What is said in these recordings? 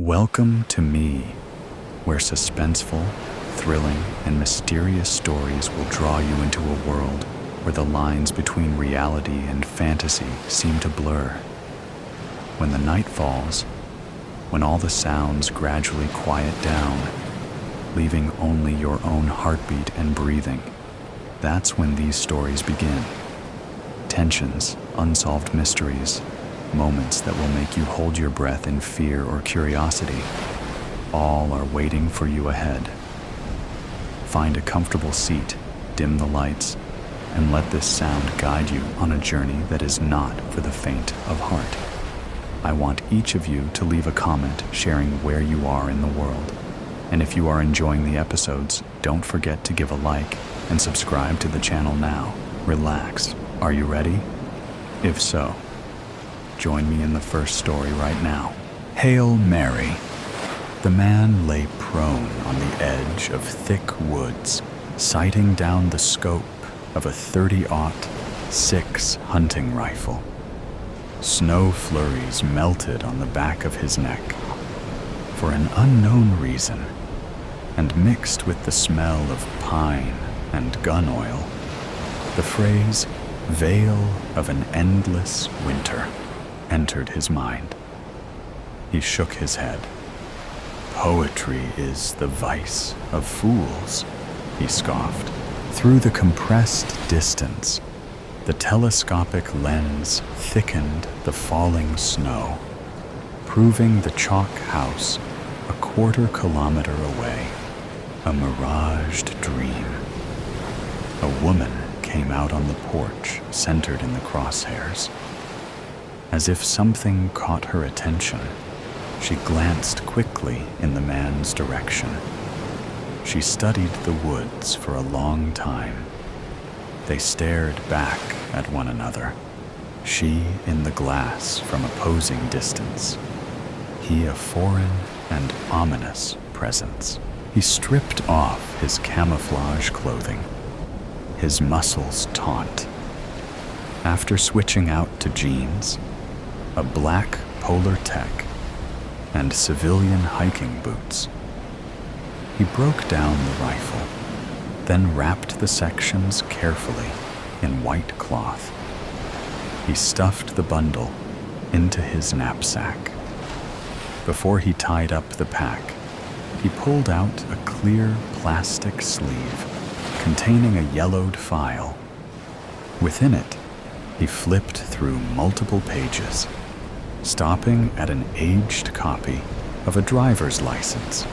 Welcome to me, where suspenseful, thrilling, and mysterious stories will draw you into a world where the lines between reality and fantasy seem to blur. When the night falls, when all the sounds gradually quiet down, leaving only your own heartbeat and breathing, that's when these stories begin. Tensions, unsolved mysteries, moments that will make you hold your breath in fear or curiosity, all are waiting for you ahead. Find a comfortable seat, dim the lights, and let this sound guide you on a journey that is not for the faint of heart. I want each of you to leave a comment sharing where you are in the world. And if you are enjoying the episodes, don't forget to give a like and subscribe to the channel now. Relax. Are you ready? If so, join me in the first story right now. Hail Mary. The man lay prone on the edge of thick woods, sighting down the scope of a .30-06 hunting rifle. Snow flurries melted on the back of his neck for an unknown reason, and mixed with the smell of pine and gun oil, the phrase "veil of an endless winter" entered his mind. He shook his head. "Poetry is the vice of fools," he scoffed. Through the compressed distance, the telescopic lens thickened the falling snow, proving the chalk house a quarter-kilometer away, a miraged dream. A woman came out on the porch, centered in the crosshairs. As if something caught her attention, she glanced quickly in the man's direction. She studied the woods for a long time. They stared back at one another, she in the glass from opposing distance, he a foreign and ominous presence. He stripped off his camouflage clothing, his muscles taut. After switching out to jeans, a black polar tech, and civilian hiking boots, he broke down the rifle, then wrapped the sections carefully in white cloth. He stuffed the bundle into his knapsack. Before he tied up the pack, he pulled out a clear plastic sleeve containing a yellowed file. Within it, he flipped through multiple pages, stopping at an aged copy of a driver's license.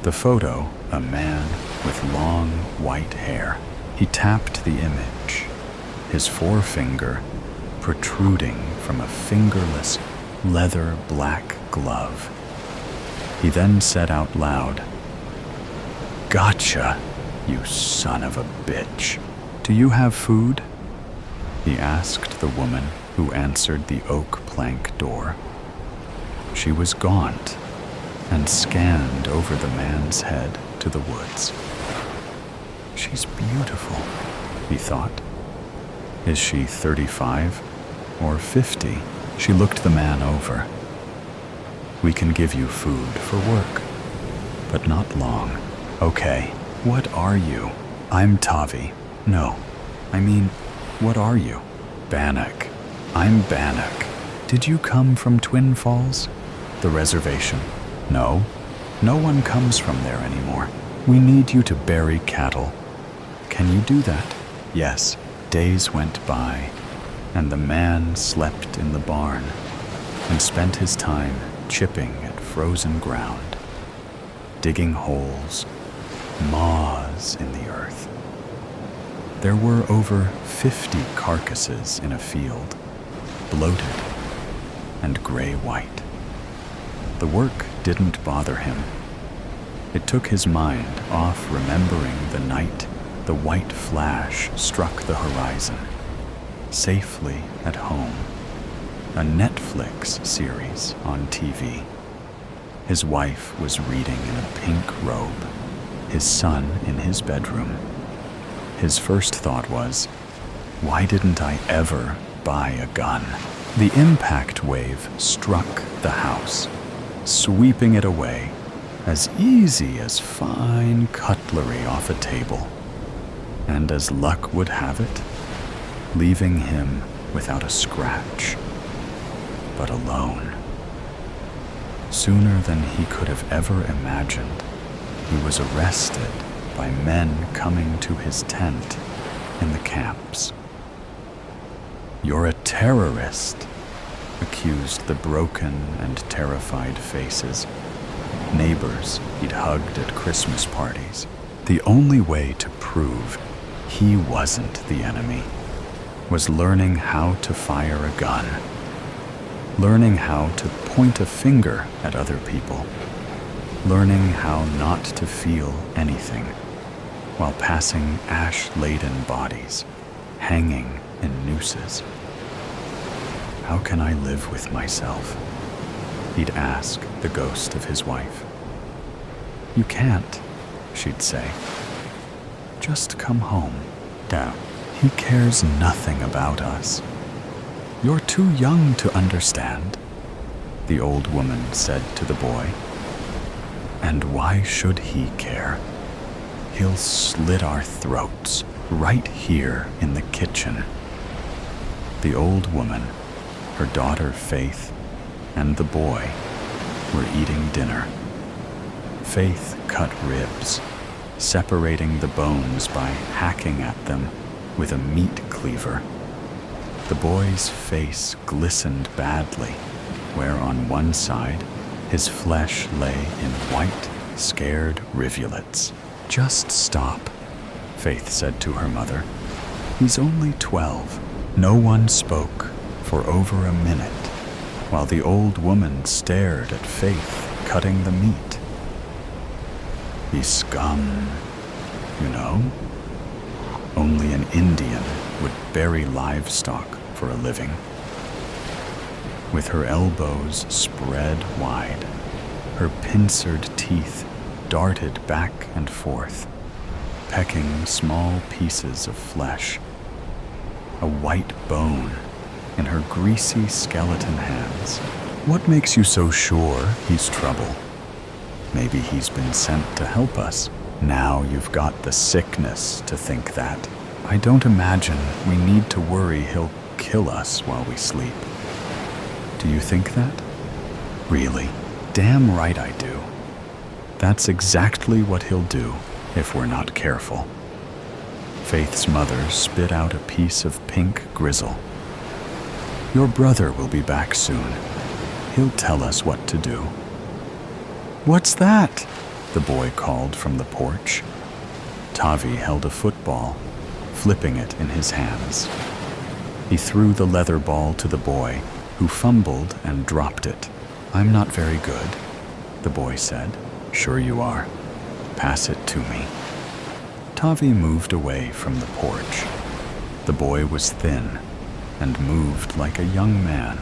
The photo, a man with long white hair. He tapped the image, his forefinger protruding from a fingerless leather black glove. He then said out loud, "Gotcha, you son of a bitch. Do you have food?" he asked the woman who answered the oak plank door. She was gaunt and scanned over the man's head to the woods. "She's beautiful," he thought. "Is she 35 or 50? She looked the man over. "We can give you food for work, but not long." "Okay, what are you?" "I'm Tavi." "No, I mean, what are you?" "Bannock." "I'm Bannock." "Did you come from Twin Falls?" "The reservation." "No, no one comes from there anymore. We need you to bury cattle." "Can you do that?" "Yes." Days went by, and the man slept in the barn and spent his time chipping at frozen ground, digging holes, maws in the earth. There were over 50 carcasses in a field, bloated and gray-white. The work didn't bother him. It took his mind off remembering the night the white flash struck the horizon, safely at home, a Netflix series on TV. His wife was reading in a pink robe, his son in his bedroom. His first thought was, why didn't I ever buy a gun? The impact wave struck the house, sweeping it away, as easy as fine cutlery off a table, and as luck would have it, leaving him without a scratch, but alone. Sooner than he could have ever imagined, he was arrested by men coming to his tent in the camps. "You're a terrorist," accused the broken and terrified faces, neighbors he'd hugged at Christmas parties. The only way to prove he wasn't the enemy was learning how to fire a gun, learning how to point a finger at other people, learning how not to feel anything while passing ash-laden bodies hanging in nooses. "How can I live with myself?" he'd ask the ghost of his wife. "You can't," she'd say. "Just come home." "Down. He cares nothing about us. You're too young to understand," the old woman said to the boy. "And why should he care? He'll slit our throats right here in the kitchen." The old woman, her daughter Faith, and the boy were eating dinner. Faith cut ribs, separating the bones by hacking at them with a meat cleaver. The boy's face glistened badly, where on one side his flesh lay in white, scared rivulets. "Just stop," Faith said to her mother. "He's only 12. No one spoke for over a minute, while the old woman stared at Faith cutting the meat. "He's scum, you know. Only an Indian would bury livestock for a living." With her elbows spread wide, her pincered teeth darted back and forth, pecking small pieces of flesh. A white bone in her greasy skeleton hands. "What makes you so sure he's trouble? Maybe he's been sent to help us. Now you've got the sickness to think that. I don't imagine we need to worry he'll kill us while we sleep." "Do you think that?" "Really? Damn right I do. That's exactly what he'll do if we're not careful." Faith's mother spit out a piece of pink grizzle. "Your brother will be back soon. He'll tell us what to do." "What's that?" the boy called from the porch. Tavi held a football, flipping it in his hands. He threw the leather ball to the boy, who fumbled and dropped it. "I'm not very good," the boy said. "Sure you are. Pass it to me." Tavi moved away from the porch. The boy was thin and moved like a young man,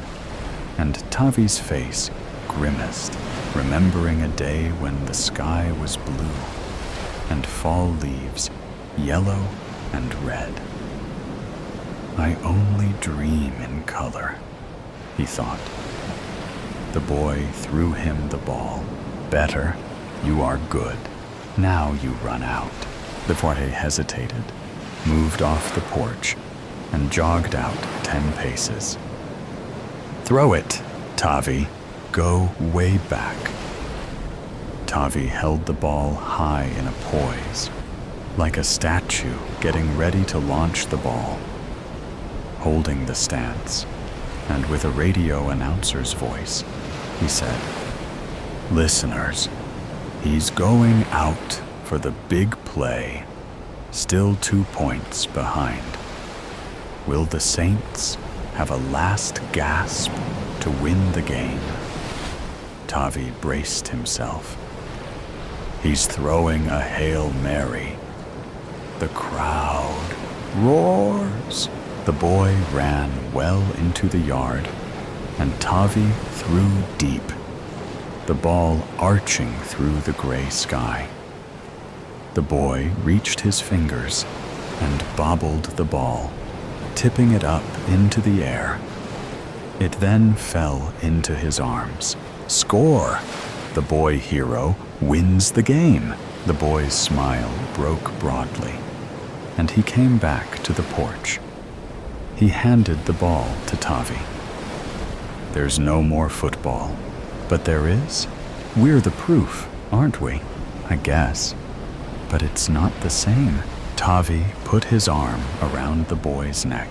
and Tavi's face grimaced, remembering a day when the sky was blue and fall leaves yellow and red. "I only dream in color," he thought. The boy threw him the ball. "Better. You are good. Now you run out." The boy hesitated, moved off the porch, and jogged out 10 paces. "Throw it, Tavi. Go way back." Tavi held the ball high in a poise, like a statue getting ready to launch the ball. Holding the stance, and with a radio announcer's voice, he said, "Listeners, he's going out for the big play, still 2 points behind. Will the Saints have a last gasp to win the game?" Tavi braced himself. "He's throwing a Hail Mary." The crowd roars. The boy ran well into the yard, and Tavi threw deep, the ball arching through the gray sky. The boy reached his fingers and bobbled the ball, tipping it up into the air. It then fell into his arms, Score! The boy hero wins the game. The boy's smile broke broadly, and he came back to the porch. He handed the ball to Tavi. There's no more football, but there is. We're the proof, aren't we? I guess. But it's not the same. Tavi put his arm around the boy's neck.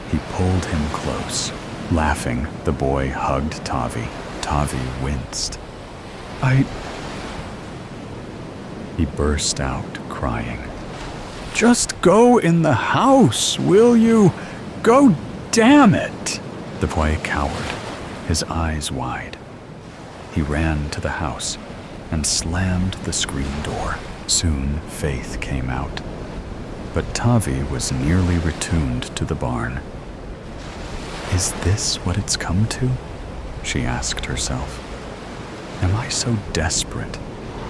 He pulled him close. Laughing, the boy hugged Tavi. Tavi winced. He burst out, crying. Just go in the house, will you? Go, damn it! The boy cowered, his eyes wide. He ran to the house and slammed the screen door. Soon, Faith came out. But Tavi was nearly retuned to the barn. Is this what it's come to? She asked herself. Am I so desperate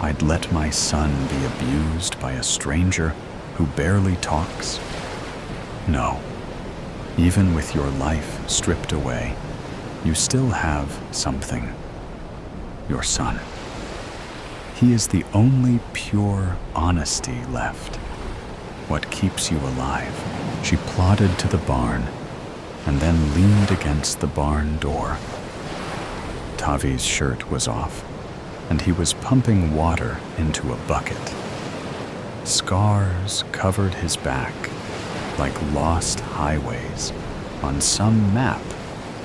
I'd let my son be abused by a stranger who barely talks? No. Even with your life stripped away, you still have something. Your son. He is the only pure honesty left. What keeps you alive? She plodded to the barn and then leaned against the barn door. Tavi's shirt was off, and he was pumping water into a bucket. Scars covered his back like lost highways on some map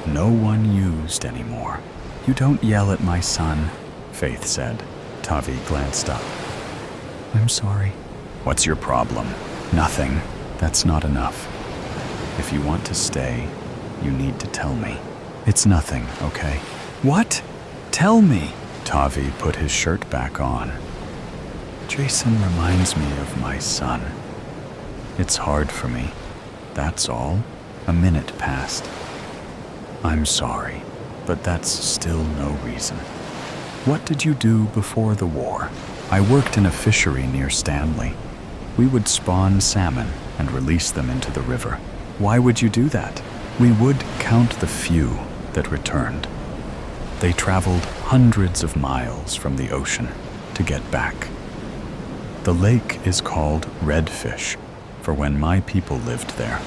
no one used anymore. You don't yell at my son, Faith said. Tavi glanced up. I'm sorry. What's your problem? Nothing. That's not enough. If you want to stay, you need to tell me. It's nothing, okay? What? Tell me. Tavi put his shirt back on. Jason reminds me of my son. It's hard for me. That's all. A minute passed. I'm sorry, but that's still no reason. What did you do before the war? I worked in a fishery near Stanley. We would spawn salmon and release them into the river. Why would you do that? We would count the few that returned. They traveled hundreds of miles from the ocean to get back. The lake is called Redfish, for when my people lived there.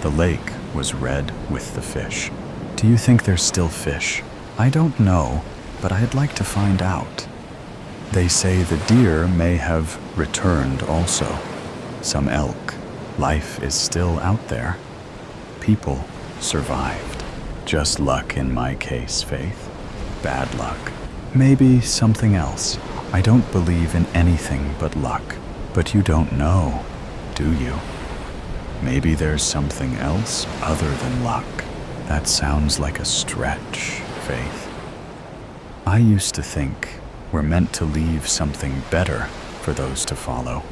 The lake was red with the fish. Do you think there's still fish? I don't know, but I'd like to find out. They say the deer may have returned also. Some elk. Life is still out there. People survived. Just luck in my case, Faith. Bad luck. Maybe something else. I don't believe in anything but luck. But you don't know, do you? Maybe there's something else other than luck. That sounds like a stretch, Faith. I used to think we're meant to leave something better for those to follow.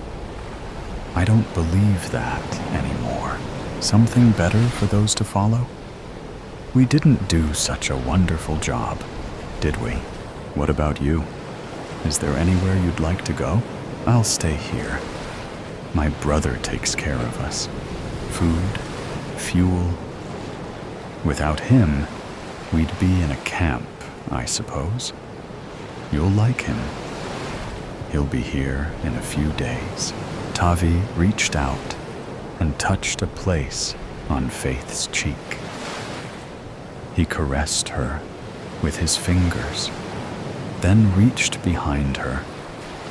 I don't believe that anymore. Something better for those to follow? We didn't do such a wonderful job, did we? What about you? Is there anywhere you'd like to go? I'll stay here. My brother takes care of us. Food, fuel. Without him, we'd be in a camp, I suppose. You'll like him. He'll be here in a few days. Tavi reached out and touched a place on Faith's cheek. He caressed her with his fingers, then reached behind her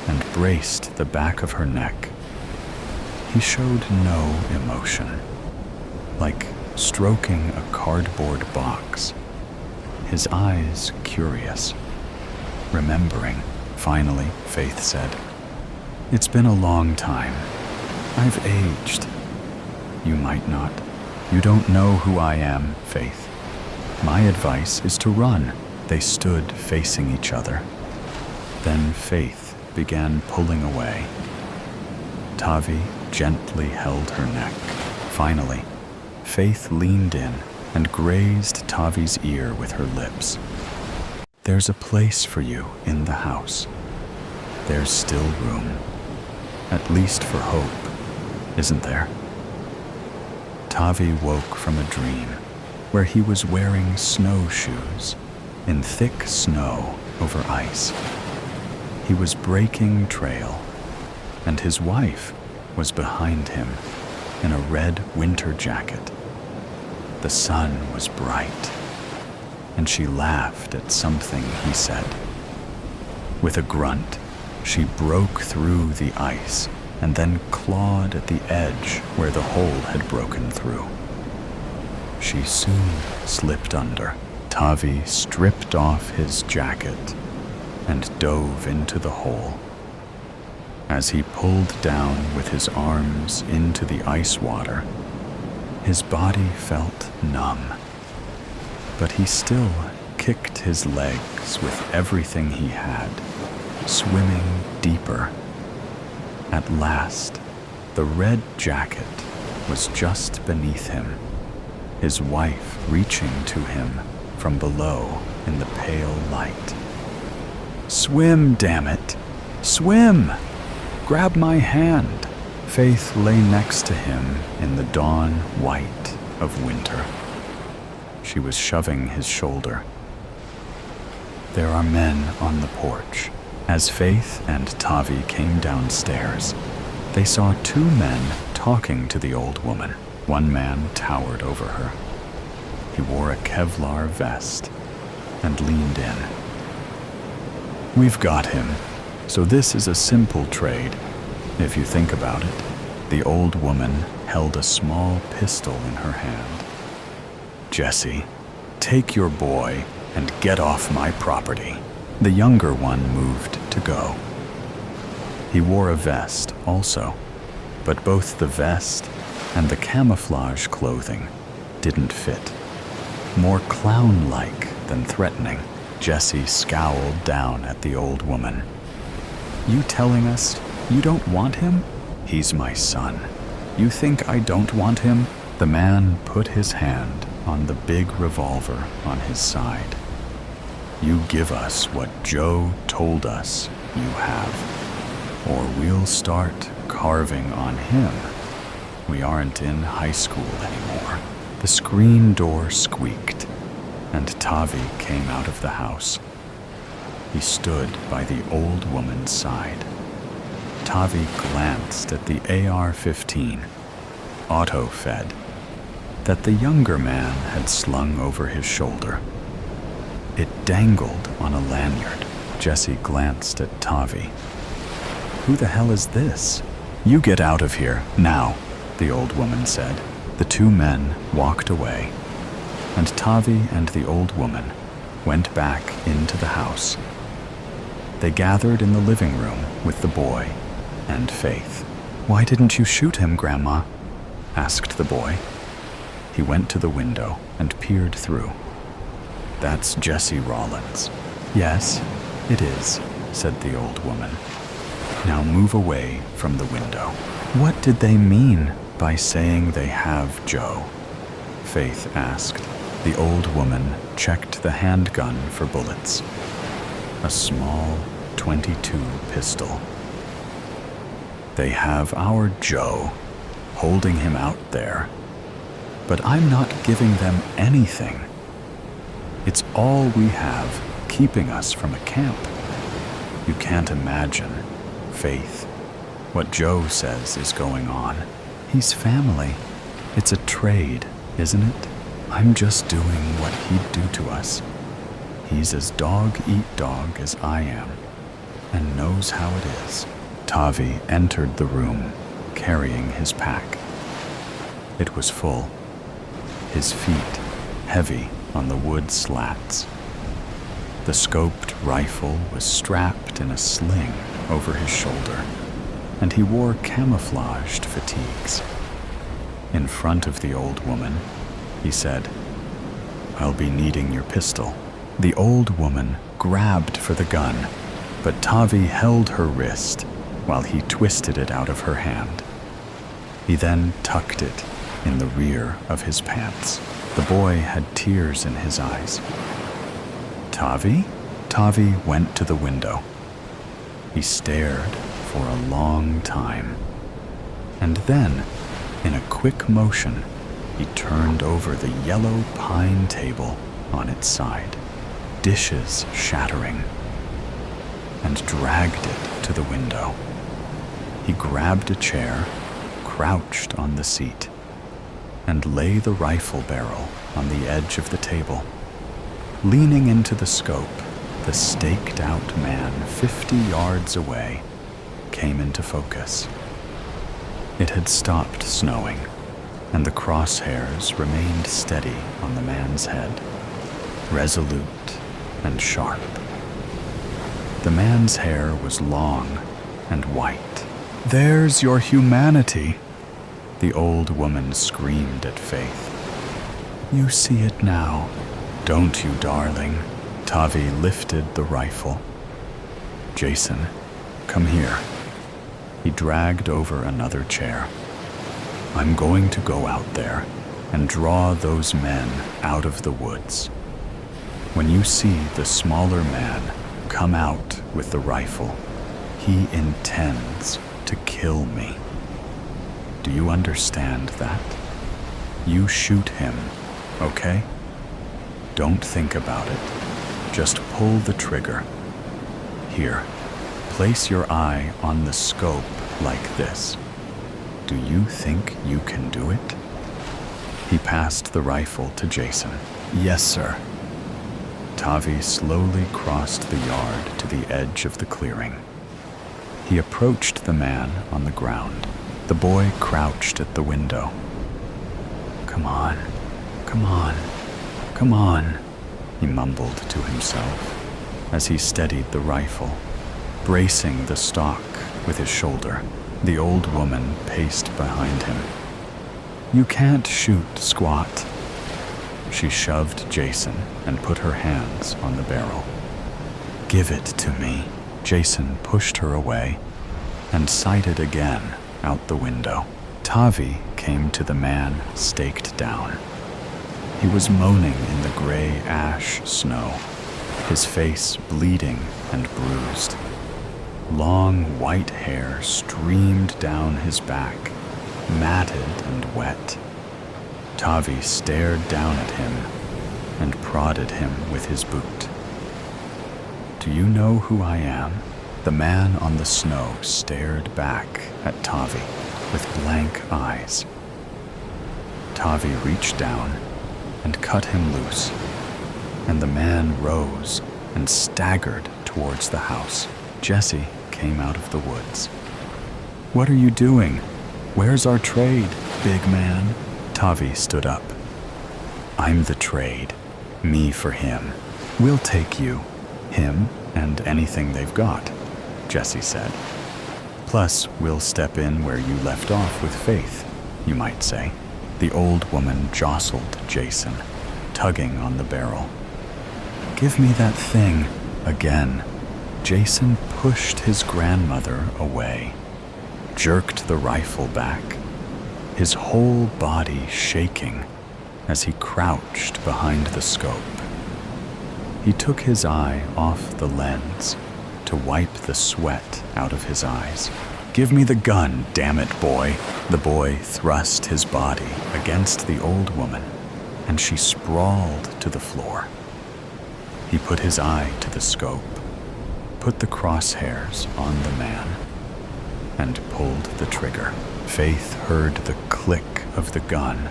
and braced the back of her neck. He showed no emotion, like stroking a cardboard box, his eyes curious. Remembering, finally, Faith said, It's been a long time. I've aged. You might not. You don't know who I am, Faith. My advice is to run. They stood facing each other. Then Faith began pulling away. Tavi gently held her neck. Finally, Faith leaned in and grazed Tavi's ear with her lips. There's a place for you in the house. There's still room, at least for hope, isn't there? Tavi woke from a dream where he was wearing snowshoes. in thick snow over ice. He was breaking trail, and his wife was behind him in a red winter jacket. The sun was bright, and she laughed at something he said. With a grunt, she broke through the ice and then clawed at the edge where the hole had broken through. She soon slipped under. Tavi stripped off his jacket and dove into the hole. As he pulled down with his arms into the ice water, his body felt numb, but he still kicked his legs with everything he had, swimming deeper. At last, the red jacket was just beneath him, his wife reaching to him from below in the pale light. "Swim, damn it! Swim! Grab my hand!" Faith lay next to him in the dawn white of winter. She was shoving his shoulder. There are men on the porch. As Faith and Tavi came downstairs, they saw two men talking to the old woman. One man towered over her. He wore a Kevlar vest and leaned in. "We've got him, so this is a simple trade, if you think about it." The old woman held a small pistol in her hand. "Jesse, take your boy and get off my property." The younger one moved to go. He wore a vest also, but both the vest and the camouflage clothing didn't fit. More clown-like than threatening, Jesse scowled down at the old woman. "You telling us you don't want him? He's my son. You think I don't want him?" The man put his hand on the big revolver on his side. "You give us what Joe told us you have, or we'll start carving on him. We aren't in high school anymore." The screen door squeaked, and Tavi came out of the house. He stood by the old woman's side. Tavi glanced at the AR-15, auto-fed, that the younger man had slung over his shoulder. It dangled on a lanyard. Jesse glanced at Tavi. "Who the hell is this?" "You get out of here, now," the old woman said. The two men walked away, and Tavi and the old woman went back into the house. They gathered in the living room with the boy and Faith. "Why didn't you shoot him, Grandma?" asked the boy. He went to the window and peered through. "That's Jesse Rollins." "Yes, it is," said the old woman. "Now move away from the window." "What did they mean by saying they have Joe?" Faith asked. The old woman checked the handgun for bullets. A small .22 pistol. "They have our Joe, holding him out there. But I'm not giving them anything. It's all we have keeping us from a camp. You can't imagine, Faith, what Joe says is going on. He's family. It's a trade, isn't it? I'm just doing what he'd do to us. He's as dog-eat-dog as I am, and knows how it is." Tavi entered the room, carrying his pack. It was full, his feet heavy on the wood slats. The scoped rifle was strapped in a sling over his shoulder, and he wore camouflaged fatigues. In front of the old woman, he said, "I'll be needing your pistol." The old woman grabbed for the gun, but Tavi held her wrist while he twisted it out of her hand. He then tucked it in the rear of his pants. The boy had tears in his eyes. "Tavi?" Tavi went to the window. He stared for a long time, and then, in a quick motion, he turned over the yellow pine table on its side. dishes shattering, and dragged it to the window. He grabbed a chair, crouched on the seat, and lay the rifle barrel on the edge of the table. Leaning into the scope, the staked-out man 50 yards away came into focus. It had stopped snowing, and the crosshairs remained steady on the man's head, resolute and sharp. The man's hair was long and white. "There's your humanity," the old woman screamed at Faith. "You see it now, don't you, darling?" Tavi lifted the rifle. "Jason, come here." He dragged over another chair. "I'm going to go out there and draw those men out of the woods. When you see the smaller man come out with the rifle, he intends to kill me. Do you understand that? You shoot him, okay? Don't think about it. Just pull the trigger. Here, place your eye on the scope like this. Do you think you can do it?" He passed the rifle to Jason. "Yes, sir." Tavi slowly crossed the yard to the edge of the clearing. He approached the man on the ground. The boy crouched at the window. "Come on, come on, come on," he mumbled to himself as he steadied the rifle, bracing the stock with his shoulder. The old woman paced behind him. "You can't shoot, squat." She shoved Jason and put her hands on the barrel. "Give it to me." Jason pushed her away and sighted again out the window. Tavi came to the man staked down. He was moaning in the gray ash snow, his face bleeding and bruised. Long white hair streamed down his back, matted and wet. Tavi stared down at him and prodded him with his boot. "Do you know who I am?" The man on the snow stared back at Tavi with blank eyes. Tavi reached down and cut him loose, and the man rose and staggered towards the house. Jesse came out of the woods. "What are you doing? Where's our trade, big man?" Tavi stood up. "I'm the trade. Me for him. We'll take you, him, and anything they've got," Jesse said. "Plus, we'll step in where you left off with Faith, you might say." The old woman jostled Jason, tugging on the barrel. "Give me that thing." Again, Jason pushed his grandmother away, jerked the rifle back, his whole body shaking as he crouched behind the scope. He took his eye off the lens to wipe the sweat out of his eyes. "Give me the gun, damn it, boy." The boy thrust his body against the old woman, and she sprawled to the floor. He put his eye to the scope, put the crosshairs on the man, and pulled the trigger. Faith heard the click of the gun,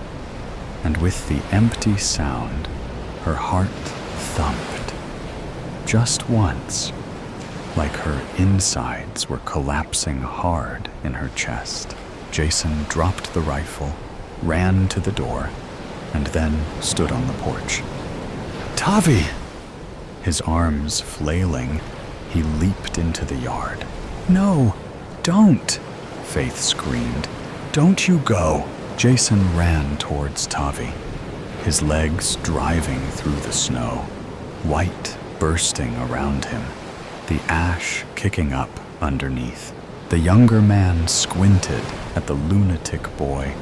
and with the empty sound, her heart thumped. Just once, like her insides were collapsing hard in her chest. Jason dropped the rifle, ran to the door, and then stood on the porch. "Tavi!" His arms flailing, he leaped into the yard. "No, don't!" Faith screamed. "Don't you go!" Jason ran towards Tavi, his legs driving through the snow, white bursting around him, the ash kicking up underneath. The younger man squinted at the lunatic boy,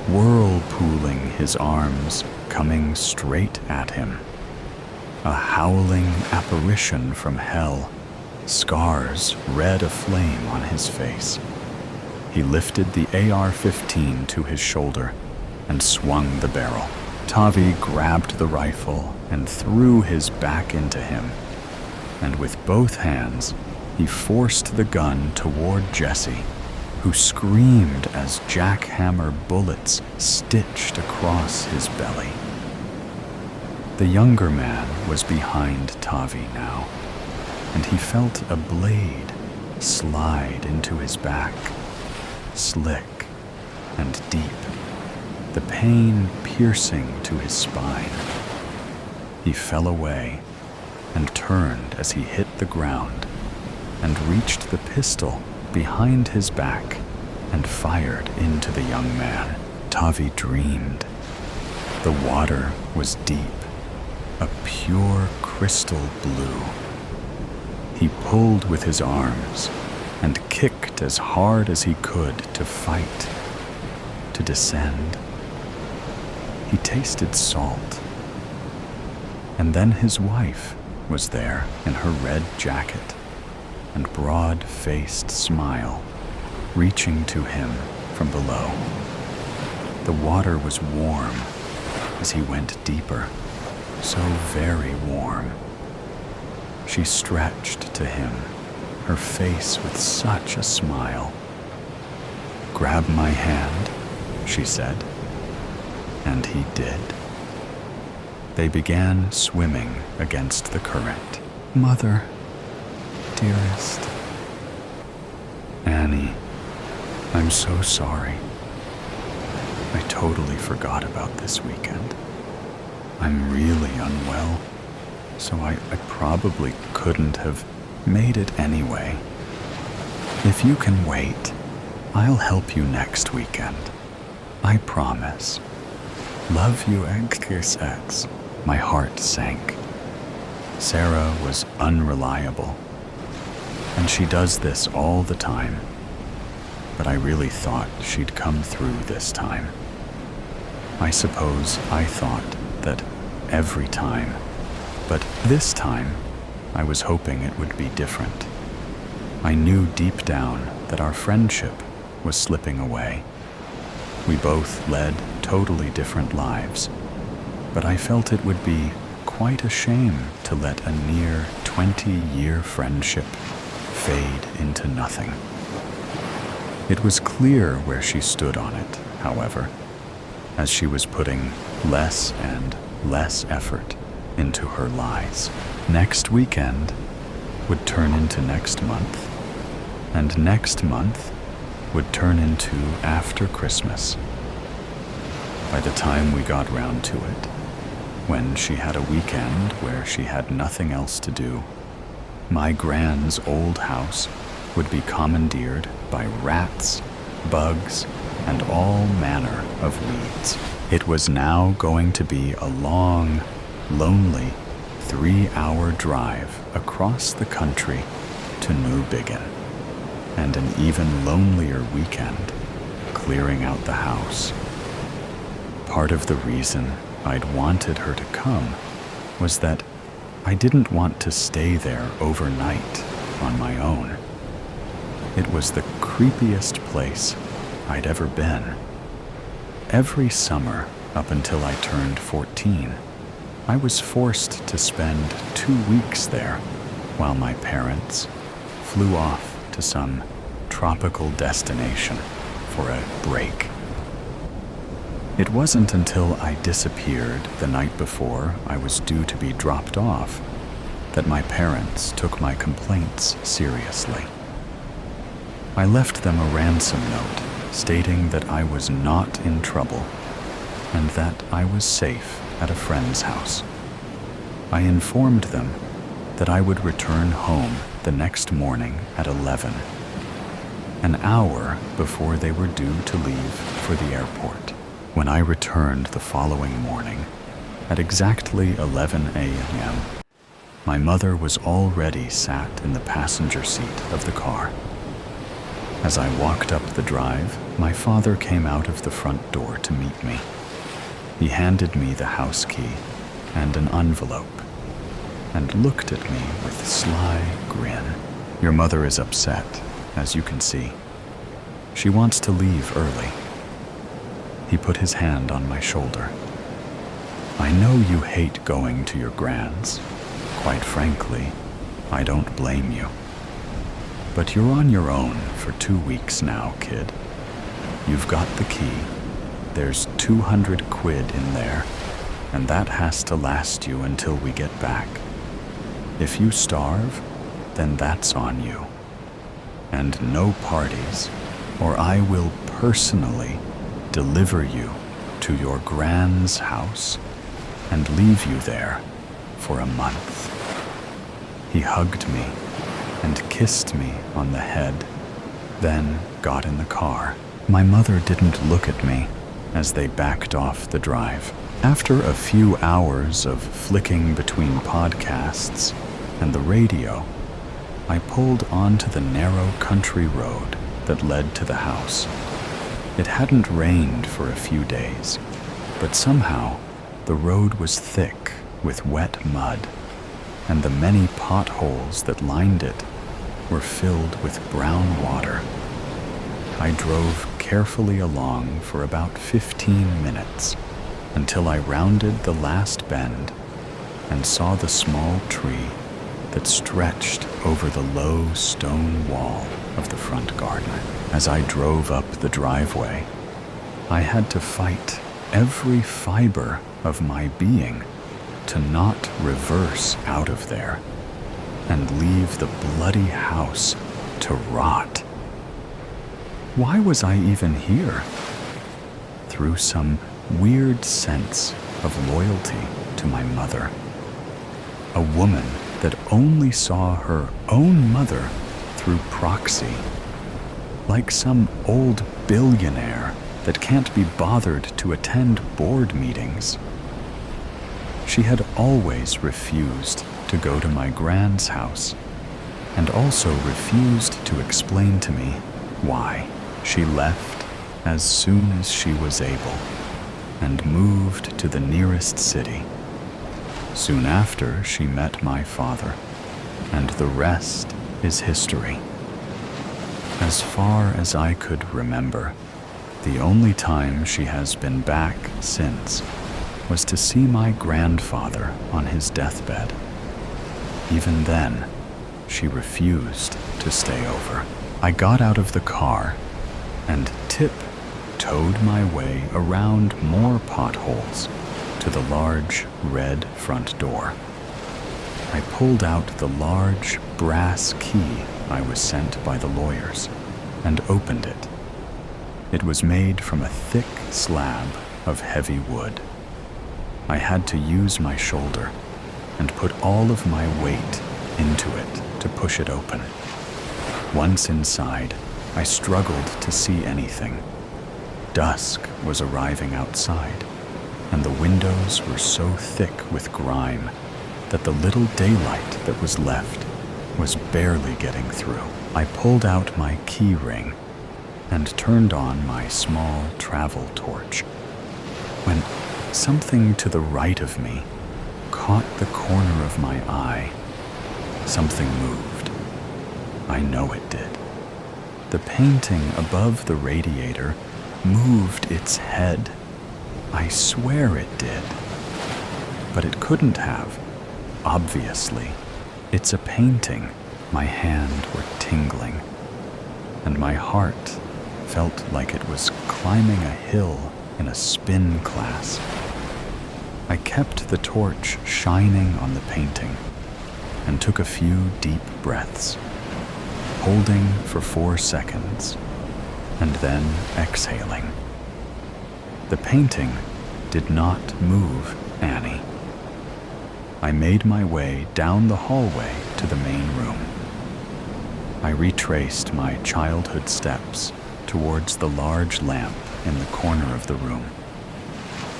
whirlpooling his arms, coming straight at him. A howling apparition from hell, scars red aflame on his face. He lifted the AR-15 to his shoulder and swung the barrel. Tavi grabbed the rifle and threw his back into him, and with both hands, he forced the gun toward Jesse, who screamed as jackhammer bullets stitched across his belly. The younger man was behind Tavi now, and he felt a blade slide into his back, slick and deep, the pain piercing to his spine. He fell away and turned as he hit the ground and reached the pistol behind his back and fired into the young man. Tavi dreamed. The water was deep, a pure crystal blue. He pulled with his arms and kicked as hard as he could to fight, to descend. He tasted salt. And then his wife was there in her red jacket and broad-faced smile, reaching to him from below. The water was warm as he went deeper, so very warm. She stretched to him, her face with such a smile. "Grab my hand," she said, and he did. They began swimming against the current. "Mother, dearest." "Annie, I'm so sorry. I totally forgot about this weekend. I'm really unwell, so I probably couldn't have made it anyway. If you can wait, I'll help you next weekend. I promise. Love you, XXX." My heart sank. Sarah was unreliable, and she does this all the time. But I really thought she'd come through this time. I suppose I thought that every time, but this time I was hoping it would be different. I knew deep down that our friendship was slipping away. We both led totally different lives, but I felt it would be quite a shame to let a near 20-year friendship fade into nothing. It was clear where she stood on it, however, as she was putting less and less effort into her lies. Next weekend would turn into next month, and next month would turn into after Christmas. By the time we got round to it, when she had a weekend where she had nothing else to do, my Gran's old house would be commandeered by rats, bugs, and all manner of weeds. It was now going to be a long, lonely 3-hour drive across the country to Newbiggin, and an even lonelier weekend clearing out the house. Part of the reason I'd wanted her to come was that I didn't want to stay there overnight on my own. It was the creepiest place I'd ever been. Every summer up until I turned 14, I was forced to spend 2 weeks there while my parents flew off to some tropical destination for a break. It wasn't until I disappeared the night before I was due to be dropped off that my parents took my complaints seriously. I left them a ransom note stating that I was not in trouble and that I was safe at a friend's house. I informed them that I would return home the next morning at 11, an hour before they were due to leave for the airport. When I returned the following morning, at exactly 11 a.m., my mother was already sat in the passenger seat of the car. As I walked up the drive, my father came out of the front door to meet me. He handed me the house key and an envelope, and looked at me with a sly grin. "Your mother is upset, as you can see. She wants to leave early." He put his hand on my shoulder. I know you hate going to your grand's. Quite frankly, I don't blame you. But you're on your own for 2 weeks now, kid. You've got the key. There's 200 quid in there, and that has to last you until we get back. If you starve, then that's on you. And no parties, or I will personally deliver you to your grand's house and leave you there for a month. He hugged me and kissed me on the head, then got in the car. My mother didn't look at me as they backed off the drive. After a few hours of flicking between podcasts and the radio, I pulled onto the narrow country road that led to the house. It hadn't rained for a few days, but somehow the road was thick with wet mud, and the many potholes that lined it were filled with brown water. I drove carefully along for about 15 minutes until I rounded the last bend and saw the small tree that stretched over the low stone wall of the front garden. As I drove up the driveway, I had to fight every fiber of my being to not reverse out of there and leave the bloody house to rot. Why was I even here? Through some weird sense of loyalty to my mother, a woman that only saw her own mother through proxy, like some old billionaire that can't be bothered to attend board meetings. She had always refused to go to my grand's house, and also refused to explain to me why. She left as soon as she was able and moved to the nearest city. Soon after, she met my father, and the rest is history. As far as I could remember, the only time she has been back since was to see my grandfather on his deathbed. Even then, she refused to stay over. I got out of the car and tip-toed my way around more potholes to the large red front door. I pulled out the large brass key I was sent by the lawyers and opened it. It was made from a thick slab of heavy wood. I had to use my shoulder and put all of my weight into it to push it open. Once inside, I struggled to see anything. Dusk was arriving outside, and the windows were so thick with grime that the little daylight that was left was barely getting through. I pulled out my key ring and turned on my small travel torch, when something to the right of me caught the corner of my eye. Something moved. I know it did. The painting above the radiator moved its head. I swear it did. But it couldn't have. Obviously. It's a painting. My hand were tingling, and my heart felt like it was climbing a hill in a spin class. I kept the torch shining on the painting and took a few deep breaths, holding for 4 seconds and then exhaling. The painting did not move Annie. I made my way down the hallway to the main room. I retraced my childhood steps towards the large lamp in the corner of the room.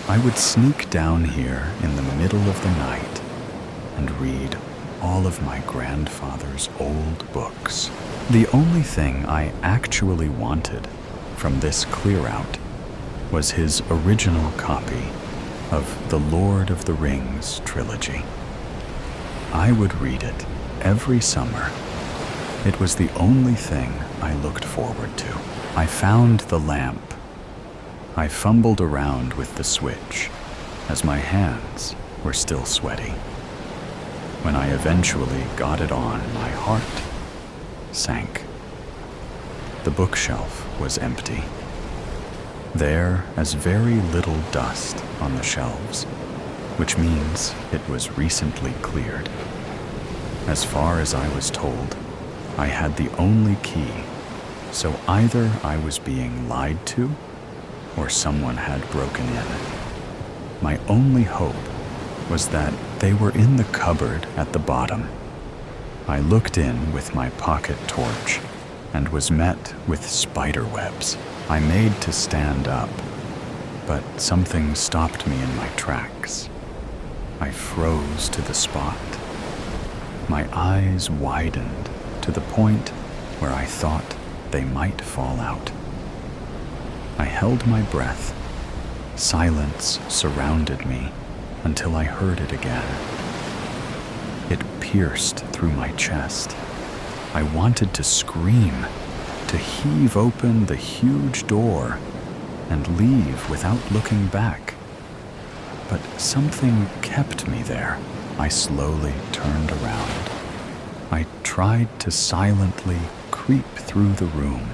I would sneak down here in the middle of the night and read all of my grandfather's old books. The only thing I actually wanted from this clear-out was his original copy of the Lord of the Rings trilogy. I would read it every summer. It was the only thing I looked forward to. I found the lamp. I fumbled around with the switch as my hands were still sweaty. When I eventually got it on, my heart sank. The bookshelf was empty. There is very little dust on the shelves, which means it was recently cleared. As far as I was told, I had the only key, so either I was being lied to or someone had broken in. My only hope was that they were in the cupboard at the bottom. I looked in with my pocket torch and was met with spider webs. I made to stand up, but something stopped me in my tracks. I froze to the spot. My eyes widened to the point where I thought they might fall out. I held my breath. Silence surrounded me until I heard it again. It pierced through my chest. I wanted to scream, to heave open the huge door and leave without looking back. But something kept me there. I slowly turned around. I tried to silently creep through the room,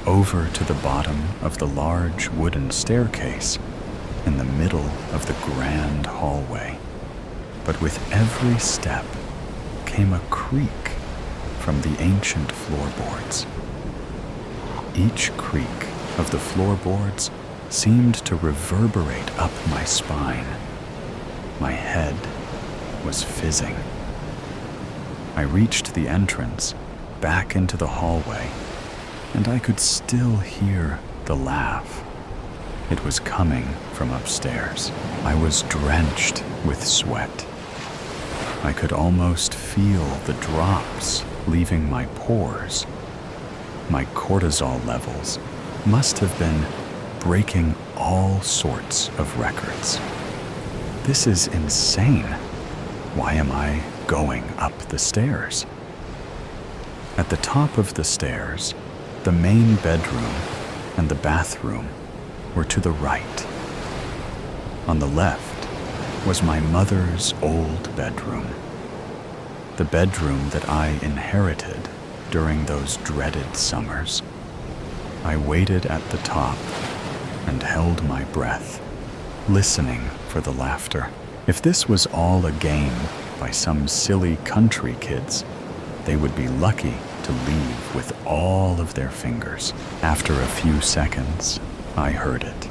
over to the bottom of the large wooden staircase in the middle of the grand hallway. But with every step came a creak from the ancient floorboards. Each creak of the floorboards seemed to reverberate up my spine. My head was fizzing. I reached the entrance back into the hallway, and I could still hear the laugh. It was coming from upstairs. I was drenched with sweat. I could almost feel the drops leaving my pores. My cortisol levels must have been breaking all sorts of records. This is insane. Why am I going up the stairs? At the top of the stairs, the main bedroom and the bathroom were to the right. On the left was my mother's old bedroom, the bedroom that I inherited during those dreaded summers. I waited at the top and held my breath, listening for the laughter. If this was all a game by some silly country kids, they would be lucky to leave with all of their fingers. After a few seconds, I heard it.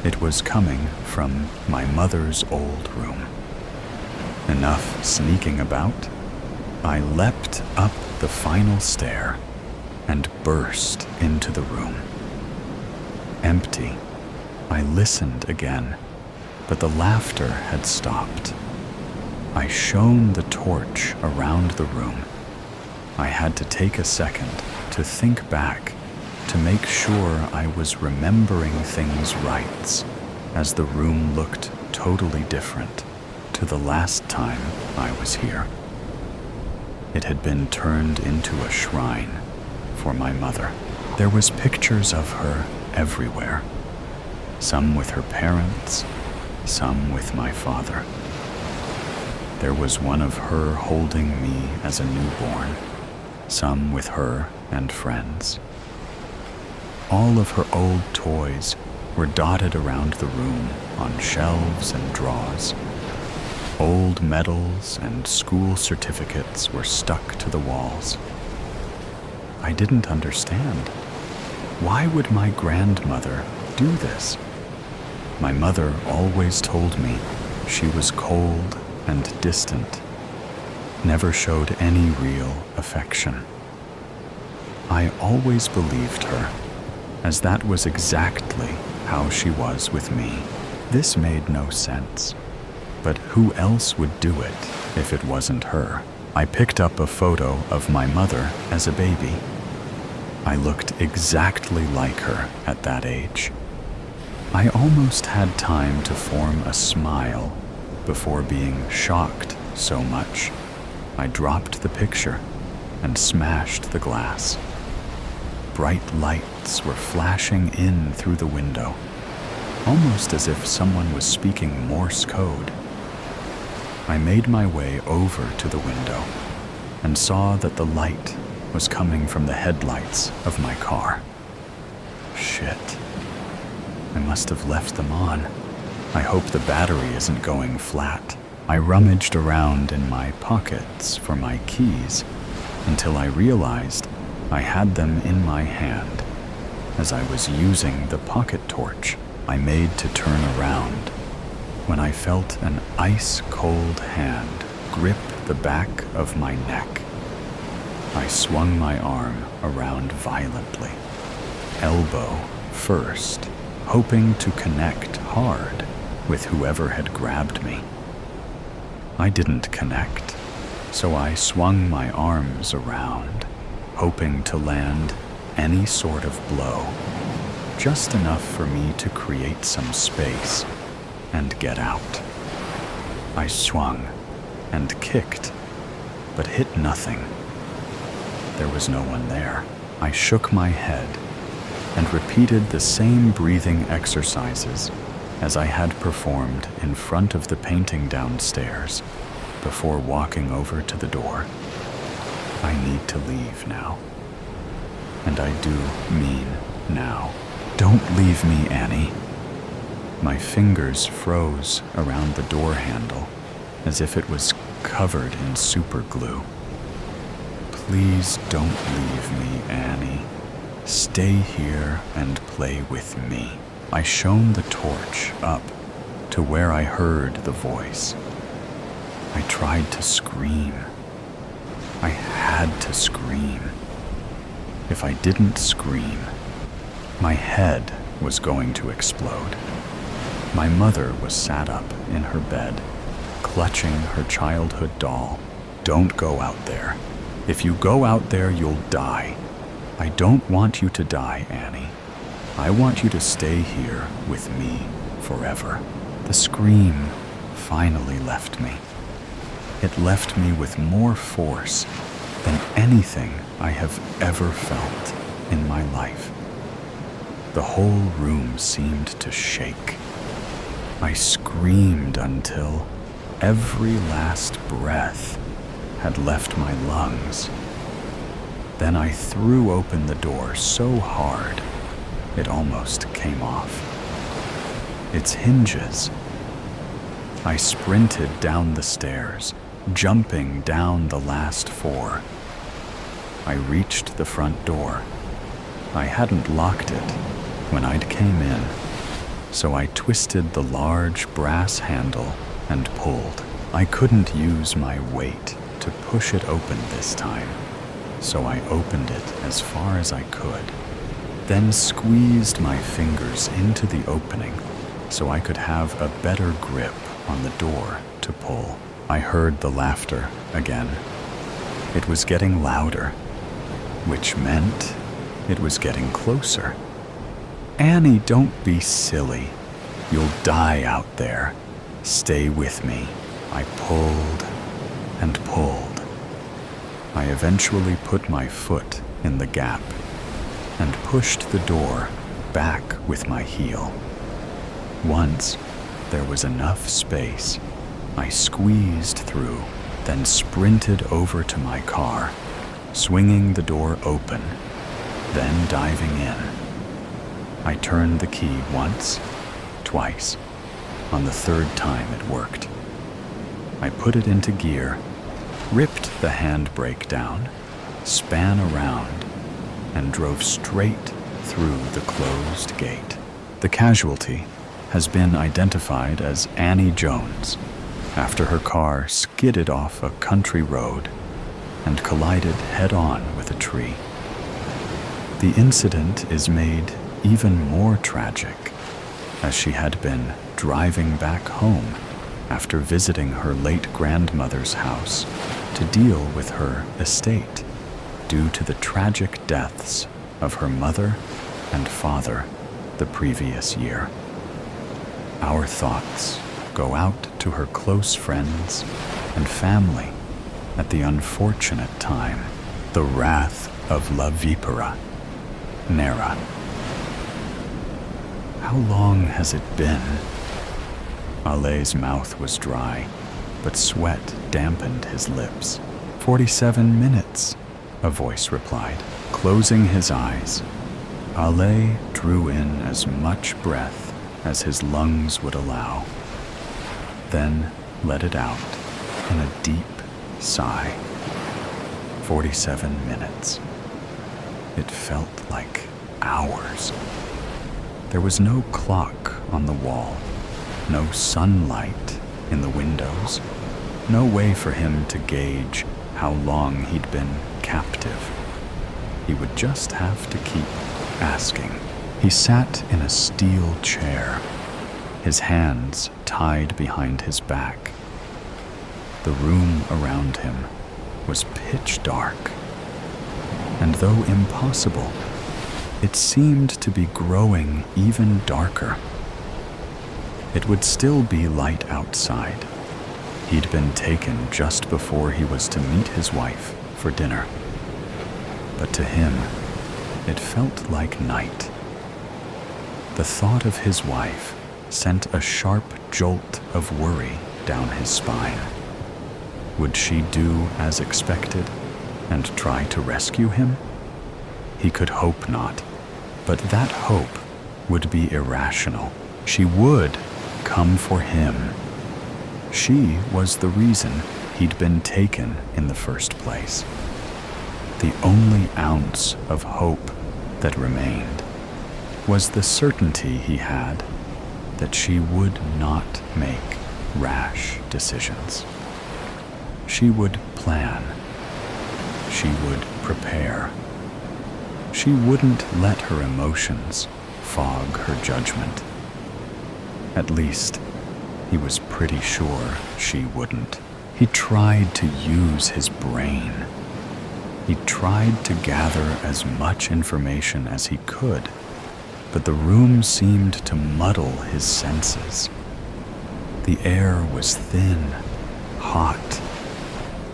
It was coming from my mother's old room. Enough sneaking about, I leapt up the final stair and burst into the room. Empty. I listened again, but the laughter had stopped. I shone the torch around the room. I had to take a second to think back, to make sure I was remembering things right, as the room looked totally different to the last time I was here. It had been turned into a shrine for my mother. There was pictures of her everywhere, some with her parents, some with my father. There was one of her holding me as a newborn, some with her and friends. All of her old toys were dotted around the room on shelves and drawers. Old medals and school certificates were stuck to the walls. I didn't understand. Why would my grandmother do this? My mother always told me she was cold and distant, never showed any real affection. I always believed her, as that was exactly how she was with me. This made no sense, but who else would do it if it wasn't her? I picked up a photo of my mother as a baby. I looked exactly like her at that age. I almost had time to form a smile before being shocked so much. I dropped the picture and smashed the glass. Bright lights were flashing in through the window. almost as if someone was speaking Morse code. I made my way over to the window and saw that the light was coming from the headlights of my car. Shit. I must have left them on. I hope the battery isn't going flat. I rummaged around in my pockets for my keys until I realized I had them in my hand as I was using the pocket torch I made to turn around when I felt an ice-cold hand grip the back of my neck. I swung my arm around violently, elbow first, hoping to connect hard with whoever had grabbed me. I didn't connect, so I swung my arms around, hoping to land any sort of blow, just enough for me to create some space and get out. I swung and kicked, but hit nothing. There was no one there. I shook my head and repeated the same breathing exercises as I had performed in front of the painting downstairs before walking over to the door. I need to leave now. And I do mean now. Don't leave me, Annie. My fingers froze around the door handle as if it was covered in super glue. Please don't leave me, Annie. Stay here and play with me. I shone the torch up to where I heard the voice. I tried to scream. I had to scream. If I didn't scream, my head was going to explode. My mother was sat up in her bed, clutching her childhood doll. Don't go out there. If you go out there, you'll die. I don't want you to die, Annie. I want you to stay here with me forever. The scream finally left me. It left me with more force than anything I have ever felt in my life. The whole room seemed to shake. I screamed until every last breath had left my lungs. Then I threw open the door so hard it almost came off. Its hinges. I sprinted down the stairs, jumping down the last 4. I reached the front door. I hadn't locked it when I'd came in, so I twisted the large brass handle and pulled. I couldn't use my weight to push it open this time, so I opened it as far as I could, then squeezed my fingers into the opening so I could have a better grip on the door to pull. I heard the laughter again. It was getting louder, which meant it was getting closer. Annie, don't be silly. You'll die out there. Stay with me. I pulled and pulled. I eventually put my foot in the gap and pushed the door back with my heel. Once there was enough space, I squeezed through, then sprinted over to my car, swinging the door open, then diving in. I turned the key once, twice. On the third time it worked. I put it into gear, ripped the handbrake down, span around, and drove straight through the closed gate. The casualty has been identified as Annie Jones after her car skidded off a country road and collided head-on with a tree. The incident is made even more tragic as she had been driving back home after visiting her late grandmother's house to deal with her estate due to the tragic deaths of her mother and father the previous year. Our thoughts go out to her close friends and family at the unfortunate time. The Wrath of La Vipera, Nera. How long has it been? Alé's mouth was dry, but sweat dampened his lips. 47 minutes, a voice replied. Closing his eyes, Alé drew in as much breath as his lungs would allow, then let it out in a deep sigh. 47 minutes. It felt like hours. There was no clock on the wall, no sunlight in the windows, no way for him to gauge how long he'd been captive. He would just have to keep asking. He sat in a steel chair, his hands tied behind his back. The room around him was pitch dark, and though impossible, it seemed to be growing even darker. It would still be light outside. He'd been taken just before he was to meet his wife for dinner. But to him, it felt like night. The thought of his wife sent a sharp jolt of worry down his spine. Would she do as expected and try to rescue him? He could hope not, but that hope would be irrational. She would come for him. She was the reason he'd been taken in the first place. The only ounce of hope that remained was the certainty he had that she would not make rash decisions. She would plan. She would prepare. She wouldn't let her emotions fog her judgment. At least, he was pretty sure she wouldn't. He tried to use his brain. He tried to gather as much information as he could, but the room seemed to muddle his senses. The air was thin, hot,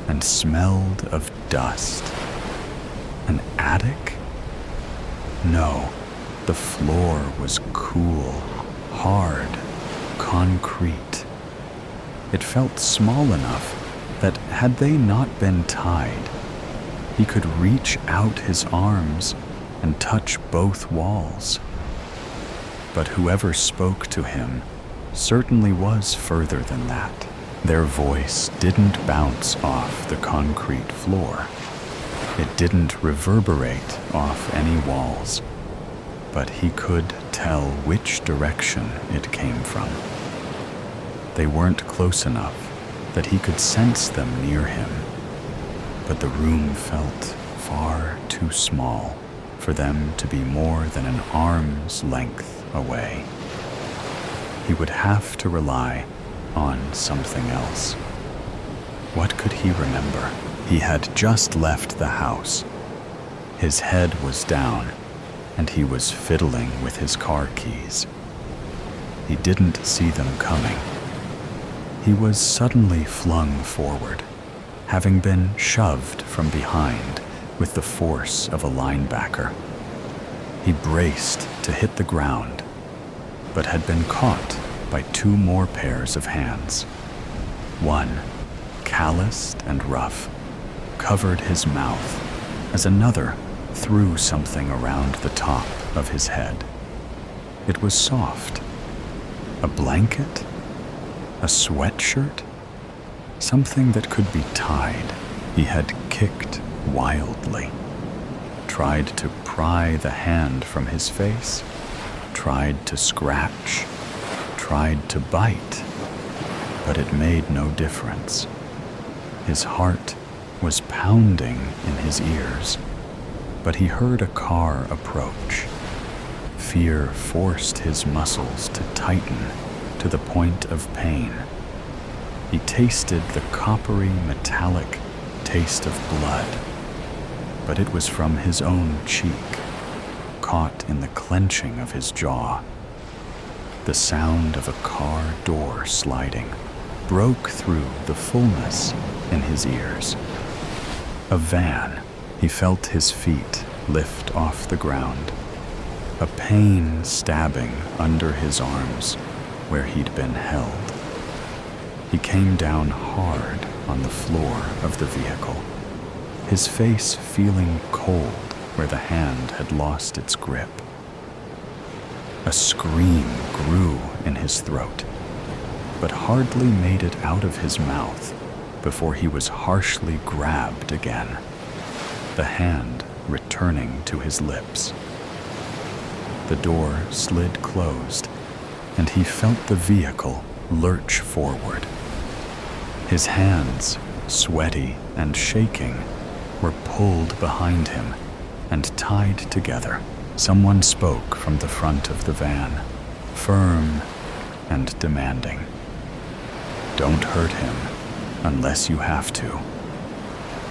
and smelled of dust. An attic? No, the floor was cool, hard, concrete. It felt small enough that had they not been tied, he could reach out his arms and touch both walls. But whoever spoke to him certainly was further than that. Their voice didn't bounce off the concrete floor. It didn't reverberate off any walls, but he could tell which direction it came from. They weren't close enough that he could sense them near him, but the room felt far too small for them to be more than an arm's length away. He would have to rely on something else. What could he remember? He had just left the house. His head was down, and he was fiddling with his car keys. He didn't see them coming. He was suddenly flung forward, having been shoved from behind with the force of a linebacker. He braced to hit the ground, but had been caught by two more pairs of hands. One, calloused and rough, covered his mouth as another threw something around the top of his head. It was soft. A blanket? A sweatshirt? Something that could be tied. He had kicked wildly, tried to pry the hand from his face, tried to scratch, tried to bite, but it made no difference. His heart was pounding in his ears, but he heard a car approach. Fear forced his muscles to tighten to the point of pain. He tasted the coppery, metallic taste of blood, but it was from his own cheek, caught in the clenching of his jaw. The sound of a car door sliding broke through the fullness in his ears. A van. He felt his feet lift off the ground. a pain stabbing under his arms where he'd been held. He came down hard on the floor of the vehicle, his face feeling cold where the hand had lost its grip. A scream grew in his throat, but hardly made it out of his mouth before he was harshly grabbed again, the hand returning to his lips. The door slid closed, and he felt the vehicle lurch forward. His hands, sweaty and shaking, were pulled behind him and tied together. Someone spoke from the front of the van, firm and demanding. "Don't hurt him unless you have to.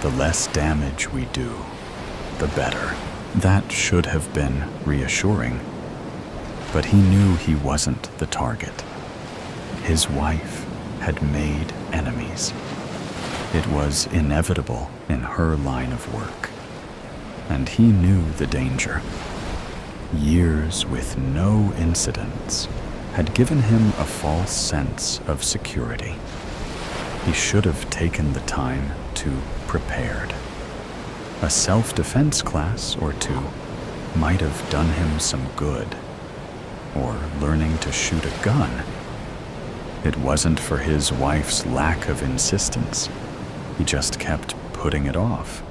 The less damage we do, the better." That should have been reassuring, but he knew he wasn't the target. His wife had made enemies. It was inevitable in her line of work, and he knew the danger. Years with no incidents had given him a false sense of security. He should have taken the time to prepared. A self-defense class or two might have done him some good, or learning to shoot a gun. It wasn't for his wife's lack of insistence. He just kept putting it off.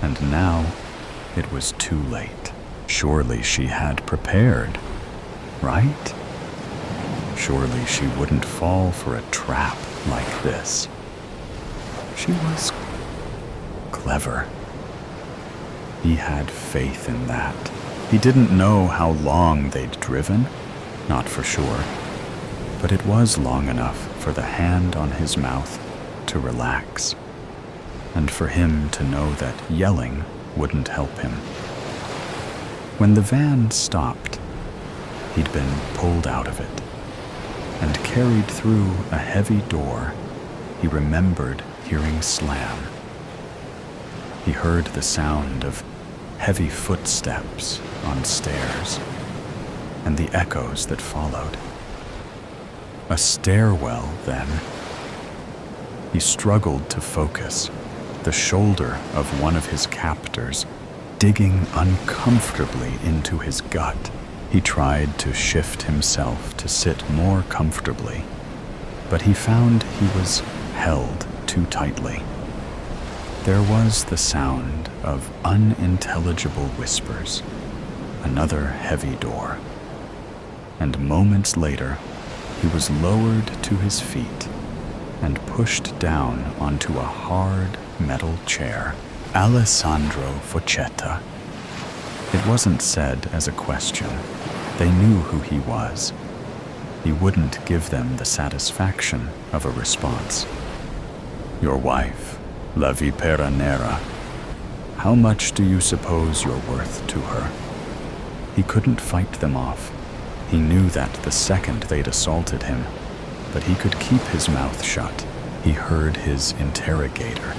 And now it was too late. Surely she had prepared, right? Surely she wouldn't fall for a trap like this. She was clever. He had faith in that. He didn't know how long they'd driven, not for sure, but it was long enough for the hand on his mouth to relax, and for him to know that yelling wouldn't help him. When the van stopped, he'd been pulled out of it and carried through a heavy door he remembered hearing slam. He heard the sound of heavy footsteps on stairs and the echoes that followed. A stairwell, then. He struggled to focus, the shoulder of one of his captors digging uncomfortably into his gut. He tried to shift himself to sit more comfortably, but he found he was held too tightly. There was the sound of unintelligible whispers, another heavy door, and moments later he was lowered to his feet and pushed down onto a hard metal chair. Alessandro Fochetta. It wasn't said as a question. They knew who he was. He wouldn't give them the satisfaction of a response. "Your wife, La Vipera Nera. How much do you suppose you're worth to her?" He couldn't fight them off. He knew that the second they'd assaulted him, but he could keep his mouth shut. He heard his interrogator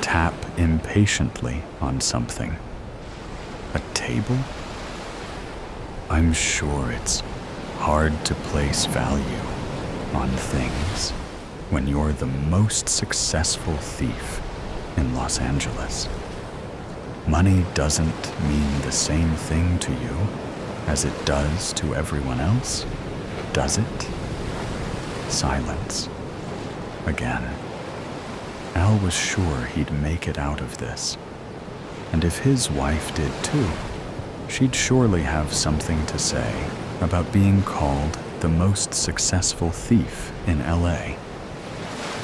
tap impatiently on something. A table? I'm sure it's hard to place value on things when you're the most successful thief in Los Angeles. Money doesn't mean the same thing to you as it does to everyone else, does it? Silence. Again. Al was sure he'd make it out of this. And if his wife did too, she'd surely have something to say about being called the most successful thief in LA.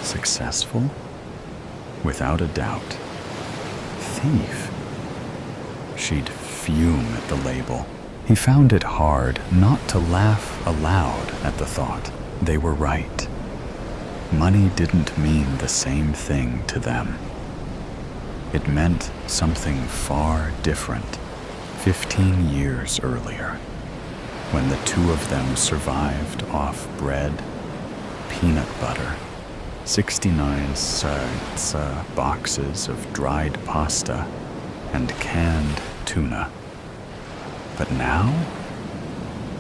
Successful? Without a doubt. Thief? She'd fume at the label. He found it hard not to laugh aloud at the thought. They were right. Money didn't mean the same thing to them. It meant something far different 15 years earlier, when the two of them survived off bread, peanut butter, 69 boxes of dried pasta, and canned tuna. But now?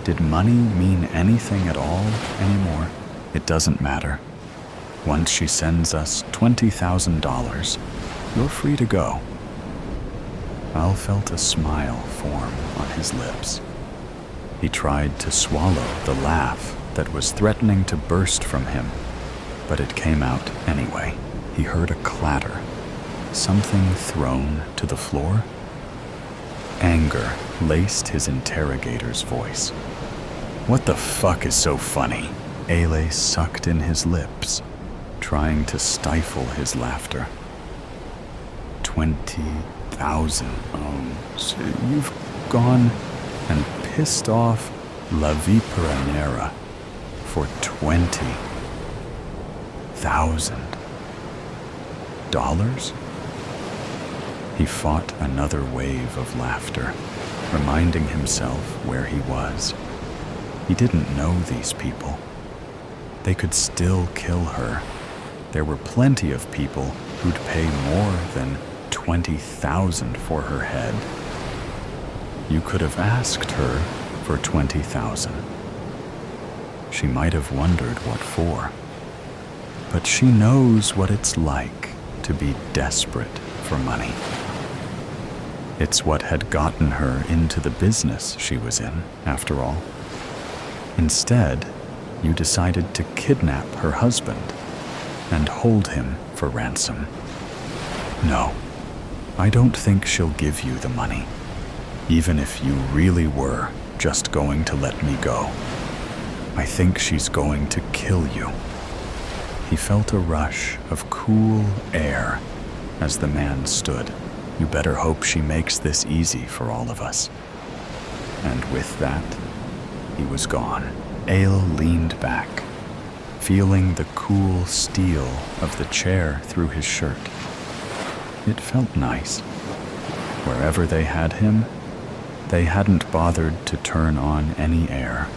Did money mean anything at all anymore? It doesn't matter. Once she sends us $20,000, you're free to go. Al felt a smile form on his lips. He tried to swallow the laugh that was threatening to burst from him, but it came out anyway. He heard a clatter, something thrown to the floor. Anger laced his interrogator's voice. What the fuck is so funny? Ale sucked in his lips, trying to stifle his laughter. 20,000. So you've gone and pissed off La Viperanera for $20,000? He fought another wave of laughter, reminding himself where he was. He didn't know these people. They could still kill her. There were plenty of people who'd pay more than $20,000 for her head. You could have asked her for $20,000. She might have wondered what for. But she knows what it's like to be desperate for money. It's what had gotten her into the business she was in, after all. Instead, you decided to kidnap her husband and hold him for ransom. No, I don't think she'll give you the money, even if you really were just going to let me go. I think she's going to kill you. He felt a rush of cool air as the man stood. You better hope she makes this easy for all of us. And with that, he was gone. Ale leaned back, feeling the cool steel of the chair through his shirt. It felt nice. Wherever they had him, they hadn't bothered to turn on any air.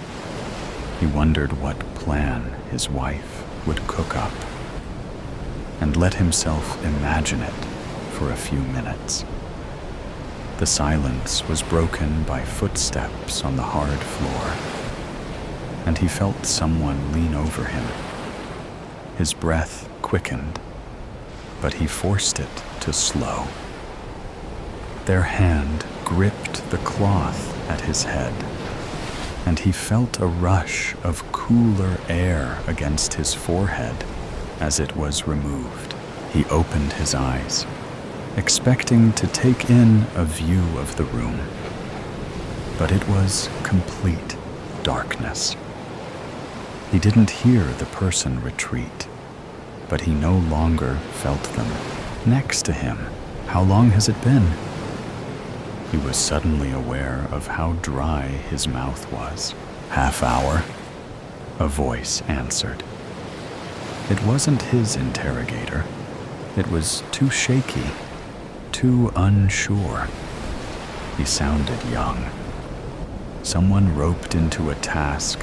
He wondered what plan his wife would cook up, and let himself imagine it for a few minutes. The silence was broken by footsteps on the hard floor, and he felt someone lean over him. His breath quickened, but he forced it to slow. Their hand gripped the cloth at his head, and he felt a rush of cooler air against his forehead as it was removed. He opened his eyes, expecting to take in a view of the room, but it was complete darkness. He didn't hear the person retreat, but he no longer felt them next to him. How long has it been? He was suddenly aware of how dry his mouth was. Half hour, a voice answered. It wasn't his interrogator. It was too shaky, too unsure. He sounded young. Someone roped into a task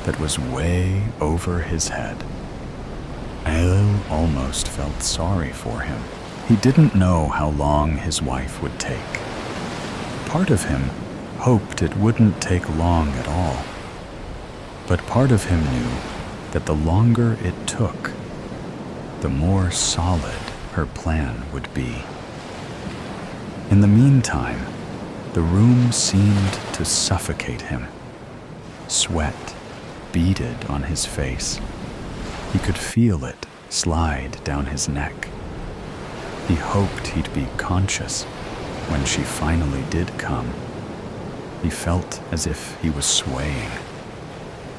that was way over his head. Ale almost felt sorry for him. He didn't know how long his wife would take. Part of him hoped it wouldn't take long at all. But part of him knew that the longer it took, the more solid her plan would be. In the meantime, the room seemed to suffocate him. Sweat beaded on his face. He could feel it slide down his neck. He hoped he'd be conscious when she finally did come. He felt as if he was swaying,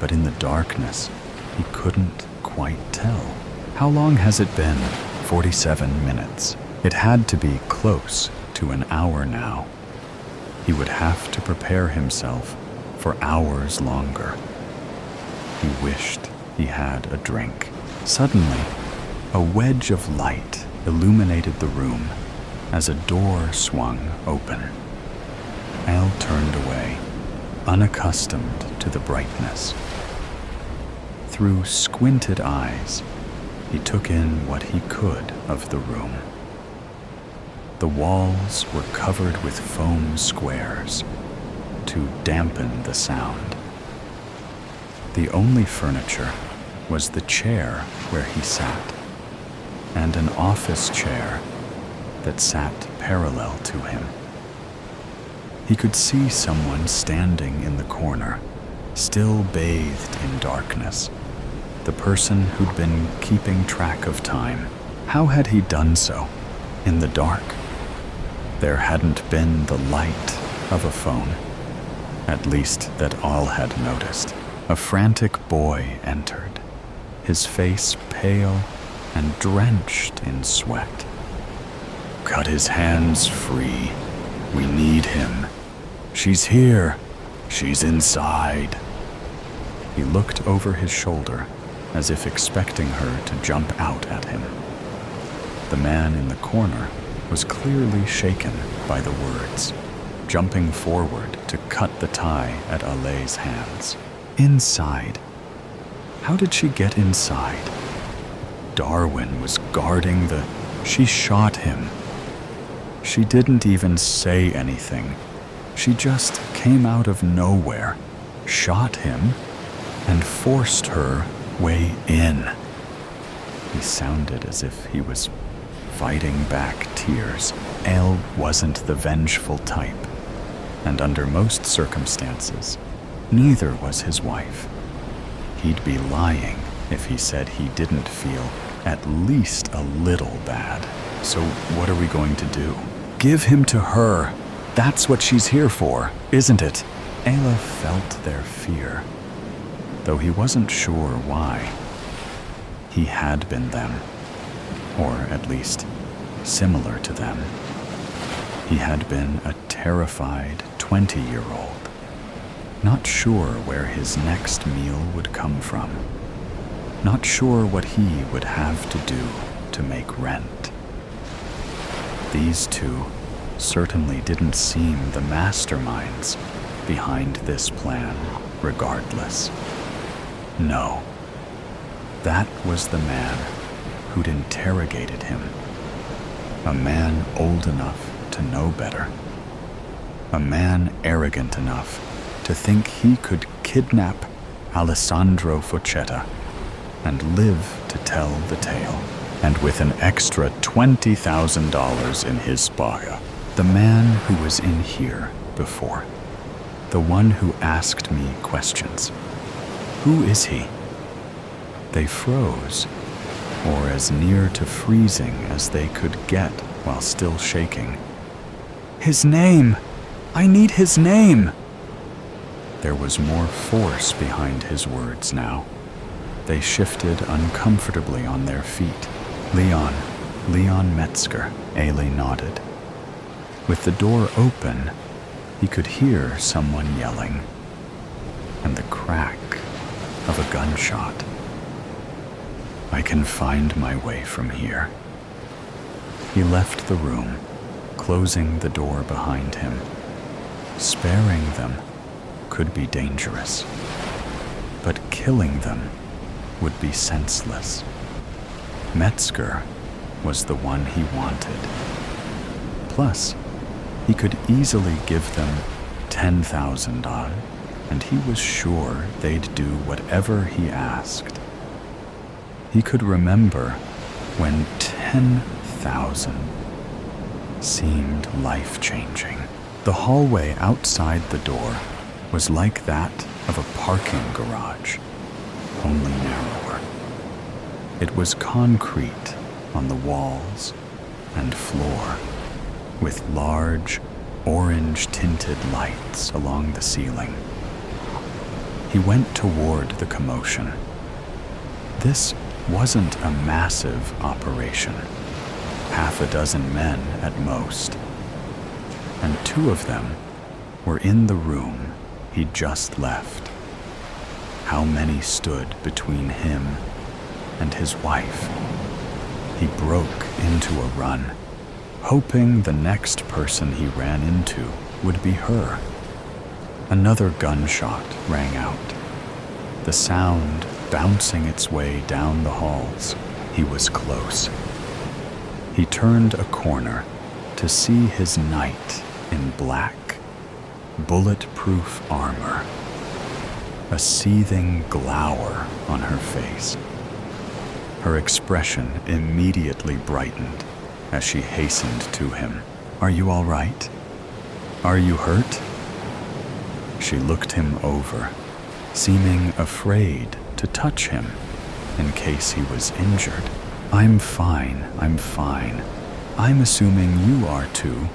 but in the darkness, he couldn't quite tell. How long has it been? 47 minutes. It had to be close to an hour now. He would have to prepare himself for hours longer. He wished he had a drink. Suddenly, a wedge of light illuminated the room as a door swung open. Al turned away, unaccustomed to the brightness. Through squinted eyes, he took in what he could of the room. The walls were covered with foam squares, to dampen the sound. The only furniture was the chair where he sat, and an office chair that sat parallel to him. He could see someone standing in the corner, still bathed in darkness. The person who'd been keeping track of time. How had he done so? In the dark. There hadn't been the light of a phone, at least that all had noticed. A frantic boy entered, his face pale and drenched in sweat. Cut his hands free. We need him. She's here. She's inside. He looked over his shoulder as if expecting her to jump out at him. The man in the corner was clearly shaken by the words, jumping forward to cut the tie at Alay's hands. Inside. How did she get inside? Darwin was guarding the... She shot him. She didn't even say anything. She just came out of nowhere, shot him, and forced her way in. He sounded as if he was fighting back tears. Ale wasn't the vengeful type, and under most circumstances, neither was his wife. He'd be lying if he said he didn't feel at least a little bad. So what are we going to do? Give him to her. That's what she's here for, isn't it? Ayla felt their fear, though he wasn't sure why. He had been them, or at least similar to them. He had been a terrified 20-year-old, not sure where his next meal would come from, not sure what he would have to do to make rent. These two certainly didn't seem the masterminds behind this plan, regardless. No, that was the man who'd interrogated him. A man old enough to know better. A man arrogant enough to think he could kidnap Alessandro Fochetta and live to tell the tale, and with an extra $20,000 in his pocket. The man who was in here before. The one who asked me questions. Who is he? They froze, or as near to freezing as they could get while still shaking. His name! I need his name! There was more force behind his words now. They shifted uncomfortably on their feet. Leon Metzger, Ailey nodded. With the door open, he could hear someone yelling, and the crack of a gunshot. I can find my way from here. He left the room, closing the door behind him. Sparing them could be dangerous, but killing them would be senseless. Metzger was the one he wanted. Plus, he could easily give them $10,000, and he was sure they'd do whatever he asked. He could remember when 10,000 seemed life-changing. The hallway outside the door was like that of a parking garage, only narrower. It was concrete on the walls and floor, with large, orange-tinted lights along the ceiling. He went toward the commotion. This wasn't a massive operation, half a dozen men at most, and two of them were in the room he'd just left. How many stood between him and his wife? He broke into a run, hoping the next person he ran into would be her. Another gunshot rang out, the sound bouncing its way down the halls. He was close. He turned a corner to see his knight in black, bulletproof armor, a seething glower on her face. Her expression immediately brightened as she hastened to him. "Are you all right? Are you hurt?" She looked him over, seeming afraid to touch him in case he was injured. I'm fine. I'm assuming you are too."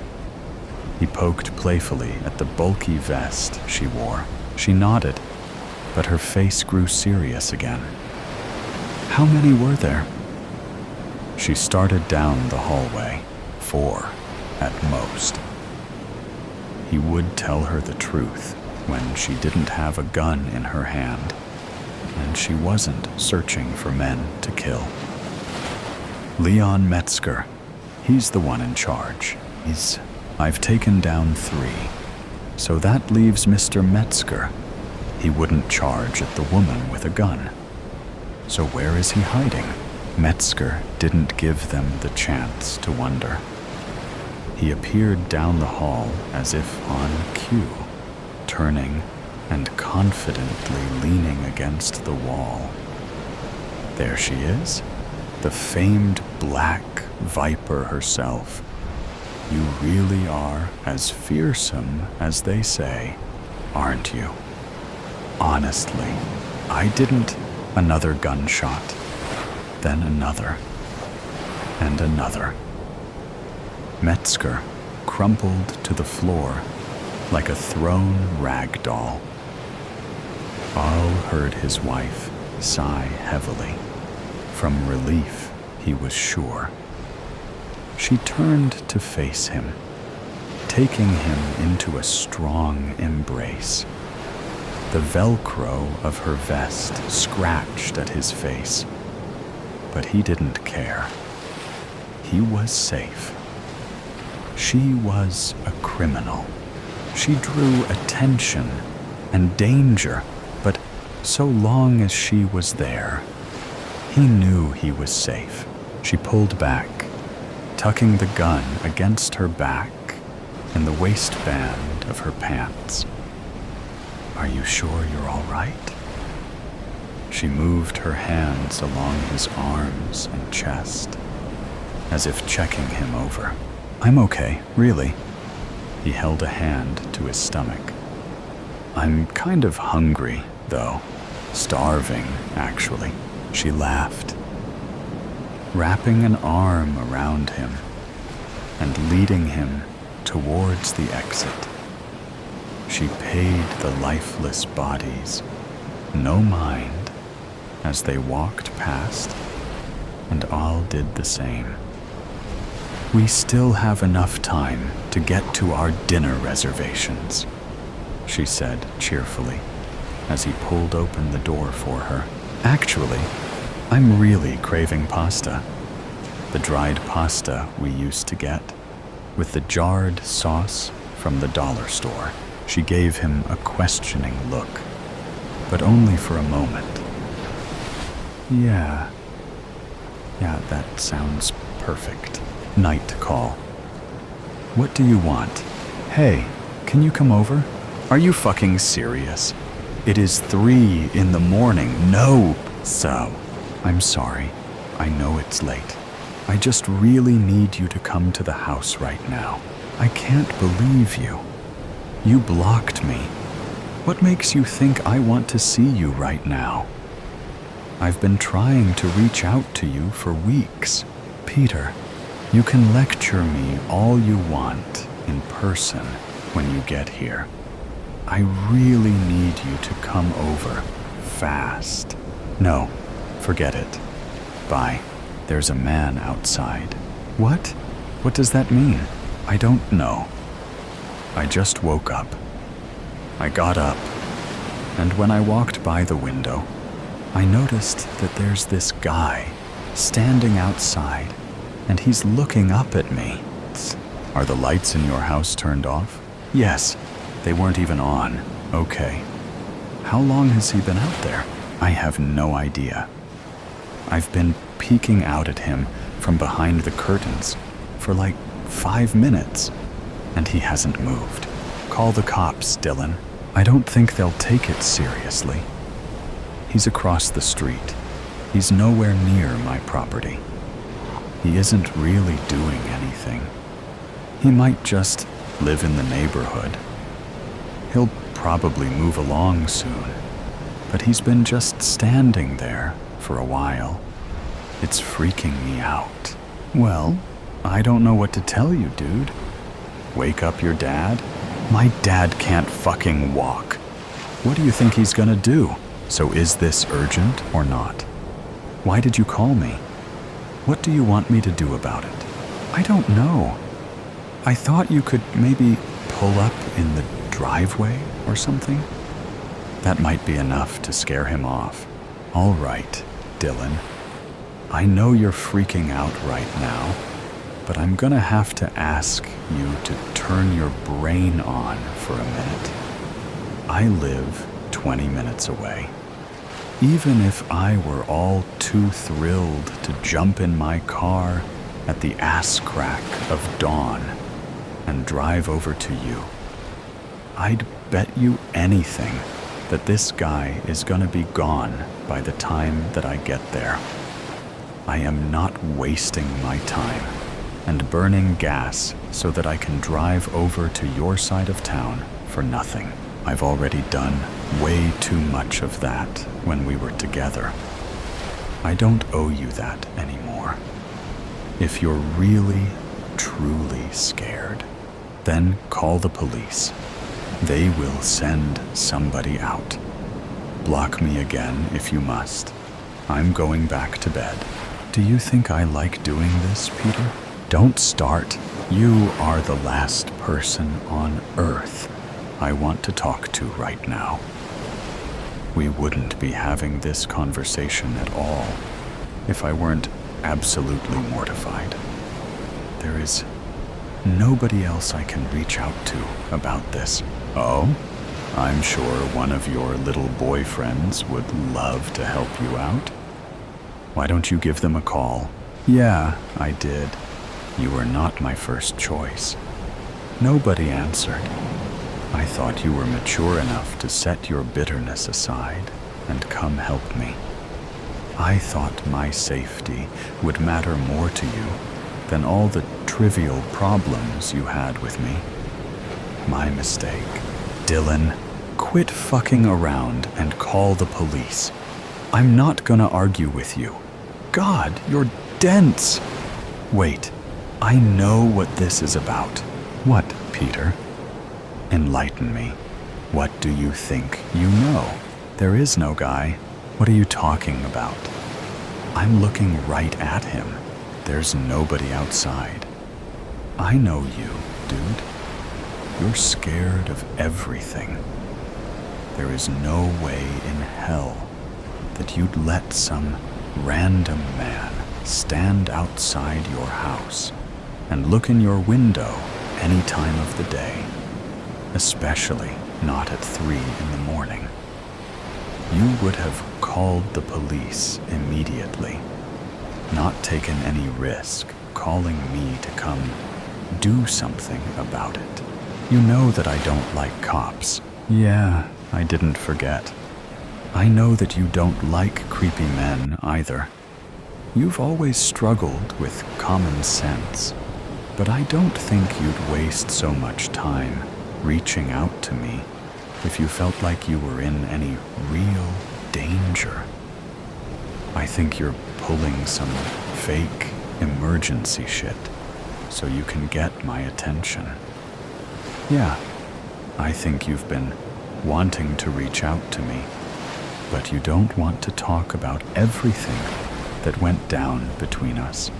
He poked playfully at the bulky vest she wore. She nodded, but her face grew serious again. "How many were there?" She started down the hallway, 4 at most. He would tell her the truth when she didn't have a gun in her hand, and she wasn't searching for men to kill. Leon Metzger, he's the one in charge. I've taken down 3, so that leaves Mr. Metzger. He wouldn't charge at the woman with a gun. So where is he hiding? Metzger didn't give them the chance to wonder. He appeared down the hall as if on cue, turning and confidently leaning against the wall. There she is, the famed Black Viper herself. You really are as fearsome as they say, aren't you? Honestly, I didn't. Another gunshot, then another, and another. Metzger crumpled to the floor like a thrown rag doll. All heard his wife sigh heavily, from relief, he was sure. She turned to face him, taking him into a strong embrace. The Velcro of her vest scratched at his face, but he didn't care. He was safe. She was a criminal. She drew attention and danger, but so long as she was there, he knew he was safe. She pulled back, tucking the gun against her back in the waistband of her pants. "Are you sure you're all right?" She moved her hands along his arms and chest, as if checking him over. "I'm okay, really." He held a hand to his stomach. "I'm kind of hungry, though. Starving, actually." She laughed, wrapping an arm around him and leading him towards the exit. She paid the lifeless bodies no mind as they walked past, and all did the same. "We still have enough time to get to our dinner reservations," she said cheerfully as he pulled open the door for her. "Actually, I'm really craving pasta. The dried pasta we used to get, with the jarred sauce from the dollar store." She gave him a questioning look, but only for a moment. Yeah, that sounds perfect. Night call. "What do you want? Hey, can you come over? Are you fucking serious? It is 3 in the morning. No, so. I'm sorry. I know it's late. I just really need you to come to the house right now. I can't believe you. You blocked me. What makes you think I want to see you right now? I've been trying to reach out to you for weeks. Peter, you can lecture me all you want in person when you get here. I really need you to come over fast." "No, forget it. Bye. There's a man outside." "What? What does that mean?" "I don't know. I just woke up. I got up, and when I walked by the window, I noticed that there's this guy standing outside, and he's looking up at me." "Are the lights in your house turned off?" "Yes, they weren't even on." "Okay. How long has he been out there?" "I have no idea. I've been peeking out at him from behind the curtains for like 5 minutes, and he hasn't moved." Call the cops, Dylan. I don't think they'll take it seriously. He's across the street. He's nowhere near my property. He isn't really doing anything. He might just live in the neighborhood. He'll probably move along soon, but he's been just standing there for a while. It's freaking me out. Well, I don't know what to tell you, dude. Wake up your dad? My dad can't fucking walk. What do you think he's gonna do? So is this urgent or not? Why did you call me? What do you want me to do about it? I don't know. I thought you could maybe pull up in the driveway or something. That might be enough to scare him off. All right, Dylan. I know you're freaking out right now, but I'm gonna have to ask you to turn your brain on for a minute. I live 20 minutes away. Even if I were all too thrilled to jump in my car at the ass crack of dawn and drive over to you, I'd bet you anything that this guy is gonna be gone by the time that I get there. I am not wasting my time and burning gas so that I can drive over to your side of town for nothing. I've already done way too much of that when we were together. I don't owe you that anymore. If you're really, truly scared, then call the police. They will send somebody out. Block me again if you must. I'm going back to bed. Do you think I like doing this, Peter? Don't start. You are the last person on Earth I want to talk to right now. We wouldn't be having this conversation at all if I weren't absolutely mortified. There is nobody else I can reach out to about this. Oh? I'm sure one of your little boyfriends would love to help you out. Why don't you give them a call? Yeah, I did. You were not my first choice. Nobody answered. I thought you were mature enough to set your bitterness aside and come help me. I thought my safety would matter more to you than all the trivial problems you had with me. My mistake. Dylan, quit fucking around and call the police. I'm not gonna argue with you. God, you're dense. Wait, I know what this is about. What, Peter? Enlighten me. What do you think you know? There is no guy. What are you talking about? I'm looking right at him. There's nobody outside. I know you, dude. You're scared of everything. There is no way in hell that you'd let some random man stand outside your house and look in your window any time of the day, especially not at 3 in the morning. You would have called the police immediately, not taken any risk calling me to come do something about it. You know that I don't like cops. Yeah, I didn't forget. I know that you don't like creepy men either. You've always struggled with common sense, but I don't think you'd waste so much time reaching out to me if you felt like you were in any real danger. I think you're pulling some fake emergency shit so you can get my attention. Yeah, I think you've been wanting to reach out to me, but you don't want to talk about everything that went down between us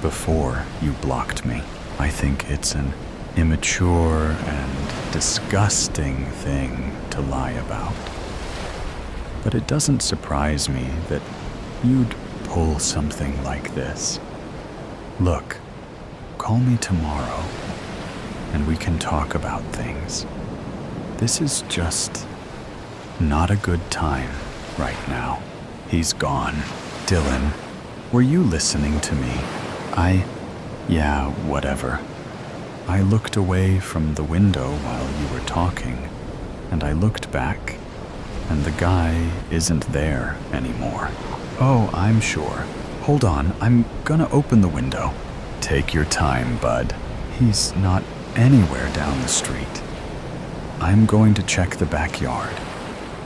before you blocked me. I think it's an immature and disgusting thing to lie about. But it doesn't surprise me that you'd pull something like this. Look, call me tomorrow, and we can talk about things. This is just not a good time right now. He's gone. Dylan, were you listening to me? Yeah, whatever. I looked away from the window while you were talking, and I looked back, and the guy isn't there anymore. Oh, I'm sure. Hold on, I'm gonna open the window. Take your time, bud. He's not anywhere down the street. I'm going to check the backyard.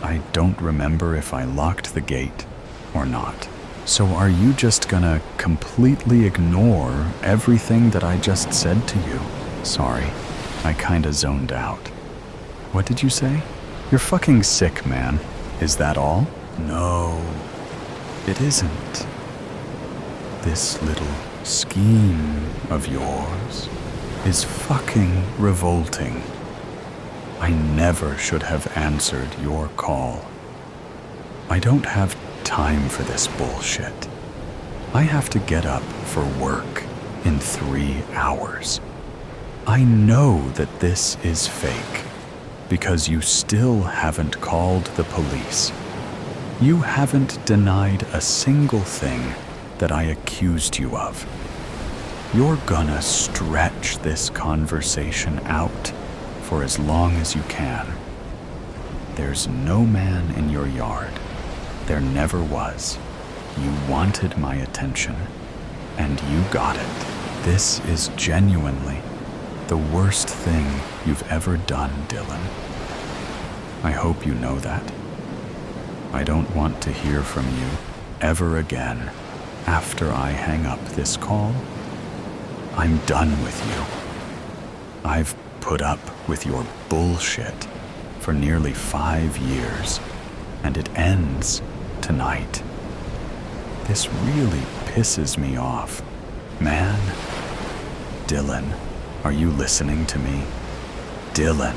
I don't remember if I locked the gate or not. So are you just gonna completely ignore everything that I just said to you? Sorry, I kinda zoned out. What did you say? You're fucking sick, man. Is that all? No, it isn't. This little scheme of yours is fucking revolting. I never should have answered your call. I don't have time for this bullshit. I have to get up for work in 3 hours. I know that this is fake because you still haven't called the police. You haven't denied a single thing that I accused you of. You're gonna stretch this conversation out for as long as you can. There's no man in your yard. There never was. You wanted my attention, and you got it. This is genuinely the worst thing you've ever done, Dylan. I hope you know that. I don't want to hear from you ever again after I hang up this call. I'm done with you. I've put up with your bullshit for nearly 5 years, and it ends tonight. This really pisses me off. Man, Dylan, are you listening to me? Dylan.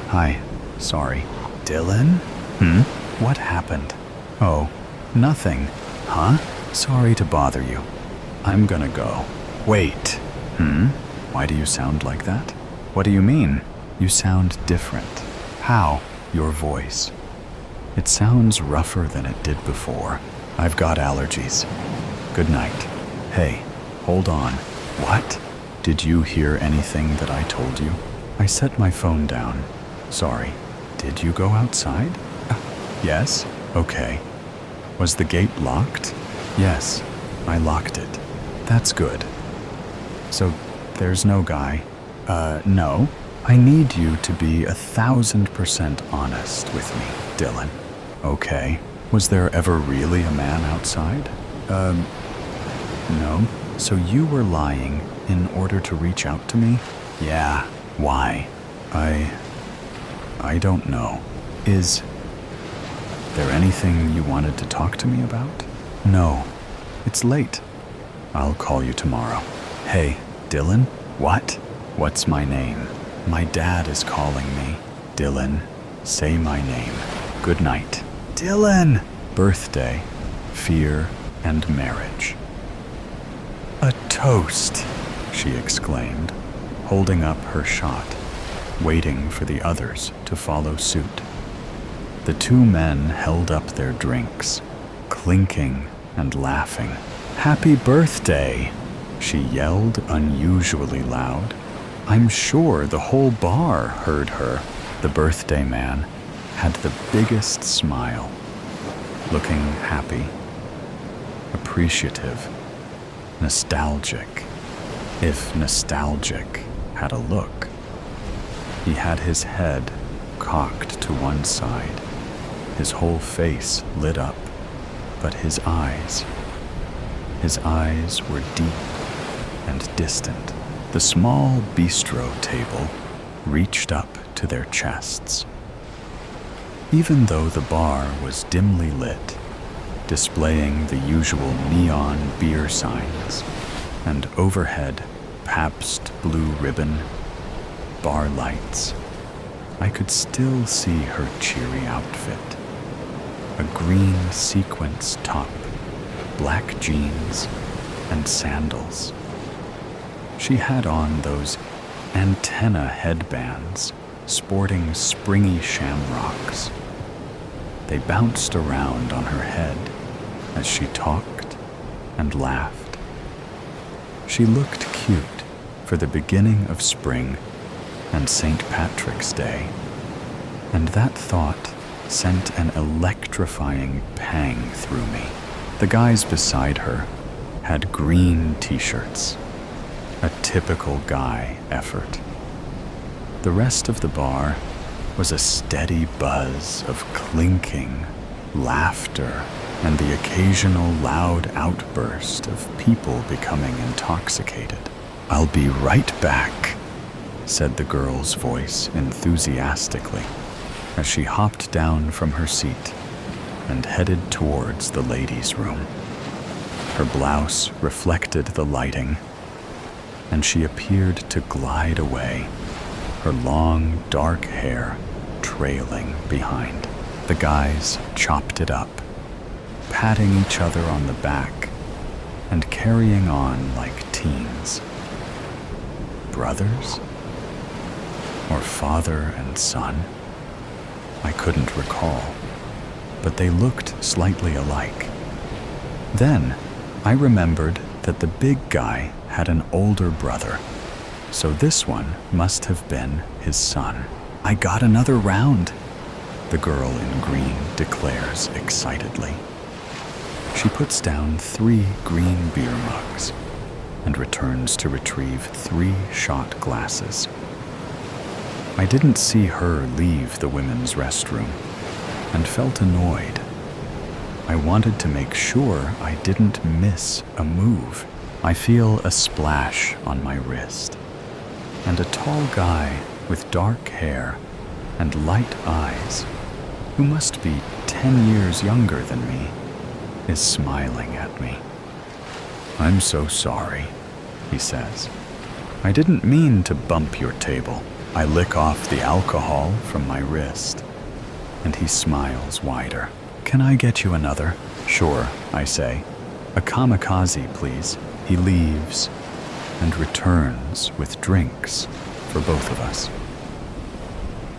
Hi, sorry. Dylan? What happened? Oh, nothing. Huh? Sorry to bother you. I'm gonna go. Wait. Why do you sound like that? What do you mean? You sound different. How? Your voice. It sounds rougher than it did before. I've got allergies. Good night. Hey, hold on. What? Did you hear anything that I told you? I set my phone down. Sorry. Did you go outside? Yes? Okay. Was the gate locked? Yes, I locked it. That's good. So, there's no guy? No. I need you to be 1,000% honest with me, Dylan. Okay. Was there ever really a man outside? No. So you were lying in order to reach out to me? Yeah. Why? I don't know. Is there anything you wanted to talk to me about? No. It's late. I'll call you tomorrow. Hey, Dylan? What? What's my name? My dad is calling me. Dylan, say my name. Good night. Dylan! Birthday, fear, and marriage. A toast, she exclaimed, holding up her shot, waiting for the others to follow suit. The 2 men held up their drinks, clinking and laughing. Happy birthday, she yelled unusually loud. I'm sure the whole bar heard her. The birthday man had the biggest smile, looking happy, appreciative, nostalgic. If nostalgic had a look. He had his head cocked to one side, his whole face lit up, but his eyes were deep and distant. The small bistro table reached up to their chests. Even though the bar was dimly lit, displaying the usual neon beer signs and overhead Pabst Blue Ribbon bar lights, I could still see her cheery outfit. A green sequins top, black jeans, and sandals. She had on those antenna headbands sporting springy shamrocks. They bounced around on her head as she talked and laughed. She looked cute for the beginning of spring and St. Patrick's Day, and that thought sent an electrifying pang through me. The guys beside her had green t-shirts, a typical guy effort. The rest of the bar was a steady buzz of clinking, laughter, and the occasional loud outburst of people becoming intoxicated. "I'll be right back," said the girl's voice enthusiastically as she hopped down from her seat and headed towards the ladies' room. Her blouse reflected the lighting, and she appeared to glide away, her long, dark hair trailing behind. The guys chopped it up, patting each other on the back and carrying on like teens. Brothers? Or father and son? I couldn't recall, but they looked slightly alike. Then I remembered that the big guy had an older brother, so this one must have been his son. "I got another round," the girl in green declares excitedly. She puts down 3 green beer mugs and returns to retrieve 3 shot glasses. I didn't see her leave the women's restroom and felt annoyed. I wanted to make sure I didn't miss a move. I feel a splash on my wrist, and a tall guy with dark hair and light eyes, who must be 10 years younger than me, is smiling at me. "I'm so sorry," he says. "I didn't mean to bump your table." I lick off the alcohol from my wrist, and he smiles wider. "Can I get you another?" "Sure," I say. "A kamikaze, please." He leaves and returns with drinks for both of us.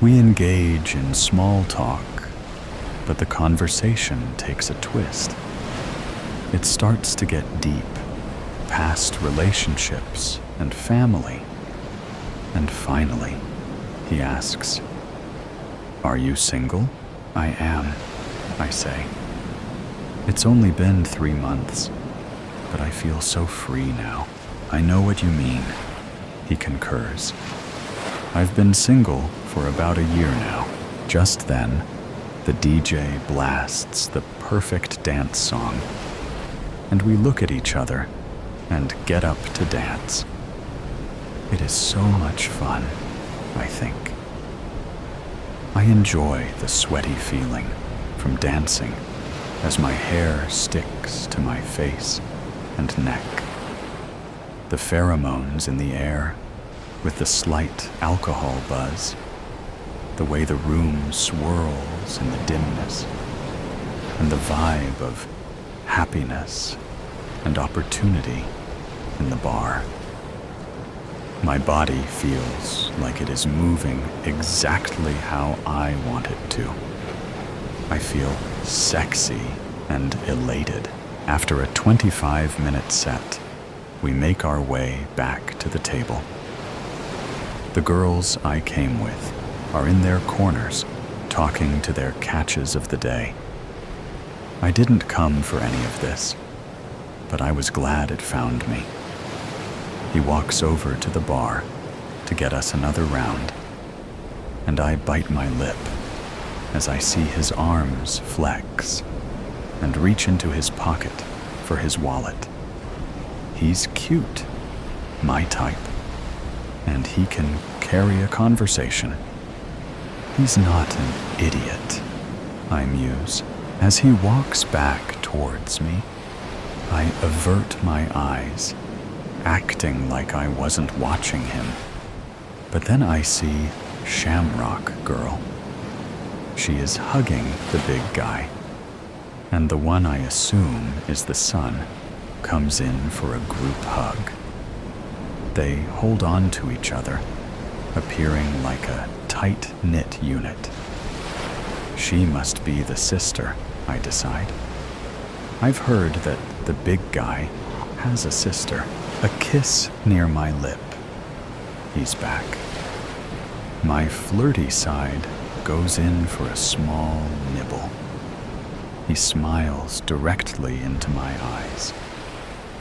We engage in small talk, but the conversation takes a twist. It starts to get deep, past relationships and family. And finally, he asks, "Are you single?" "I am," I say. "It's only been 3 months, but I feel so free now." "I know what you mean," he concurs. "I've been single for about a year now." Just then, the DJ blasts the perfect dance song, and we look at each other and get up to dance. It is so much fun, I think. I enjoy the sweaty feeling from dancing as my hair sticks to my face and neck. The pheromones in the air with the slight alcohol buzz, the way the room swirls in the dimness, and the vibe of happiness and opportunity in the bar. My body feels like it is moving exactly how I want it to. I feel sexy and elated. After a 25-minute set, we make our way back to the table. The girls I came with are in their corners, talking to their catches of the day. I didn't come for any of this, but I was glad it found me. He walks over to the bar to get us another round, and I bite my lip as I see his arms flex and reach into his pocket for his wallet. He's cute, my type, and he can carry a conversation. He's not an idiot, I muse. As he walks back towards me, I avert my eyes, acting like I wasn't watching him. But then I see Shamrock Girl. She is hugging the big guy, and the one I assume is the son comes in for a group hug. They hold on to each other, appearing like a tight-knit unit. She must be the sister, I decide. I've heard that the big guy has a sister. A kiss near my lip he's back. My flirty side goes in for a small nibble. He smiles directly into my eyes,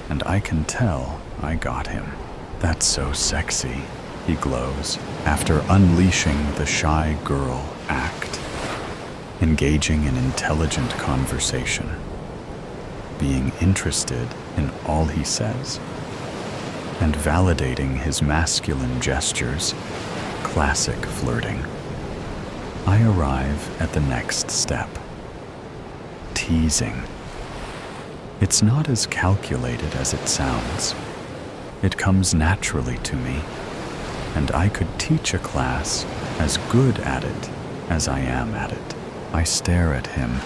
and I can tell I got him. "That's so sexy," he glows, after unleashing the shy girl act, engaging in intelligent conversation, being interested in all he says, and validating his masculine gestures. Classic flirting. I arrive at the next step. Teasing. It's not as calculated as it sounds. It comes naturally to me, and I could teach a class as good at it as I am at it. I stare at him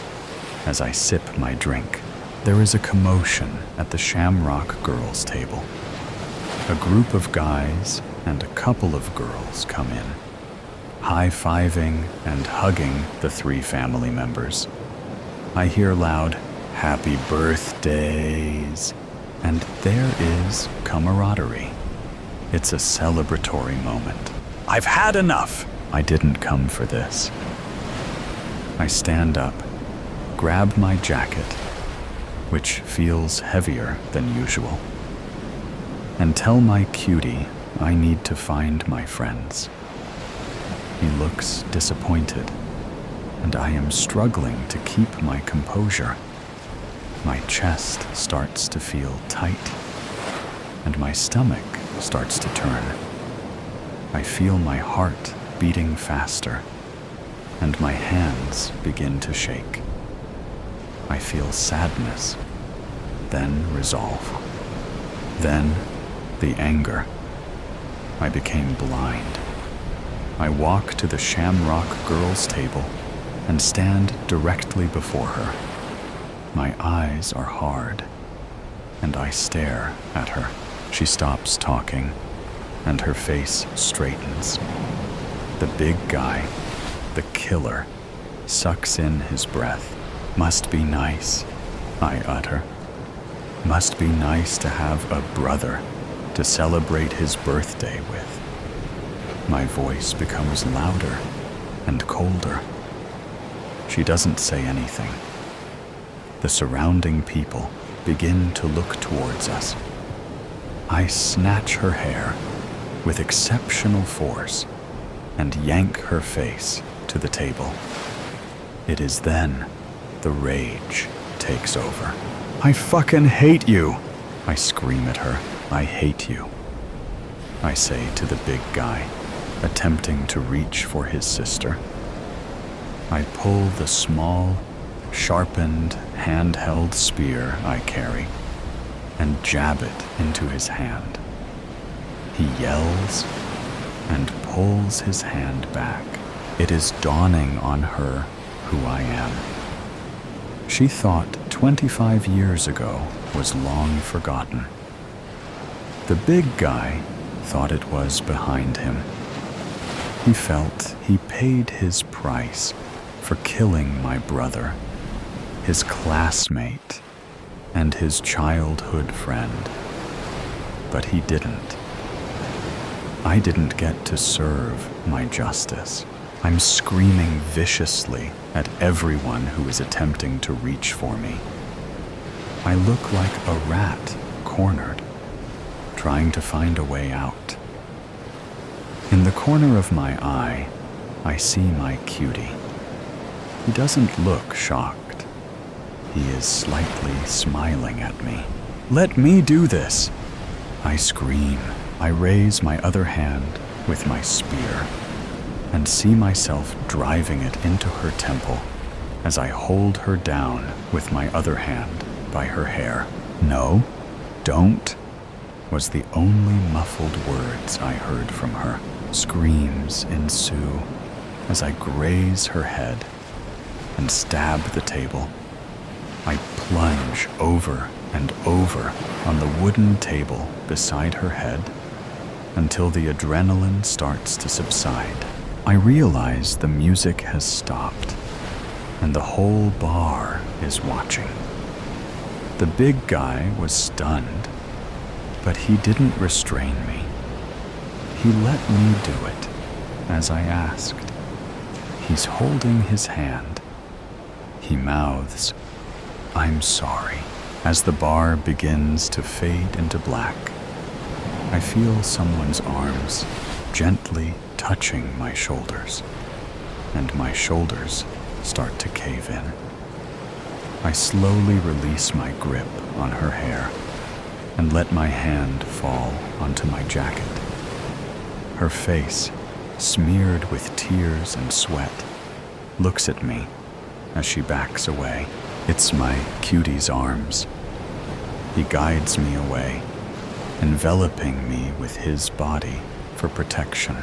as I sip my drink. There is a commotion at the Shamrock Girls' table. A group of guys and a couple of girls come in, high-fiving and hugging the three family members. I hear loud, "Happy birthdays," and there is camaraderie. It's a celebratory moment. I've had enough. I didn't come for this. I stand up, grab my jacket, which feels heavier than usual, and tell my cutie I need to find my friends. He looks disappointed, and I am struggling to keep my composure. My chest starts to feel tight, and my stomach starts to turn. I feel my heart beating faster, and my hands begin to shake. I feel sadness, then resolve, then the anger. I became blind. I walk to the Shamrock Girls' table and stand directly before her. My eyes are hard, and I stare at her. She stops talking, and her face straightens. The big guy, the killer, sucks in his breath. "Must be nice," I utter. "Must be nice to have a brother to celebrate his birthday with." My voice becomes louder and colder. She doesn't say anything. The surrounding people begin to look towards us. I snatch her hair with exceptional force and yank her face to the table. It is then the rage takes over. "I fucking hate you!" I scream at her. "I hate you," I say to the big guy, attempting to reach for his sister. I pull the small, sharpened, handheld spear I carry and jab it into his hand. He yells and pulls his hand back. It is dawning on her who I am. She thought 25 years ago was long forgotten. The big guy thought it was behind him. He felt he paid his price for killing my brother, his classmate, and his childhood friend. But he didn't. I didn't get to serve my justice. I'm screaming viciously at everyone who is attempting to reach for me. I look like a rat cornered, trying to find a way out. In the corner of my eye, I see my cutie. He doesn't look shocked. He is slightly smiling at me. "Let me do this!" I scream. I raise my other hand with my spear and see myself driving it into her temple as I hold her down with my other hand by her hair. "No, don't," was the only muffled words I heard from her. Screams ensue as I graze her head and stab the table. I plunge over and over on the wooden table beside her head until the adrenaline starts to subside. I realize the music has stopped and the whole bar is watching. The big guy was stunned, but he didn't restrain me. He let me do it, as I asked. He's holding his hand. He mouths, "I'm sorry." As the bar begins to fade into black, I feel someone's arms gently touching my shoulders, and my shoulders start to cave in. I slowly release my grip on her hair and let my hand fall onto my jacket. Her face, smeared with tears and sweat, looks at me as she backs away. It's my cutie's arms. He guides me away, enveloping me with his body for protection.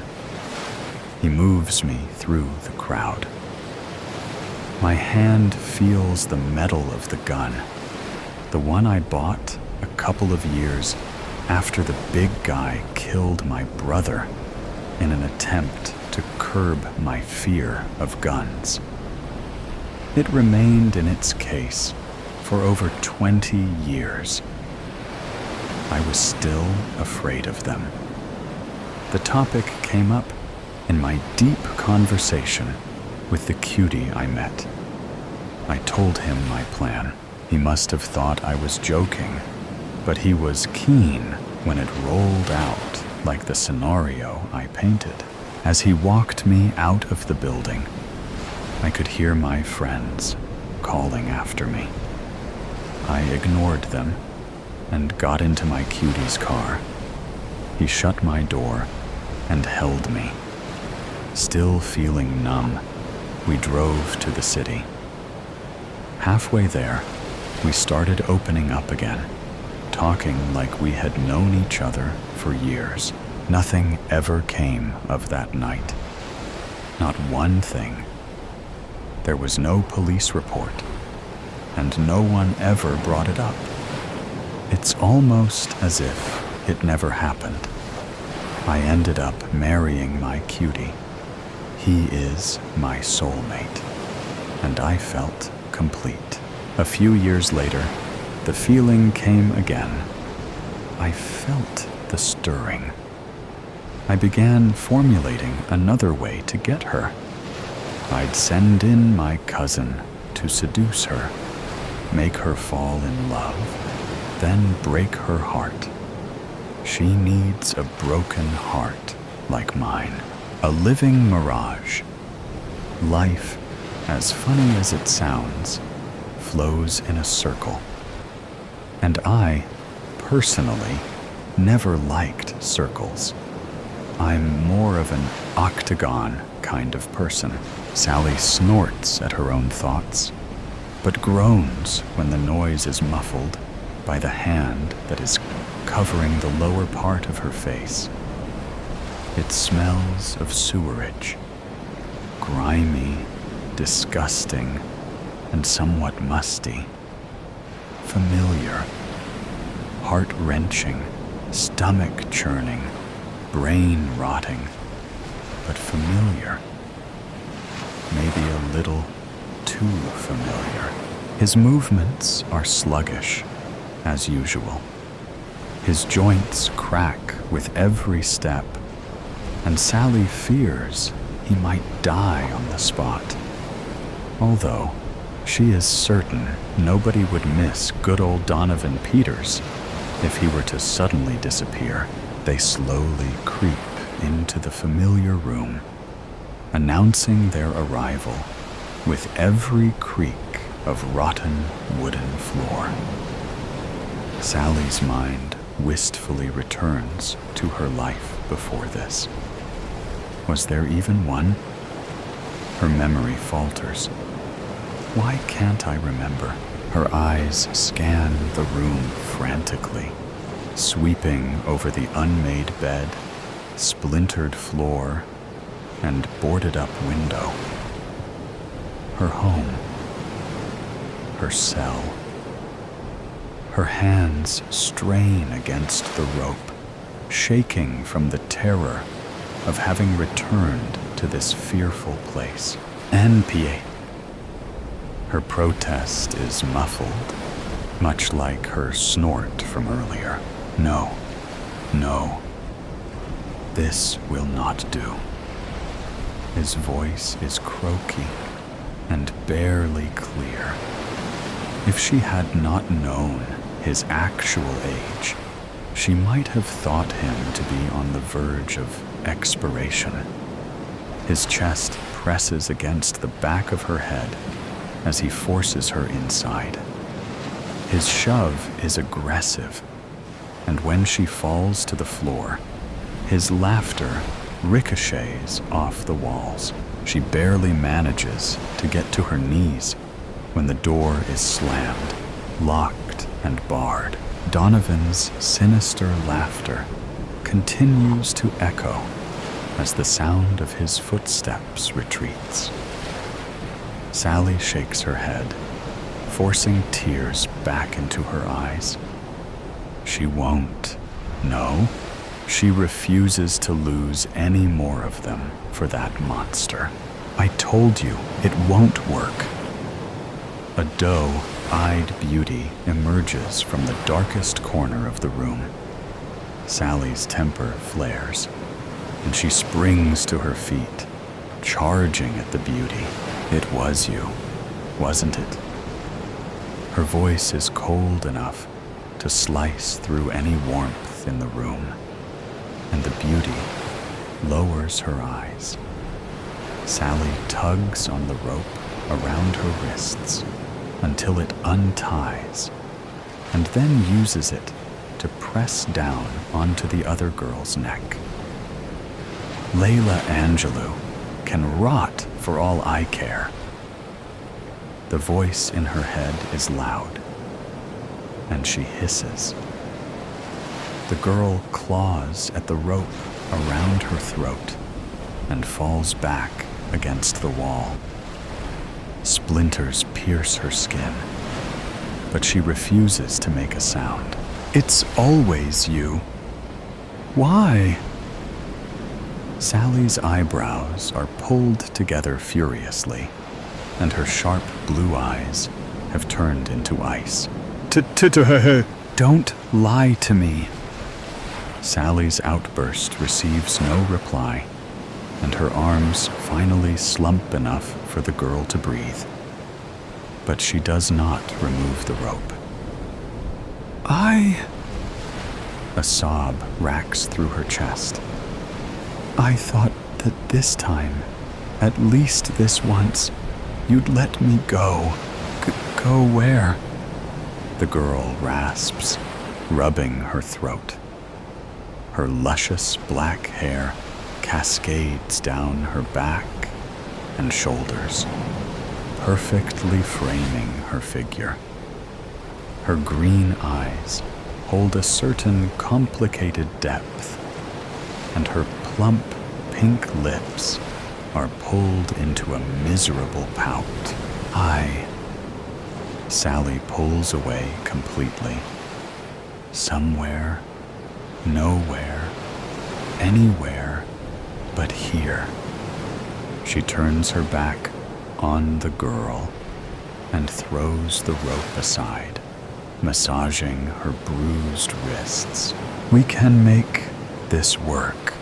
He moves me through the crowd. My hand feels the metal of the gun, the one I bought a couple of years after the big guy killed my brother in an attempt to curb my fear of guns. It remained in its case for over 20 years. I was still afraid of them. The topic came up in my deep conversation with the cutie I met. I told him my plan. He must have thought I was joking, but he was keen when it rolled out like the scenario I painted. As he walked me out of the building, I could hear my friends calling after me. I ignored them and got into my cutie's car. He shut my door and held me. Still feeling numb, we drove to the city. Halfway there, we started opening up again, talking like we had known each other for years. Nothing ever came of that night. Not one thing. There was no police report, and no one ever brought it up. It's almost as if it never happened. I ended up marrying my cutie. He is my soulmate, and I felt complete. A few years later, the feeling came again. I felt the stirring. I began formulating another way to get her. I'd send in my cousin to seduce her, make her fall in love, then break her heart. She needs a broken heart like mine, a living mirage. Life, as funny as it sounds, flows in a circle. And I, personally, never liked circles. I'm more of an octagon kind of person. Sally snorts at her own thoughts, but groans when the noise is muffled by the hand that is covering the lower part of her face. It smells of sewerage, grimy, disgusting, and somewhat musty. Familiar, heart-wrenching, stomach-churning, brain-rotting, but familiar. Maybe a little too familiar. His movements are sluggish, as usual. His joints crack with every step, and Sally fears he might die on the spot. Although she is certain nobody would miss good old Donovan Peters if he were to suddenly disappear. They slowly creep into the familiar room, announcing their arrival with every creak of rotten wooden floor. Sally's mind wistfully returns to her life before this. Was there even one? Her memory falters. Why can't I remember? Her eyes scan the room frantically, sweeping over the unmade bed, splintered floor, and boarded-up window. Her home. Her cell. Her hands strain against the rope, shaking from the terror of having returned to this fearful place. NPA. Her protest is muffled, much like her snort from earlier. No, no. This will not do. His voice is croaky and barely clear. If she had not known his actual age, she might have thought him to be on the verge of expiration. His chest presses against the back of her head as he forces her inside. His shove is aggressive, and when she falls to the floor, his laughter ricochets off the walls. She barely manages to get to her knees when the door is slammed, locked and barred. Donovan's sinister laughter continues to echo as the sound of his footsteps retreats. Sally shakes her head, forcing tears back into her eyes. She won't. No, she refuses to lose any more of them for that monster. I told you, it won't work. A doe-eyed beauty emerges from the darkest corner of the room. Sally's temper flares, and she springs to her feet, charging at the beauty. It was you, wasn't it? Her voice is cold enough to slice through any warmth in the room, and the beauty lowers her eyes. Sally tugs on the rope around her wrists until it unties, and then uses it to press down onto the other girl's neck. Layla Angelou can rot for all I care. The voice in her head is loud, and she hisses. The girl claws at the rope around her throat and falls back against the wall. Splinters pierce her skin, but she refuses to make a sound. It's always you. Why? Sally's eyebrows are pulled together furiously, and her sharp blue eyes have turned into ice. Don't lie to me. Sally's outburst receives no reply, and her arms finally slump enough for the girl to breathe. But she does not remove the rope. A sob racks through her chest. I thought that this time, at least this once, you'd let me go. Go where? The girl rasps, rubbing her throat. Her luscious black hair cascades down her back and shoulders, perfectly framing her figure. Her green eyes hold a certain complicated depth, and her plump pink lips are pulled into a miserable pout. Sally pulls away completely. Somewhere, nowhere, anywhere but here. She turns her back on the girl and throws the rope aside, massaging her bruised wrists. We can make this work,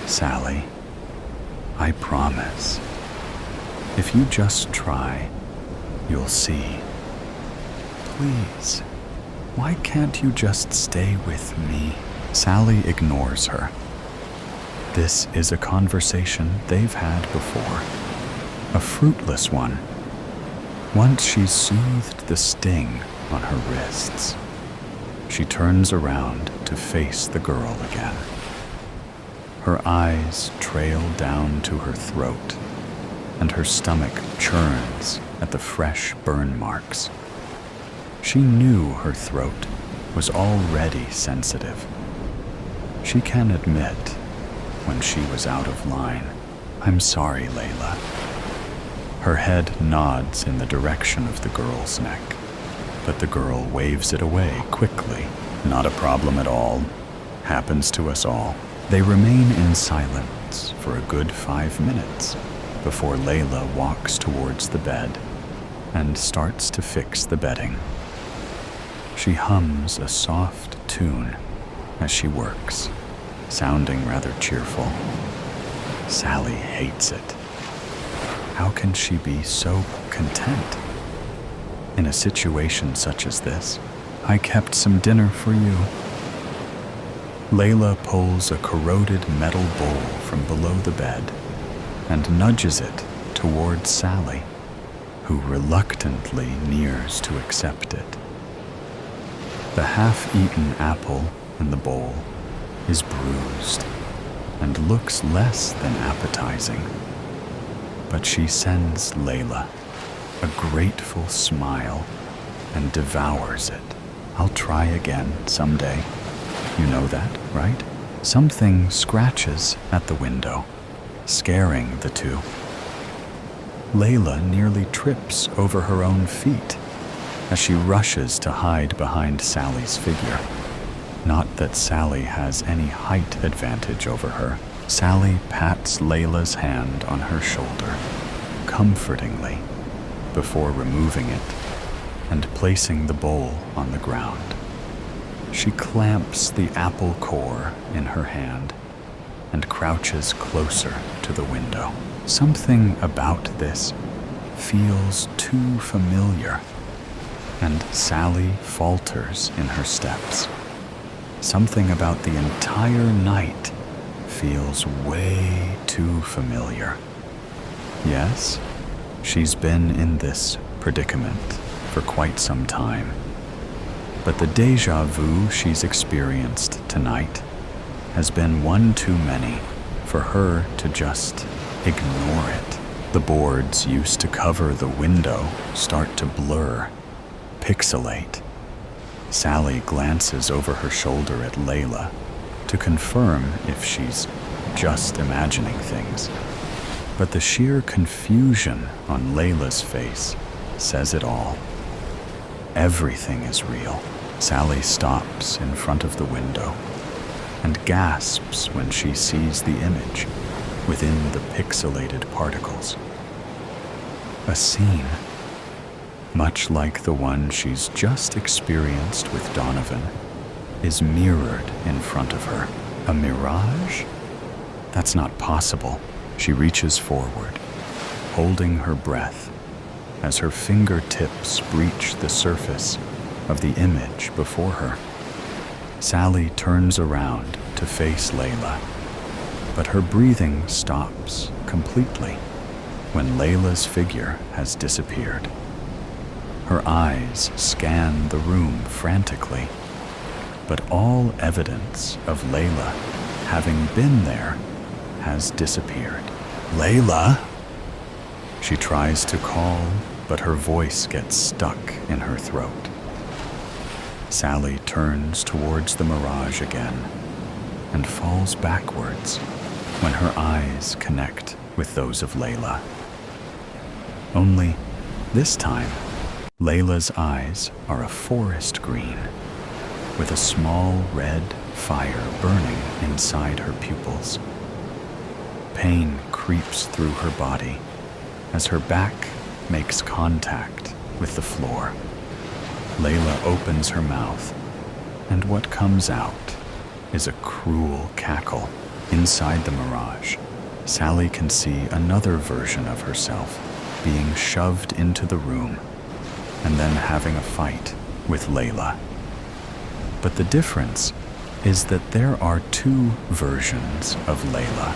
Sally. I promise. If you just try, you'll see. Please, why can't you just stay with me? Sally ignores her. This is a conversation they've had before. A fruitless one. Once she's soothed the sting on her wrists, she turns around to face the girl again. Her eyes trail down to her throat, and her stomach churns at the fresh burn marks. She knew her throat was already sensitive. She can admit when she was out of line. I'm sorry, Layla. Her head nods in the direction of the girl's neck, but the girl waves it away quickly. Not a problem at all. Happens to us all. They remain in silence for a good 5 minutes before Layla walks towards the bed and starts to fix the bedding. She hums a soft tune as she works, sounding rather cheerful. Sally hates it. How can she be so content? In a situation such as this, I kept some dinner for you. Layla pulls a corroded metal bowl from below the bed and nudges it towards Sally, who reluctantly nears to accept it. The half-eaten apple in the bowl is bruised and looks less than appetizing, but she sends Layla a grateful smile and devours it. I'll try again someday. You know that, right? Something scratches at the window, scaring the two. Layla nearly trips over her own feet as she rushes to hide behind Sally's figure. Not that Sally has any height advantage over her. Sally pats Layla's hand on her shoulder, comfortingly, before removing it and placing the bowl on the ground. She clamps the apple core in her hand and crouches closer to the window. Something about this feels too familiar, and Sally falters in her steps. Something about the entire night feels way too familiar. Yes, she's been in this predicament for quite some time, but the déjà vu she's experienced tonight has been one too many for her to just ignore it. The boards used to cover the window start to blur, pixelate. Sally glances over her shoulder at Layla to confirm if she's just imagining things. But the sheer confusion on Layla's face says it all. Everything is real. Sally stops in front of the window and gasps when she sees the image within the pixelated particles. A scene, much like the one she's just experienced with Donovan, is mirrored in front of her. A mirage? That's not possible. She reaches forward, holding her breath as her fingertips breach the surface of the image before her. Sally turns around to face Layla, but her breathing stops completely when Layla's figure has disappeared. Her eyes scan the room frantically, but all evidence of Layla having been there has disappeared. Layla! She tries to call, but her voice gets stuck in her throat. Sally turns towards the mirage again and falls backwards when her eyes connect with those of Layla. Only this time, Layla's eyes are a forest green, with a small red fire burning inside her pupils. Pain creeps through her body as her back makes contact with the floor. Layla opens her mouth, and what comes out is a cruel cackle. Inside the mirage, Sally can see another version of herself being shoved into the room and then having a fight with Layla. But the difference is that there are two versions of Layla.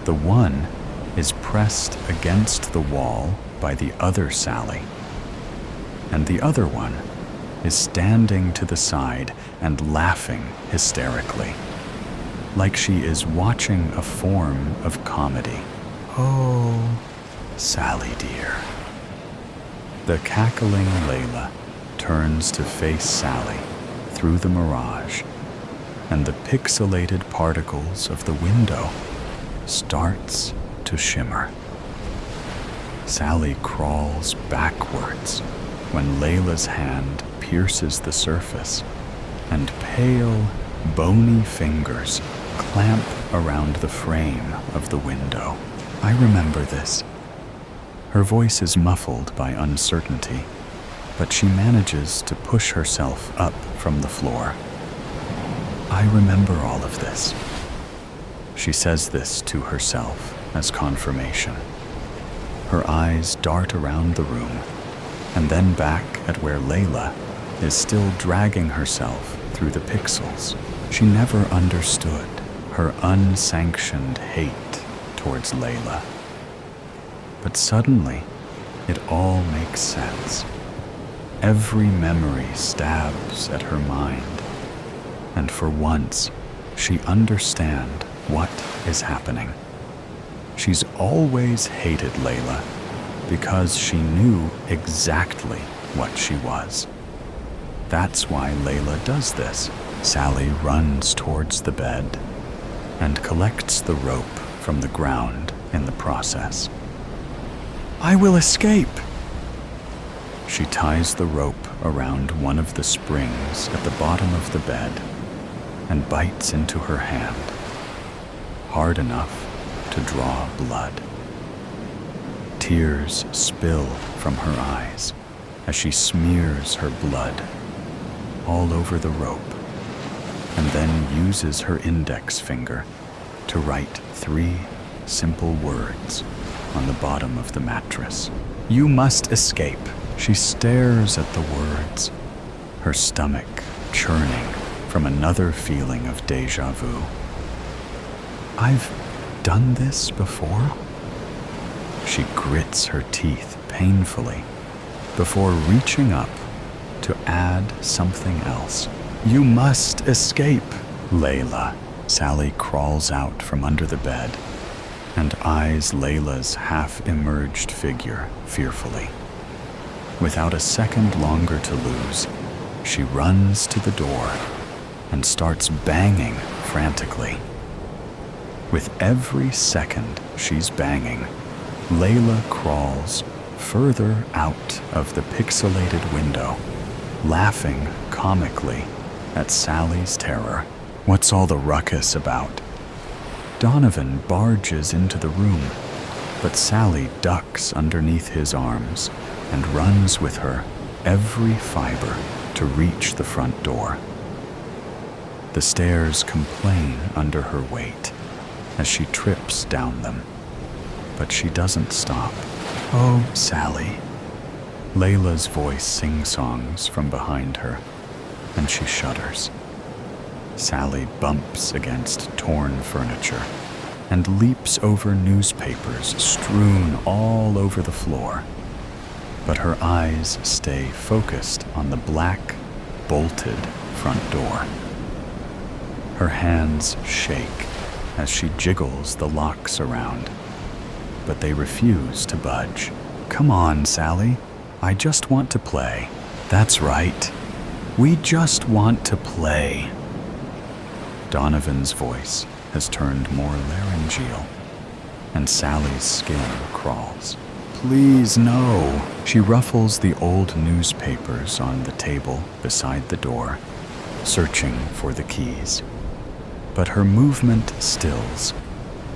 The one is pressed against the wall by the other Sally, and the other one is standing to the side and laughing hysterically, like she is watching a form of comedy. Oh, Sally dear. The cackling Layla turns to face Sally through the mirage, and the pixelated particles of the window starts to shimmer. Sally crawls backwards when Layla's hand pierces the surface, and pale, bony fingers clamp around the frame of the window. I remember this. Her voice is muffled by uncertainty, but she manages to push herself up from the floor. I remember all of this. She says this to herself as confirmation. Her eyes dart around the room and then back at where Layla is still dragging herself through the pixels. She never understood her unsanctioned hate towards Layla. But suddenly, it all makes sense. Every memory stabs at her mind, and for once, she understands what is happening. She's always hated Layla because she knew exactly what she was. That's why Layla does this. Sally runs towards the bed and collects the rope from the ground in the process. I will escape! She ties the rope around one of the springs at the bottom of the bed and bites into her hand, hard enough to draw blood. Tears spill from her eyes as she smears her blood all over the rope and then uses her index finger to write 3 simple words on the bottom of the mattress. You must escape. She stares at the words, her stomach churning from another feeling of déjà vu. I've done this before? She grits her teeth painfully before reaching up to add something else. You must escape, Layla. Sally crawls out from under the bed and eyes Layla's half-emerged figure fearfully. Without a second longer to lose, she runs to the door and starts banging frantically. With every second she's banging, Layla crawls further out of the pixelated window, laughing comically at Sally's terror. What's all the ruckus about? Donovan barges into the room, but Sally ducks underneath his arms and runs with her every fiber to reach the front door. The stairs complain under her weight as she trips down them, but she doesn't stop. Oh, Sally. Layla's voice sing-songs from behind her, and she shudders. Sally bumps against torn furniture and leaps over newspapers strewn all over the floor. But her eyes stay focused on the black, bolted front door. Her hands shake as she jiggles the locks around, but they refuse to budge. Come on, Sally. I just want to play. That's right. We just want to play. Donovan's voice has turned more laryngeal, and Sally's skin crawls. Please, no. She ruffles the old newspapers on the table beside the door, searching for the keys. But her movement stills